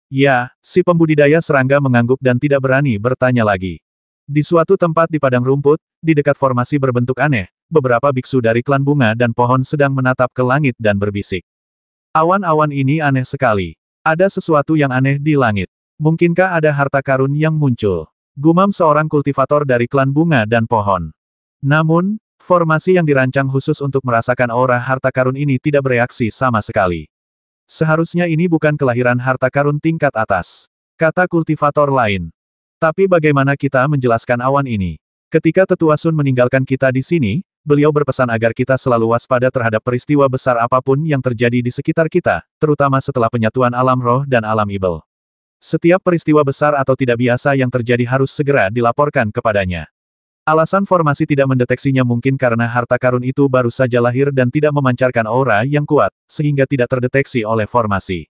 Ya, si pembudidaya serangga mengangguk dan tidak berani bertanya lagi. Di suatu tempat di padang rumput, di dekat formasi berbentuk aneh, beberapa biksu dari klan bunga dan pohon sedang menatap ke langit dan berbisik. Awan-awan ini aneh sekali. Ada sesuatu yang aneh di langit. Mungkinkah ada harta karun yang muncul? Gumam seorang kultivator dari klan bunga dan pohon. Namun, formasi yang dirancang khusus untuk merasakan aura harta karun ini tidak bereaksi sama sekali. Seharusnya ini bukan kelahiran harta karun tingkat atas, kata kultivator lain. Tapi bagaimana kita menjelaskan awan ini? Ketika Tetua Sun meninggalkan kita di sini, beliau berpesan agar kita selalu waspada terhadap peristiwa besar apapun yang terjadi di sekitar kita, terutama setelah penyatuan alam roh dan alam ibel. Setiap peristiwa besar atau tidak biasa yang terjadi harus segera dilaporkan kepadanya. Alasan formasi tidak mendeteksinya mungkin karena harta karun itu baru saja lahir dan tidak memancarkan aura yang kuat, sehingga tidak terdeteksi oleh formasi.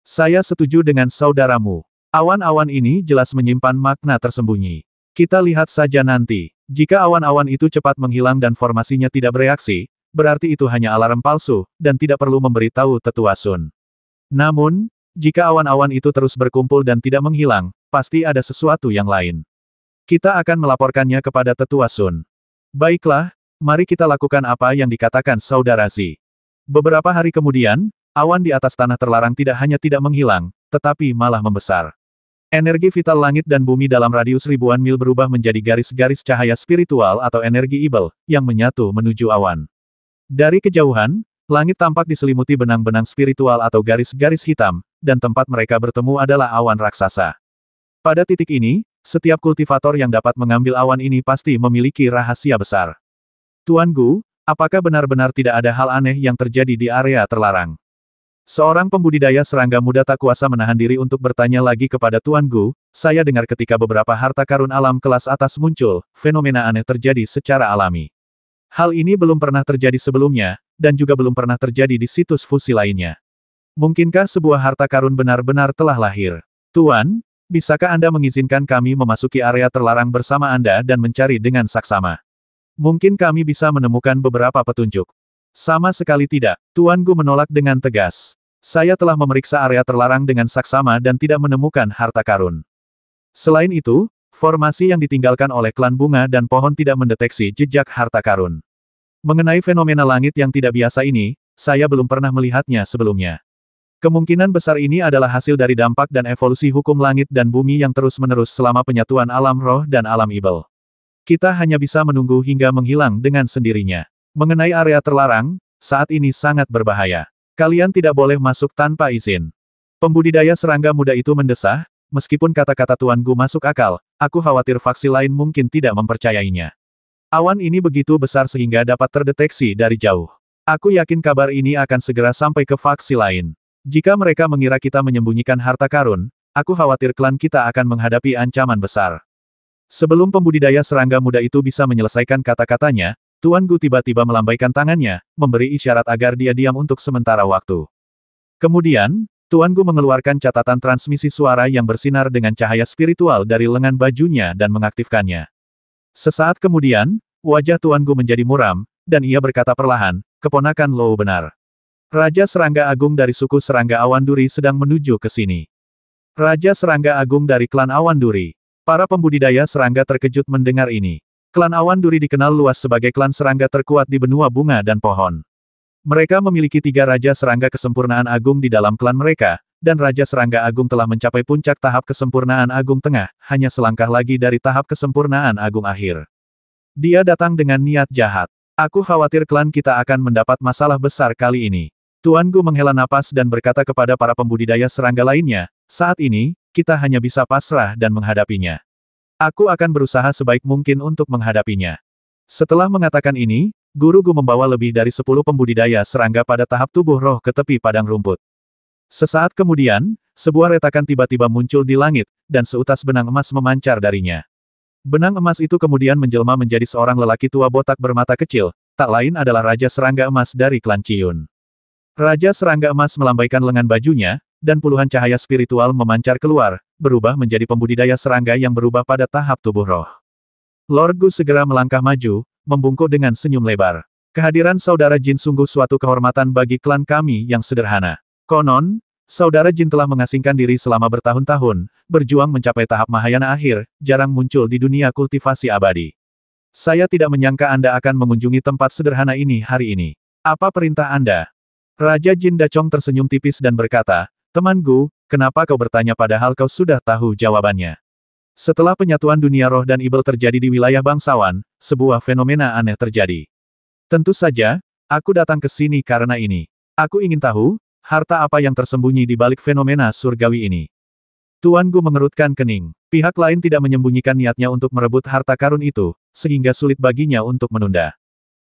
Saya setuju dengan saudaramu. Awan-awan ini jelas menyimpan makna tersembunyi. Kita lihat saja nanti. Jika awan-awan itu cepat menghilang dan formasinya tidak bereaksi, berarti itu hanya alarm palsu, dan tidak perlu memberitahu Tetua Sun. Namun, jika awan-awan itu terus berkumpul dan tidak menghilang, pasti ada sesuatu yang lain. Kita akan melaporkannya kepada Tetua Sun. Baiklah, mari kita lakukan apa yang dikatakan Saudara Zi. Beberapa hari kemudian, awan di atas tanah terlarang tidak hanya tidak menghilang, tetapi malah membesar. Energi vital langit dan bumi dalam radius ribuan mil berubah menjadi garis-garis cahaya spiritual atau energi ibel, yang menyatu menuju awan. Dari kejauhan, langit tampak diselimuti benang-benang spiritual atau garis-garis hitam, dan tempat mereka bertemu adalah awan raksasa. Pada titik ini, setiap kultivator yang dapat mengambil awan ini pasti memiliki rahasia besar. Tuan Gu, apakah benar-benar tidak ada hal aneh yang terjadi di area terlarang? Seorang pembudidaya serangga muda tak kuasa menahan diri untuk bertanya lagi kepada Tuan Gu. Saya dengar ketika beberapa harta karun alam kelas atas muncul, fenomena aneh terjadi secara alami. Hal ini belum pernah terjadi sebelumnya, dan juga belum pernah terjadi di situs fusi lainnya. Mungkinkah sebuah harta karun benar-benar telah lahir? Tuan, bisakah Anda mengizinkan kami memasuki area terlarang bersama Anda dan mencari dengan saksama? Mungkin kami bisa menemukan beberapa petunjuk. Sama sekali tidak, Tuan Gu menolak dengan tegas. Saya telah memeriksa area terlarang dengan saksama dan tidak menemukan harta karun. Selain itu, formasi yang ditinggalkan oleh klan bunga dan pohon tidak mendeteksi jejak harta karun. Mengenai fenomena langit yang tidak biasa ini, saya belum pernah melihatnya sebelumnya. Kemungkinan besar ini adalah hasil dari dampak dan evolusi hukum langit dan bumi yang terus-menerus selama penyatuan alam roh dan alam ibel. Kita hanya bisa menunggu hingga menghilang dengan sendirinya. Mengenai area terlarang, saat ini sangat berbahaya. Kalian tidak boleh masuk tanpa izin. Pembudidaya serangga muda itu mendesah, meskipun kata-kata Tuan Gu masuk akal, aku khawatir faksi lain mungkin tidak mempercayainya. Awan ini begitu besar sehingga dapat terdeteksi dari jauh. Aku yakin kabar ini akan segera sampai ke faksi lain. Jika mereka mengira kita menyembunyikan harta karun, aku khawatir klan kita akan menghadapi ancaman besar. Sebelum pembudidaya serangga muda itu bisa menyelesaikan kata-katanya, Tuan Gu tiba-tiba melambaikan tangannya, memberi isyarat agar dia diam untuk sementara waktu. Kemudian, Tuan Gu mengeluarkan catatan transmisi suara yang bersinar dengan cahaya spiritual dari lengan bajunya dan mengaktifkannya. Sesaat kemudian, wajah Tuan Gu menjadi muram, dan ia berkata perlahan, keponakan Lou benar. Raja Serangga Agung dari suku Serangga Awan Duri sedang menuju ke sini. Raja Serangga Agung dari klan Awan Duri. Para pembudidaya serangga terkejut mendengar ini. Klan Awan Duri dikenal luas sebagai klan serangga terkuat di benua bunga dan pohon. Mereka memiliki 3 Raja Serangga Kesempurnaan Agung di dalam klan mereka, dan Raja Serangga Agung telah mencapai puncak tahap kesempurnaan Agung Tengah, hanya selangkah lagi dari tahap kesempurnaan Agung Akhir. Dia datang dengan niat jahat. Aku khawatir klan kita akan mendapat masalah besar kali ini. Tuan Gu menghela napas dan berkata kepada para pembudidaya serangga lainnya, saat ini, kita hanya bisa pasrah dan menghadapinya. Aku akan berusaha sebaik mungkin untuk menghadapinya. Setelah mengatakan ini, Guru Gu membawa lebih dari 10 pembudidaya serangga pada tahap tubuh roh ke tepi padang rumput. Sesaat kemudian, sebuah retakan tiba-tiba muncul di langit, dan seutas benang emas memancar darinya. Benang emas itu kemudian menjelma menjadi seorang lelaki tua botak bermata kecil, tak lain adalah Raja Serangga Emas dari klan Ciyun. Raja Serangga Emas melambaikan lengan bajunya, dan puluhan cahaya spiritual memancar keluar, berubah menjadi pembudidaya serangga yang berubah pada tahap tubuh roh. Lord Gu segera melangkah maju, membungkuk dengan senyum lebar. Kehadiran Saudara Jin sungguh suatu kehormatan bagi klan kami yang sederhana. Konon, Saudara Jin telah mengasingkan diri selama bertahun-tahun, berjuang mencapai tahap Mahayana akhir, jarang muncul di dunia kultivasi abadi. Saya tidak menyangka Anda akan mengunjungi tempat sederhana ini hari ini. Apa perintah Anda? Raja Jin Dachong tersenyum tipis dan berkata, Teman Gu, kenapa kau bertanya padahal kau sudah tahu jawabannya? Setelah penyatuan dunia roh dan ibel terjadi di wilayah bangsawan, sebuah fenomena aneh terjadi. Tentu saja, aku datang ke sini karena ini. Aku ingin tahu, harta apa yang tersembunyi di balik fenomena surgawi ini. Tuan Gu mengerutkan kening. Pihak lain tidak menyembunyikan niatnya untuk merebut harta karun itu, sehingga sulit baginya untuk menunda.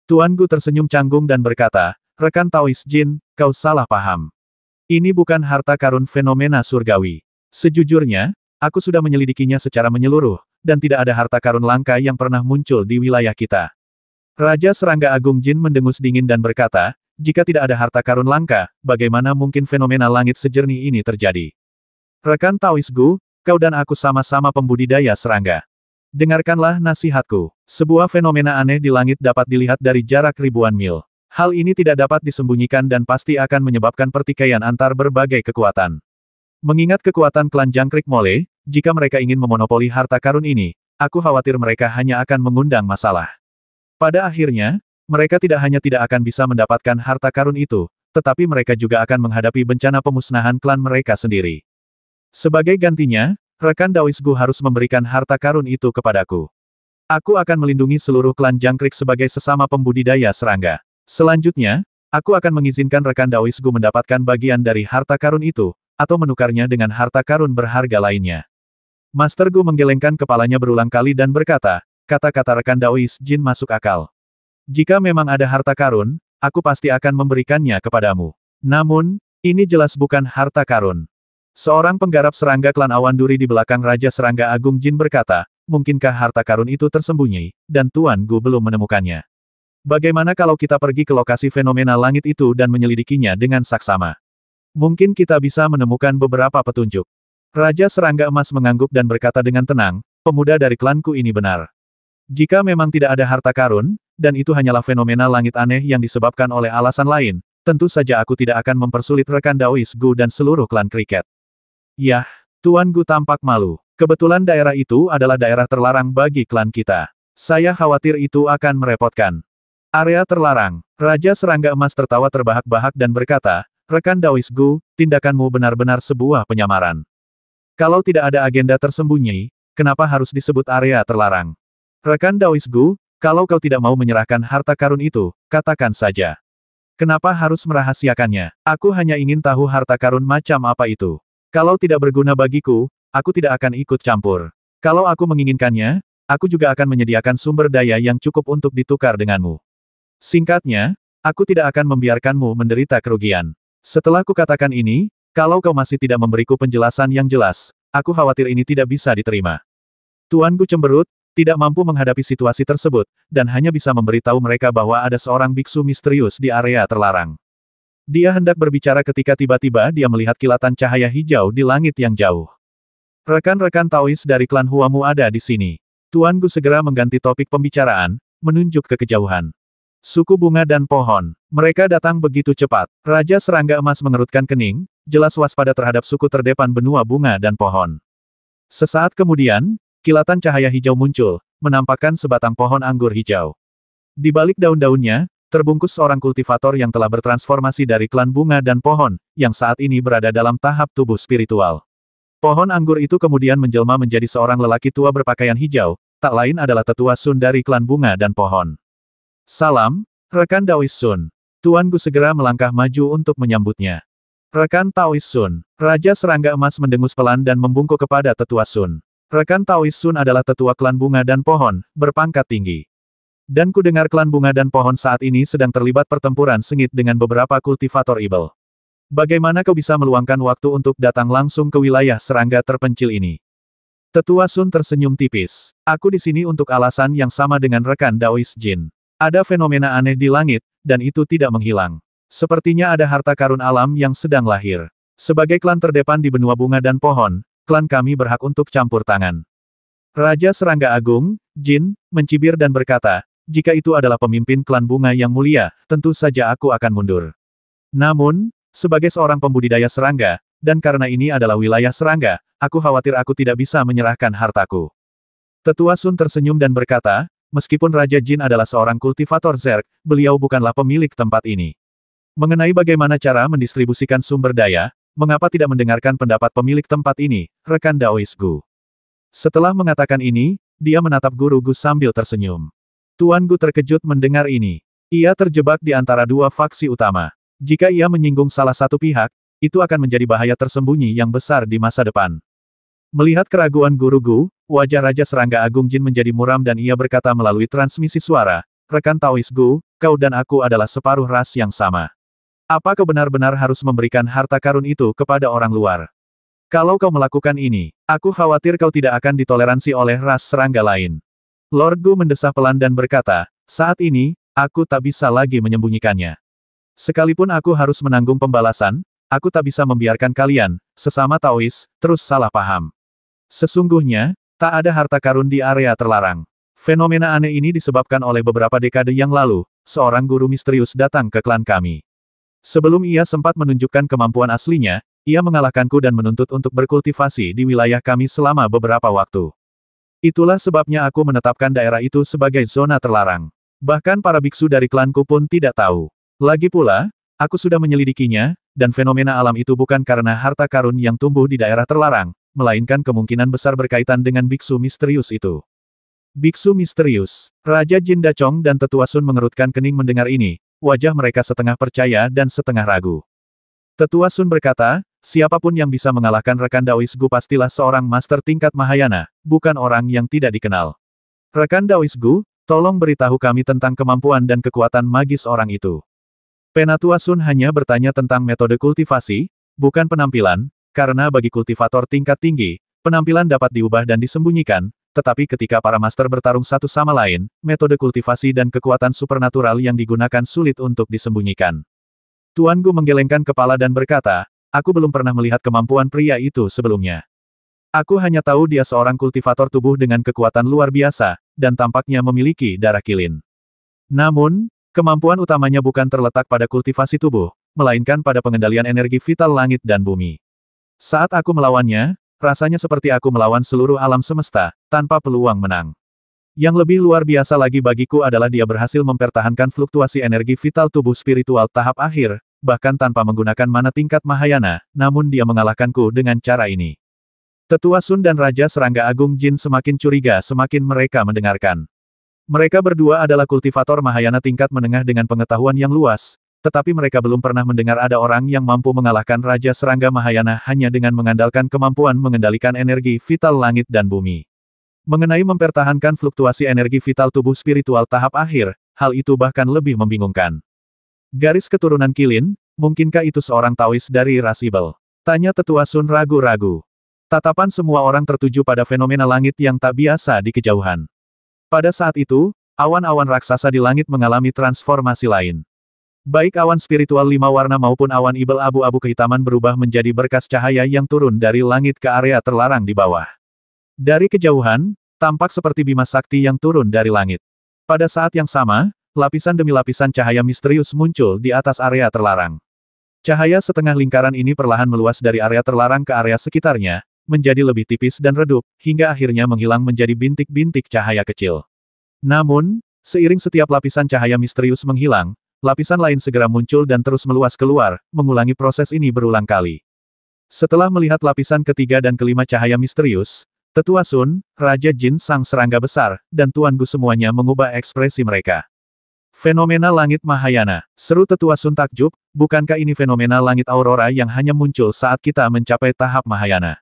Tuan Gu tersenyum canggung dan berkata, Rekan Taois Jin, kau salah paham. Ini bukan harta karun fenomena surgawi. Sejujurnya, aku sudah menyelidikinya secara menyeluruh, dan tidak ada harta karun langka yang pernah muncul di wilayah kita. Raja Serangga Agung Jin mendengus dingin dan berkata, jika tidak ada harta karun langka, bagaimana mungkin fenomena langit sejernih ini terjadi? Rekan Taois Gu, kau dan aku sama-sama pembudidaya serangga. Dengarkanlah nasihatku. Sebuah fenomena aneh di langit dapat dilihat dari jarak ribuan mil. Hal ini tidak dapat disembunyikan dan pasti akan menyebabkan pertikaian antar berbagai kekuatan. Mengingat kekuatan klan Jangkrik Mole, jika mereka ingin memonopoli harta karun ini, aku khawatir mereka hanya akan mengundang masalah. Pada akhirnya, mereka tidak hanya tidak akan bisa mendapatkan harta karun itu, tetapi mereka juga akan menghadapi bencana pemusnahan klan mereka sendiri. Sebagai gantinya, rekan Daois Gu harus memberikan harta karun itu kepadaku. Aku akan melindungi seluruh klan Jangkrik sebagai sesama pembudidaya serangga. Selanjutnya, aku akan mengizinkan rekan Daois Gu mendapatkan bagian dari harta karun itu, atau menukarnya dengan harta karun berharga lainnya. Master Gu menggelengkan kepalanya berulang kali dan berkata, kata-kata rekan Daois Jin masuk akal. Jika memang ada harta karun, aku pasti akan memberikannya kepadamu. Namun, ini jelas bukan harta karun. Seorang penggarap serangga klan Awan Duri di belakang Raja Serangga Agung Jin berkata, mungkinkah harta karun itu tersembunyi, dan Tuan Gu belum menemukannya? Bagaimana kalau kita pergi ke lokasi fenomena langit itu dan menyelidikinya dengan saksama? Mungkin kita bisa menemukan beberapa petunjuk. Raja Serangga Emas mengangguk dan berkata dengan tenang, pemuda dari klanku ini benar. Jika memang tidak ada harta karun, dan itu hanyalah fenomena langit aneh yang disebabkan oleh alasan lain, tentu saja aku tidak akan mempersulit rekan Daois Gu dan seluruh klan kriket. Yah, Tuan Gu tampak malu. Kebetulan daerah itu adalah daerah terlarang bagi klan kita. Saya khawatir itu akan merepotkan. Area terlarang. Raja Serangga Emas tertawa terbahak-bahak dan berkata, rekan Daois Gu, tindakanmu benar-benar sebuah penyamaran. Kalau tidak ada agenda tersembunyi, kenapa harus disebut area terlarang? Rekan Daois Gu, kalau kau tidak mau menyerahkan harta karun itu, katakan saja. Kenapa harus merahasiakannya? Aku hanya ingin tahu harta karun macam apa itu. Kalau tidak berguna bagiku, aku tidak akan ikut campur. Kalau aku menginginkannya, aku juga akan menyediakan sumber daya yang cukup untuk ditukar denganmu. Singkatnya, aku tidak akan membiarkanmu menderita kerugian. Setelah kukatakan ini, kalau kau masih tidak memberiku penjelasan yang jelas, aku khawatir ini tidak bisa diterima. Tuan Gu cemberut, tidak mampu menghadapi situasi tersebut, dan hanya bisa memberitahu mereka bahwa ada seorang biksu misterius di area terlarang. Dia hendak berbicara ketika tiba-tiba dia melihat kilatan cahaya hijau di langit yang jauh. Rekan-rekan Taois dari klan Huamu ada di sini. Tuan Gu segera mengganti topik pembicaraan, menunjuk ke kejauhan. Suku bunga dan pohon. Mereka datang begitu cepat. Raja Serangga Emas mengerutkan kening, jelas waspada terhadap suku terdepan benua bunga dan pohon. Sesaat kemudian, kilatan cahaya hijau muncul, menampakkan sebatang pohon anggur hijau. Di balik daun-daunnya, terbungkus seorang kultivator yang telah bertransformasi dari klan bunga dan pohon, yang saat ini berada dalam tahap tubuh spiritual. Pohon anggur itu kemudian menjelma menjadi seorang lelaki tua berpakaian hijau, tak lain adalah tetua Sun dari klan bunga dan pohon. Salam, rekan Daois Sun. Tuan Gu segera melangkah maju untuk menyambutnya. Rekan Taois Sun. Raja Serangga Emas mendengus pelan dan membungkuk kepada tetua Sun. Rekan Taois Sun adalah tetua klan bunga dan pohon, berpangkat tinggi. Dan ku dengar klan bunga dan pohon saat ini sedang terlibat pertempuran sengit dengan beberapa kultivator ibel. Bagaimana kau bisa meluangkan waktu untuk datang langsung ke wilayah serangga terpencil ini? Tetua Sun tersenyum tipis. Aku di sini untuk alasan yang sama dengan rekan Daois Jin. Ada fenomena aneh di langit, dan itu tidak menghilang. Sepertinya ada harta karun alam yang sedang lahir. Sebagai klan terdepan di benua bunga dan pohon, klan kami berhak untuk campur tangan. Raja Serangga Agung, Jin, mencibir dan berkata, jika itu adalah pemimpin klan bunga yang mulia, tentu saja aku akan mundur. Namun, sebagai seorang pembudidaya serangga, dan karena ini adalah wilayah serangga, aku khawatir aku tidak bisa menyerahkan hartaku. Tetua Sun tersenyum dan berkata, meskipun Raja Jin adalah seorang kultivator Zerg, beliau bukanlah pemilik tempat ini. Mengenai bagaimana cara mendistribusikan sumber daya, mengapa tidak mendengarkan pendapat pemilik tempat ini, rekan Daois Gu? Setelah mengatakan ini, dia menatap Guru Gu sambil tersenyum. Tuan Gu terkejut mendengar ini. Ia terjebak di antara dua faksi utama. Jika ia menyinggung salah satu pihak, itu akan menjadi bahaya tersembunyi yang besar di masa depan. Melihat keraguan Guru Gu, wajah Raja Serangga Agung Jin menjadi muram dan ia berkata melalui transmisi suara, rekan Taois Gu, kau dan aku adalah separuh ras yang sama. Apa kau benar-benar harus memberikan harta karun itu kepada orang luar? Kalau kau melakukan ini, aku khawatir kau tidak akan ditoleransi oleh ras serangga lain. Lord Gu mendesah pelan dan berkata, saat ini, aku tak bisa lagi menyembunyikannya. Sekalipun aku harus menanggung pembalasan, aku tak bisa membiarkan kalian, sesama Taois, terus salah paham. Sesungguhnya, tak ada harta karun di area terlarang. Fenomena aneh ini disebabkan oleh beberapa dekade yang lalu, seorang guru misterius datang ke klan kami. Sebelum ia sempat menunjukkan kemampuan aslinya, ia mengalahkanku dan menuntut untuk berkultivasi di wilayah kami selama beberapa waktu. Itulah sebabnya aku menetapkan daerah itu sebagai zona terlarang. Bahkan para biksu dari klanku pun tidak tahu. Lagi pula, aku sudah menyelidikinya, dan fenomena alam itu bukan karena harta karun yang tumbuh di daerah terlarang, melainkan kemungkinan besar berkaitan dengan biksu misterius itu. Biksu misterius. Raja Jin Dachong dan Tetua Sun mengerutkan kening mendengar ini, wajah mereka setengah percaya dan setengah ragu. Tetua Sun berkata, siapapun yang bisa mengalahkan rekan Daois Gu pastilah seorang master tingkat Mahayana, bukan orang yang tidak dikenal. Rekan Daois Gu, tolong beritahu kami tentang kemampuan dan kekuatan magis orang itu. Penatua Sun hanya bertanya tentang metode kultivasi, bukan penampilan, karena bagi kultivator tingkat tinggi, penampilan dapat diubah dan disembunyikan, tetapi ketika para master bertarung satu sama lain, metode kultivasi dan kekuatan supernatural yang digunakan sulit untuk disembunyikan. Tuan Gu menggelengkan kepala dan berkata, aku belum pernah melihat kemampuan pria itu sebelumnya. Aku hanya tahu dia seorang kultivator tubuh dengan kekuatan luar biasa, dan tampaknya memiliki darah kilin. Namun, kemampuan utamanya bukan terletak pada kultivasi tubuh, melainkan pada pengendalian energi vital langit dan bumi. Saat aku melawannya, rasanya seperti aku melawan seluruh alam semesta, tanpa peluang menang. Yang lebih luar biasa lagi bagiku adalah dia berhasil mempertahankan fluktuasi energi vital tubuh spiritual tahap akhir, bahkan tanpa menggunakan mana tingkat Mahayana, namun dia mengalahkanku dengan cara ini. Tetua Sun dan Raja Serangga Agung Jin semakin curiga semakin mereka mendengarkan. Mereka berdua adalah kultivator Mahayana tingkat menengah dengan pengetahuan yang luas, tetapi mereka belum pernah mendengar ada orang yang mampu mengalahkan Raja Serangga Mahayana hanya dengan mengandalkan kemampuan mengendalikan energi vital langit dan bumi. Mengenai mempertahankan fluktuasi energi vital tubuh spiritual tahap akhir, hal itu bahkan lebih membingungkan. Garis keturunan kilin, mungkinkah itu seorang Taois dari ras Ibel? Tanya Tetua Sun ragu-ragu. Tatapan semua orang tertuju pada fenomena langit yang tak biasa di kejauhan. Pada saat itu, awan-awan raksasa di langit mengalami transformasi lain. Baik awan spiritual 5 warna maupun awan Ibel abu-abu kehitaman berubah menjadi berkas cahaya yang turun dari langit ke area terlarang di bawah. Dari kejauhan, tampak seperti bima sakti yang turun dari langit. Pada saat yang sama, lapisan demi lapisan cahaya misterius muncul di atas area terlarang. Cahaya setengah lingkaran ini perlahan meluas dari area terlarang ke area sekitarnya, menjadi lebih tipis dan redup, hingga akhirnya menghilang menjadi bintik-bintik cahaya kecil. Namun, seiring setiap lapisan cahaya misterius menghilang, lapisan lain segera muncul dan terus meluas keluar, mengulangi proses ini berulang kali. Setelah melihat lapisan ketiga dan kelima cahaya misterius, Tetua Sun, Raja Jin Sang Serangga Besar, dan Tuan Gu semuanya mengubah ekspresi mereka. Fenomena langit Mahayana, seru Tetua Sun takjub, bukankah ini fenomena langit aurora yang hanya muncul saat kita mencapai tahap Mahayana?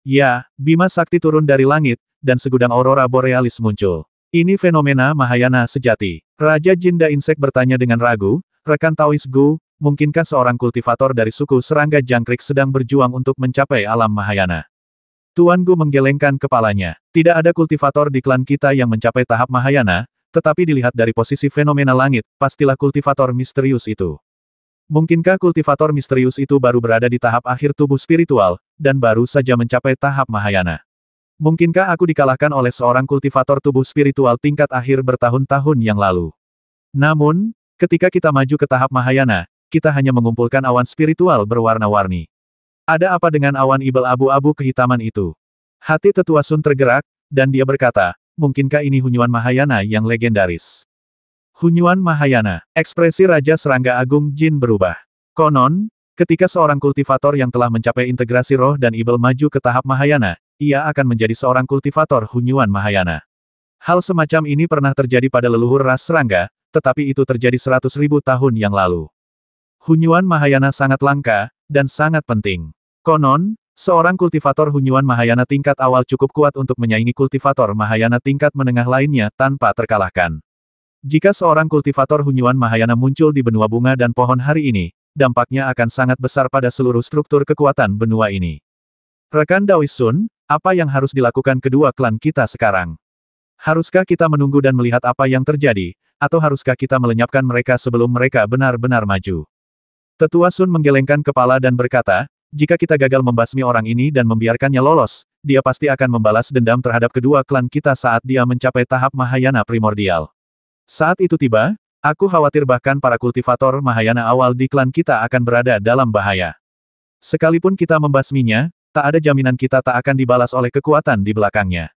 Ya, bima sakti turun dari langit, dan segudang aurora borealis muncul. Ini fenomena Mahayana sejati. Raja Jin Da Insek bertanya dengan ragu, rekan Taois Gu, mungkinkah seorang kultivator dari suku serangga jangkrik sedang berjuang untuk mencapai alam Mahayana? Tuan Gu menggelengkan kepalanya. Tidak ada kultivator di klan kita yang mencapai tahap Mahayana, tetapi dilihat dari posisi fenomena langit, pastilah kultivator misterius itu. Mungkinkah kultivator misterius itu baru berada di tahap akhir tubuh spiritual, dan baru saja mencapai tahap Mahayana? Mungkinkah aku dikalahkan oleh seorang kultivator tubuh spiritual tingkat akhir bertahun-tahun yang lalu? Namun, ketika kita maju ke tahap Mahayana, kita hanya mengumpulkan awan spiritual berwarna-warni. Ada apa dengan awan ibel abu-abu kehitaman itu? Hati Tetua Sun tergerak, dan dia berkata, mungkinkah ini Hunyuan Mahayana yang legendaris? Hunyuan Mahayana, ekspresi Raja Serangga Agung Jin berubah. Konon, ketika seorang kultivator yang telah mencapai integrasi roh dan ibel maju ke tahap Mahayana, ia akan menjadi seorang kultivator Hunyuan Mahayana. Hal semacam ini pernah terjadi pada leluhur ras serangga, tetapi itu terjadi 100.000 tahun yang lalu. Hunyuan Mahayana sangat langka, dan sangat penting. Konon, seorang kultivator Hunyuan Mahayana tingkat awal cukup kuat untuk menyaingi kultivator Mahayana tingkat menengah lainnya tanpa terkalahkan. Jika seorang kultivator Hunyuan Mahayana muncul di benua bunga dan pohon hari ini, dampaknya akan sangat besar pada seluruh struktur kekuatan benua ini. Rekan Daois Sun, apa yang harus dilakukan kedua klan kita sekarang? Haruskah kita menunggu dan melihat apa yang terjadi, atau haruskah kita melenyapkan mereka sebelum mereka benar-benar maju? Tetua Sun menggelengkan kepala dan berkata, jika kita gagal membasmi orang ini dan membiarkannya lolos, dia pasti akan membalas dendam terhadap kedua klan kita saat dia mencapai tahap Mahayana primordial. Saat itu tiba, aku khawatir bahkan para kultivator Mahayana awal di klan kita akan berada dalam bahaya. Sekalipun kita membasminya, tak ada jaminan kita tak akan dibalas oleh kekuatan di belakangnya.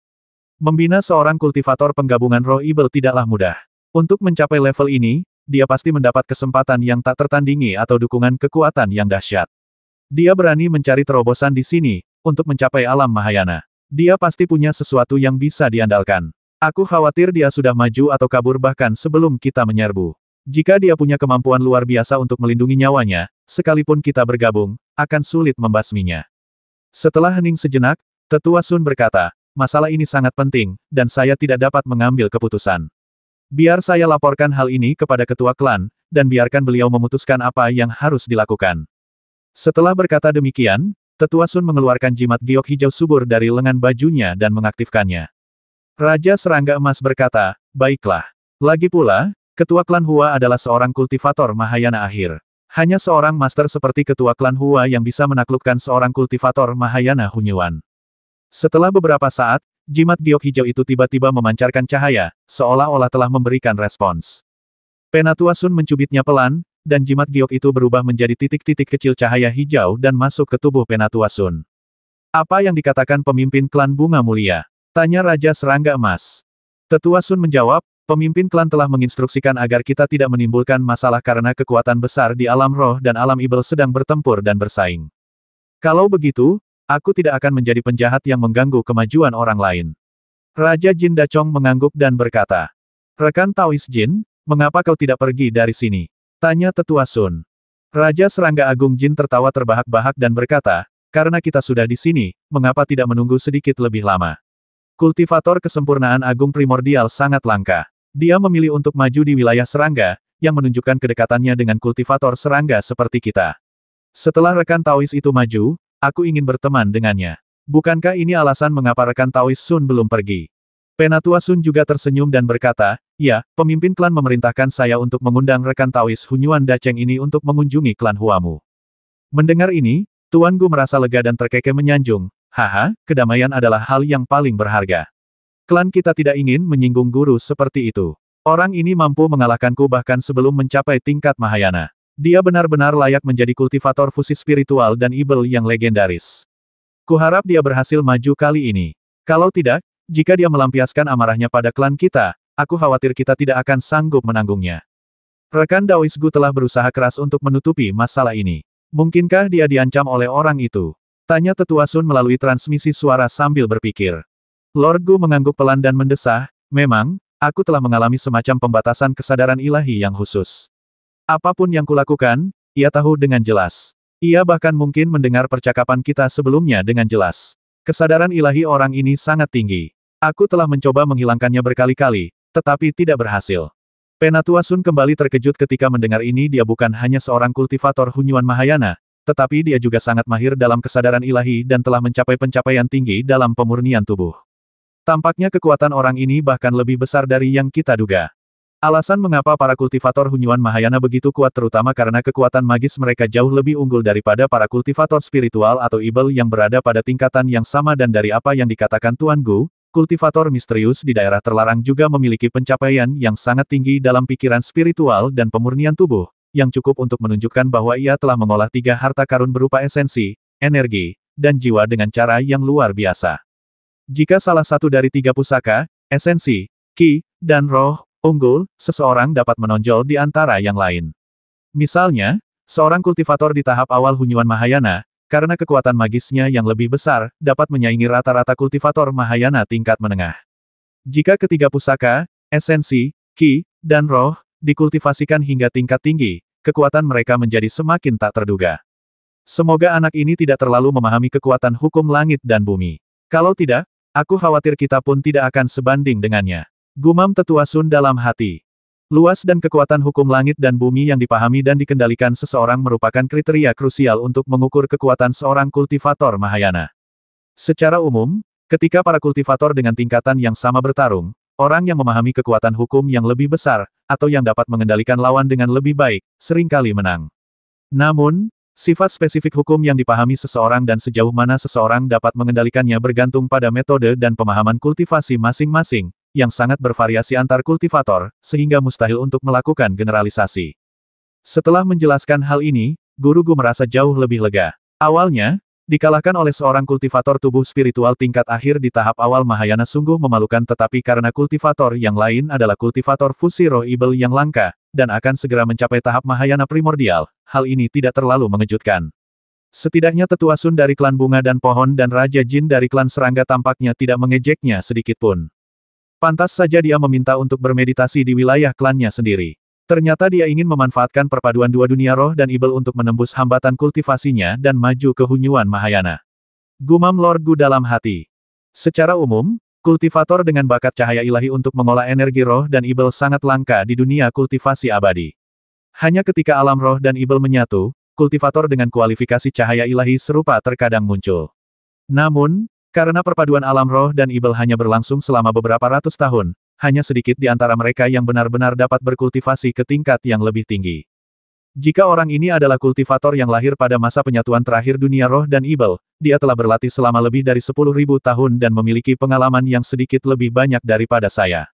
Membina seorang kultivator penggabungan roh ibel tidaklah mudah. Untuk mencapai level ini, dia pasti mendapat kesempatan yang tak tertandingi atau dukungan kekuatan yang dahsyat. Dia berani mencari terobosan di sini, untuk mencapai alam Mahayana. Dia pasti punya sesuatu yang bisa diandalkan. Aku khawatir dia sudah maju atau kabur bahkan sebelum kita menyerbu. Jika dia punya kemampuan luar biasa untuk melindungi nyawanya, sekalipun kita bergabung, akan sulit membasminya. Setelah hening sejenak, Tetua Sun berkata, masalah ini sangat penting, dan saya tidak dapat mengambil keputusan. Biar saya laporkan hal ini kepada ketua klan, dan biarkan beliau memutuskan apa yang harus dilakukan. Setelah berkata demikian, Tetua Sun mengeluarkan jimat giok hijau subur dari lengan bajunya dan mengaktifkannya. Raja Serangga Emas berkata, baiklah. Lagi pula, ketua klan Hua adalah seorang kultivator Mahayana akhir. Hanya seorang master seperti ketua klan Hua yang bisa menaklukkan seorang kultivator Mahayana Hunyuan. Setelah beberapa saat, jimat giok hijau itu tiba-tiba memancarkan cahaya, seolah-olah telah memberikan respons. Penatua Sun mencubitnya pelan, dan jimat giok itu berubah menjadi titik-titik kecil cahaya hijau dan masuk ke tubuh Penatua Sun. Apa yang dikatakan pemimpin klan Bunga Mulia? Tanya Raja Serangga Emas. Tetua Sun menjawab, pemimpin klan telah menginstruksikan agar kita tidak menimbulkan masalah karena kekuatan besar di alam roh dan alam ibel sedang bertempur dan bersaing. Kalau begitu, aku tidak akan menjadi penjahat yang mengganggu kemajuan orang lain. Raja Jin Dachong mengangguk dan berkata, rekan Taois Jin, mengapa kau tidak pergi dari sini? Tanya Tetua Sun. Raja Serangga Agung Jin tertawa terbahak-bahak dan berkata, karena kita sudah di sini, mengapa tidak menunggu sedikit lebih lama? Kultivator kesempurnaan agung primordial sangat langka. Dia memilih untuk maju di wilayah serangga, yang menunjukkan kedekatannya dengan kultivator serangga seperti kita. Setelah rekan Taois itu maju, aku ingin berteman dengannya. Bukankah ini alasan mengapa rekan Taois Sun belum pergi? Penatua Sun juga tersenyum dan berkata, ya, pemimpin klan memerintahkan saya untuk mengundang rekan Taois Hunyuan Dacheng ini untuk mengunjungi klan Huamu. Mendengar ini, Tuan Gu merasa lega dan terkekeh menyanjung. Haha, kedamaian adalah hal yang paling berharga. Klan kita tidak ingin menyinggung guru seperti itu. Orang ini mampu mengalahkanku bahkan sebelum mencapai tingkat Mahayana. Dia benar-benar layak menjadi kultivator fusi spiritual dan ibel yang legendaris. Kuharap dia berhasil maju kali ini. Kalau tidak, jika dia melampiaskan amarahnya pada klan kita, aku khawatir kita tidak akan sanggup menanggungnya. Rekan Daois Gu telah berusaha keras untuk menutupi masalah ini. Mungkinkah dia diancam oleh orang itu? Tanya Tetua Sun melalui transmisi suara sambil berpikir. Lord Gu mengangguk pelan dan mendesah, memang, aku telah mengalami semacam pembatasan kesadaran ilahi yang khusus. Apapun yang kulakukan, ia tahu dengan jelas. Ia bahkan mungkin mendengar percakapan kita sebelumnya dengan jelas. Kesadaran ilahi orang ini sangat tinggi. Aku telah mencoba menghilangkannya berkali-kali, tetapi tidak berhasil. Penatua Sun kembali terkejut ketika mendengar ini. Dia bukan hanya seorang kultivator Hunyuan Mahayana, tetapi dia juga sangat mahir dalam kesadaran ilahi dan telah mencapai pencapaian tinggi dalam pemurnian tubuh. Tampaknya kekuatan orang ini bahkan lebih besar dari yang kita duga. Alasan mengapa para kultivator Hunyuan Mahayana begitu kuat terutama karena kekuatan magis mereka jauh lebih unggul daripada para kultivator spiritual atau ibel yang berada pada tingkatan yang sama dan dari apa yang dikatakan Tuan Gu, kultivator misterius di daerah terlarang juga memiliki pencapaian yang sangat tinggi dalam pikiran spiritual dan pemurnian tubuh, yang cukup untuk menunjukkan bahwa ia telah mengolah 3 harta karun berupa esensi, energi, dan jiwa dengan cara yang luar biasa. Jika salah satu dari 3 pusaka, esensi, ki, dan roh, unggul, seseorang dapat menonjol di antara yang lain. Misalnya, seorang kultivator di tahap awal Hunyuan Mahayana, karena kekuatan magisnya yang lebih besar, dapat menyaingi rata-rata kultivator Mahayana tingkat menengah. Jika ketiga pusaka, esensi, ki, dan roh, dikultivasikan hingga tingkat tinggi, kekuatan mereka menjadi semakin tak terduga. Semoga anak ini tidak terlalu memahami kekuatan hukum langit dan bumi. Kalau tidak, aku khawatir kita pun tidak akan sebanding dengannya. Gumam Tetua Sun dalam hati. Luas dan kekuatan hukum langit dan bumi yang dipahami dan dikendalikan seseorang merupakan kriteria krusial untuk mengukur kekuatan seorang kultivator Mahayana. Secara umum, ketika para kultivator dengan tingkatan yang sama bertarung, orang yang memahami kekuatan hukum yang lebih besar, atau yang dapat mengendalikan lawan dengan lebih baik, seringkali menang. Namun, sifat spesifik hukum yang dipahami seseorang dan sejauh mana seseorang dapat mengendalikannya bergantung pada metode dan pemahaman kultivasi masing-masing, yang sangat bervariasi antar kultivator, sehingga mustahil untuk melakukan generalisasi. Setelah menjelaskan hal ini, Guru Gu merasa jauh lebih lega. Awalnya, dikalahkan oleh seorang kultivator tubuh spiritual tingkat akhir di tahap awal Mahayana sungguh memalukan tetapi karena kultivator yang lain adalah kultivator fusi roh ibel yang langka, dan akan segera mencapai tahap Mahayana primordial, hal ini tidak terlalu mengejutkan. Setidaknya Tetua Sun dari klan Bunga dan Pohon dan Raja Jin dari klan Serangga tampaknya tidak mengejeknya sedikitpun. Pantas saja dia meminta untuk bermeditasi di wilayah klannya sendiri. Ternyata dia ingin memanfaatkan perpaduan dua dunia roh dan ibel untuk menembus hambatan kultivasinya dan maju ke Hunyuan Mahayana. Gumam Lord Gu dalam hati. Secara umum, kultivator dengan bakat cahaya ilahi untuk mengolah energi roh dan ibel sangat langka di dunia kultivasi abadi. Hanya ketika alam roh dan ibel menyatu, kultivator dengan kualifikasi cahaya ilahi serupa terkadang muncul. Namun, karena perpaduan alam roh dan ibel hanya berlangsung selama beberapa ratus tahun, hanya sedikit di antara mereka yang benar-benar dapat berkultivasi ke tingkat yang lebih tinggi. Jika orang ini adalah kultivator yang lahir pada masa penyatuan terakhir dunia roh dan ibel, dia telah berlatih selama lebih dari 10.000 tahun dan memiliki pengalaman yang sedikit lebih banyak daripada saya.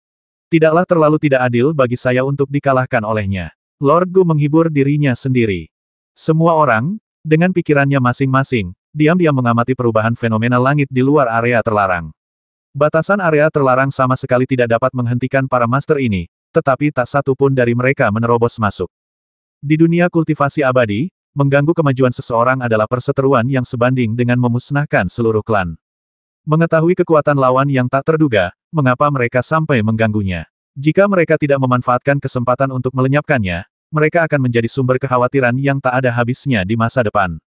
Tidaklah terlalu tidak adil bagi saya untuk dikalahkan olehnya. Lord Gu menghibur dirinya sendiri. Semua orang, dengan pikirannya masing-masing, diam-diam mengamati perubahan fenomena langit di luar area terlarang. Batasan area terlarang sama sekali tidak dapat menghentikan para master ini, tetapi tak satu pun dari mereka menerobos masuk. Di dunia kultivasi abadi, mengganggu kemajuan seseorang adalah perseteruan yang sebanding dengan memusnahkan seluruh klan. Mengetahui kekuatan lawan yang tak terduga, mengapa mereka sampai mengganggunya? Jika mereka tidak memanfaatkan kesempatan untuk melenyapkannya, mereka akan menjadi sumber kekhawatiran yang tak ada habisnya di masa depan.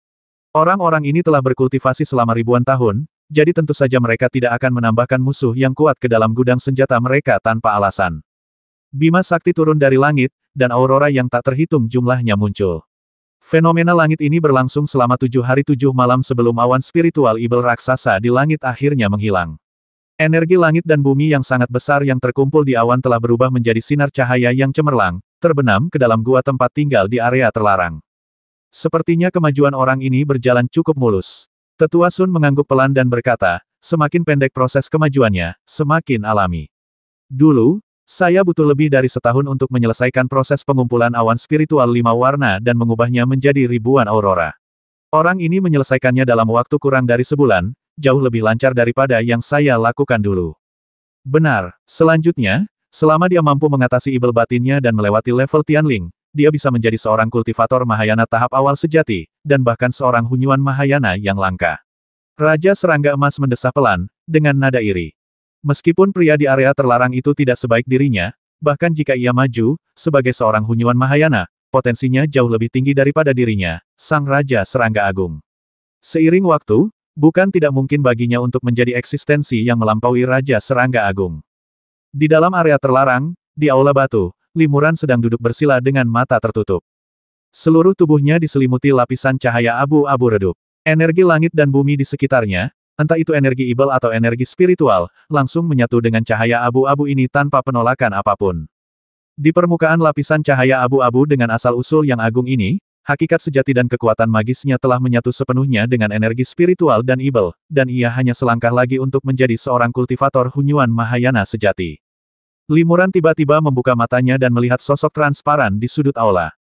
Orang-orang ini telah berkultivasi selama ribuan tahun, jadi tentu saja mereka tidak akan menambahkan musuh yang kuat ke dalam gudang senjata mereka tanpa alasan. Bima sakti turun dari langit, dan aurora yang tak terhitung jumlahnya muncul. Fenomena langit ini berlangsung selama 7 hari 7 malam sebelum awan spiritual ibel raksasa di langit akhirnya menghilang. Energi langit dan bumi yang sangat besar yang terkumpul di awan telah berubah menjadi sinar cahaya yang cemerlang, terbenam ke dalam gua tempat tinggal di area terlarang. Sepertinya kemajuan orang ini berjalan cukup mulus. Tetua Sun mengangguk pelan dan berkata, semakin pendek proses kemajuannya, semakin alami. Dulu, saya butuh lebih dari setahun untuk menyelesaikan proses pengumpulan awan spiritual 5 warna dan mengubahnya menjadi ribuan aurora. Orang ini menyelesaikannya dalam waktu kurang dari sebulan, jauh lebih lancar daripada yang saya lakukan dulu. Benar, selanjutnya, selama dia mampu mengatasi ibel batinnya dan melewati level Tianling, dia bisa menjadi seorang kultivator Mahayana tahap awal sejati, dan bahkan seorang Hunyuan Mahayana yang langka. Raja Serangga Emas mendesah pelan, dengan nada iri. Meskipun pria di area terlarang itu tidak sebaik dirinya, bahkan jika ia maju, sebagai seorang Hunyuan Mahayana, potensinya jauh lebih tinggi daripada dirinya, Sang Raja Serangga Agung. Seiring waktu, bukan tidak mungkin baginya untuk menjadi eksistensi yang melampaui Raja Serangga Agung. Di dalam area terlarang, di Aula Batu, Limuran sedang duduk bersila dengan mata tertutup. Seluruh tubuhnya diselimuti lapisan cahaya abu-abu redup. Energi langit dan bumi di sekitarnya, entah itu energi ibel atau energi spiritual, langsung menyatu dengan cahaya abu-abu ini tanpa penolakan apapun. Di permukaan lapisan cahaya abu-abu dengan asal-usul yang agung ini, hakikat sejati dan kekuatan magisnya telah menyatu sepenuhnya dengan energi spiritual dan ibel, dan ia hanya selangkah lagi untuk menjadi seorang kultivator Hunyuan Mahayana sejati. Limuran tiba-tiba membuka matanya dan melihat sosok transparan di sudut aula.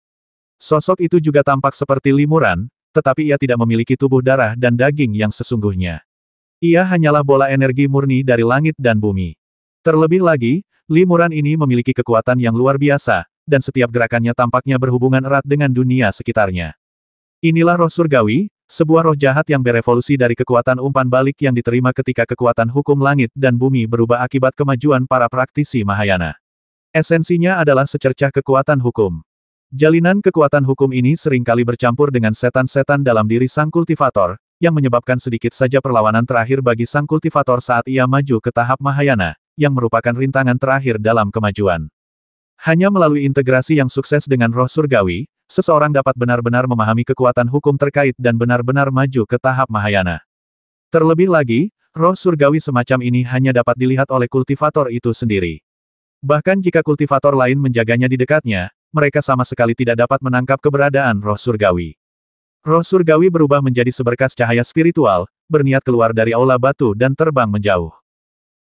Sosok itu juga tampak seperti Limuran, tetapi ia tidak memiliki tubuh darah dan daging yang sesungguhnya. Ia hanyalah bola energi murni dari langit dan bumi. Terlebih lagi, Limuran ini memiliki kekuatan yang luar biasa, dan setiap gerakannya tampaknya berhubungan erat dengan dunia sekitarnya. Inilah roh surgawi, sebuah roh jahat yang berevolusi dari kekuatan umpan balik yang diterima ketika kekuatan hukum langit dan bumi berubah akibat kemajuan para praktisi Mahayana. Esensinya adalah secercah kekuatan hukum. Jalinan kekuatan hukum ini seringkali bercampur dengan setan-setan dalam diri sang kultivator, yang menyebabkan sedikit saja perlawanan terakhir bagi sang kultivator saat ia maju ke tahap Mahayana, yang merupakan rintangan terakhir dalam kemajuan. Hanya melalui integrasi yang sukses dengan roh surgawi, seseorang dapat benar-benar memahami kekuatan hukum terkait dan benar-benar maju ke tahap Mahayana. Terlebih lagi, roh surgawi semacam ini hanya dapat dilihat oleh kultivator itu sendiri. Bahkan jika kultivator lain menjaganya di dekatnya, mereka sama sekali tidak dapat menangkap keberadaan roh surgawi. Roh surgawi berubah menjadi seberkas cahaya spiritual, berniat keluar dari aula batu dan terbang menjauh.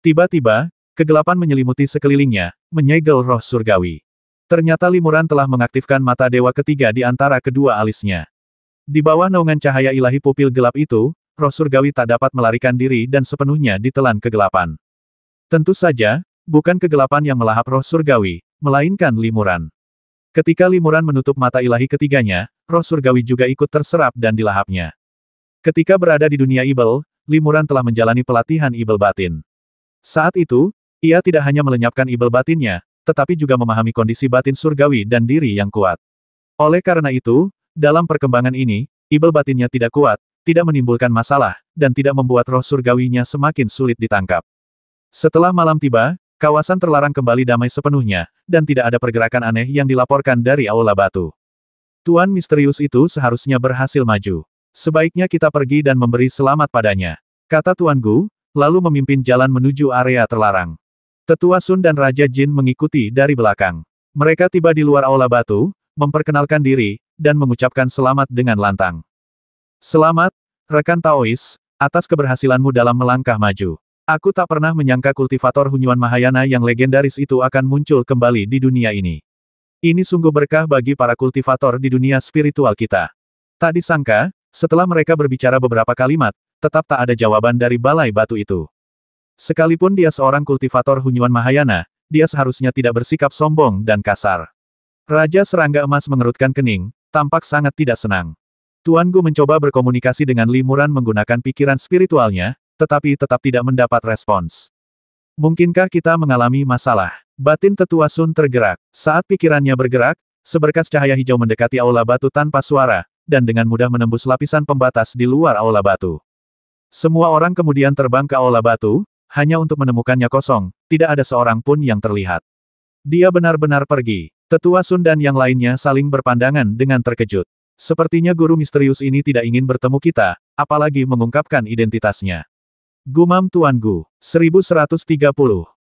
Tiba-tiba, kegelapan menyelimuti sekelilingnya, menyegel roh surgawi. Ternyata Limuran telah mengaktifkan mata dewa ketiga di antara kedua alisnya. Di bawah naungan cahaya ilahi pupil gelap itu, roh surgawi tak dapat melarikan diri dan sepenuhnya ditelan kegelapan. Tentu saja, bukan kegelapan yang melahap roh surgawi, melainkan Limuran. Ketika Limuran menutup mata ilahi ketiganya, roh surgawi juga ikut terserap dan dilahapnya. Ketika berada di dunia ibel, Limuran telah menjalani pelatihan ibel batin. Saat itu, ia tidak hanya melenyapkan ibel batinnya, tetapi juga memahami kondisi batin surgawi dan diri yang kuat. Oleh karena itu, dalam perkembangan ini, ibel batinnya tidak kuat, tidak menimbulkan masalah, dan tidak membuat roh surgawinya semakin sulit ditangkap. Setelah malam tiba, kawasan terlarang kembali damai sepenuhnya, dan tidak ada pergerakan aneh yang dilaporkan dari aula batu. Tuan misterius itu seharusnya berhasil maju. Sebaiknya kita pergi dan memberi selamat padanya, kata Tuan Gu, lalu memimpin jalan menuju area terlarang. Tetua Sun dan Raja Jin mengikuti dari belakang. Mereka tiba di luar aula batu, memperkenalkan diri, dan mengucapkan selamat dengan lantang. Selamat, rekan Taois, atas keberhasilanmu dalam melangkah maju. Aku tak pernah menyangka kultivator Hunyuan Mahayana yang legendaris itu akan muncul kembali di dunia ini. Ini sungguh berkah bagi para kultivator di dunia spiritual kita. Tak disangka, setelah mereka berbicara beberapa kalimat, tetap tak ada jawaban dari balai batu itu. Sekalipun dia seorang kultivator Hunyuan Mahayana, dia seharusnya tidak bersikap sombong dan kasar. Raja Serangga Emas mengerutkan kening, tampak sangat tidak senang. Tuan Gu mencoba berkomunikasi dengan Limuran menggunakan pikiran spiritualnya, tetapi tetap tidak mendapat respons. Mungkinkah kita mengalami masalah? Batin Tetua Sun tergerak. Saat pikirannya bergerak, seberkas cahaya hijau mendekati aula batu tanpa suara, dan dengan mudah menembus lapisan pembatas di luar aula batu. Semua orang kemudian terbang ke aula batu, hanya untuk menemukannya kosong, tidak ada seorang pun yang terlihat. Dia benar-benar pergi. Tetua Sun dan yang lainnya saling berpandangan dengan terkejut. Sepertinya guru misterius ini tidak ingin bertemu kita, apalagi mengungkapkan identitasnya. Gumam Tuan Gu. 1130.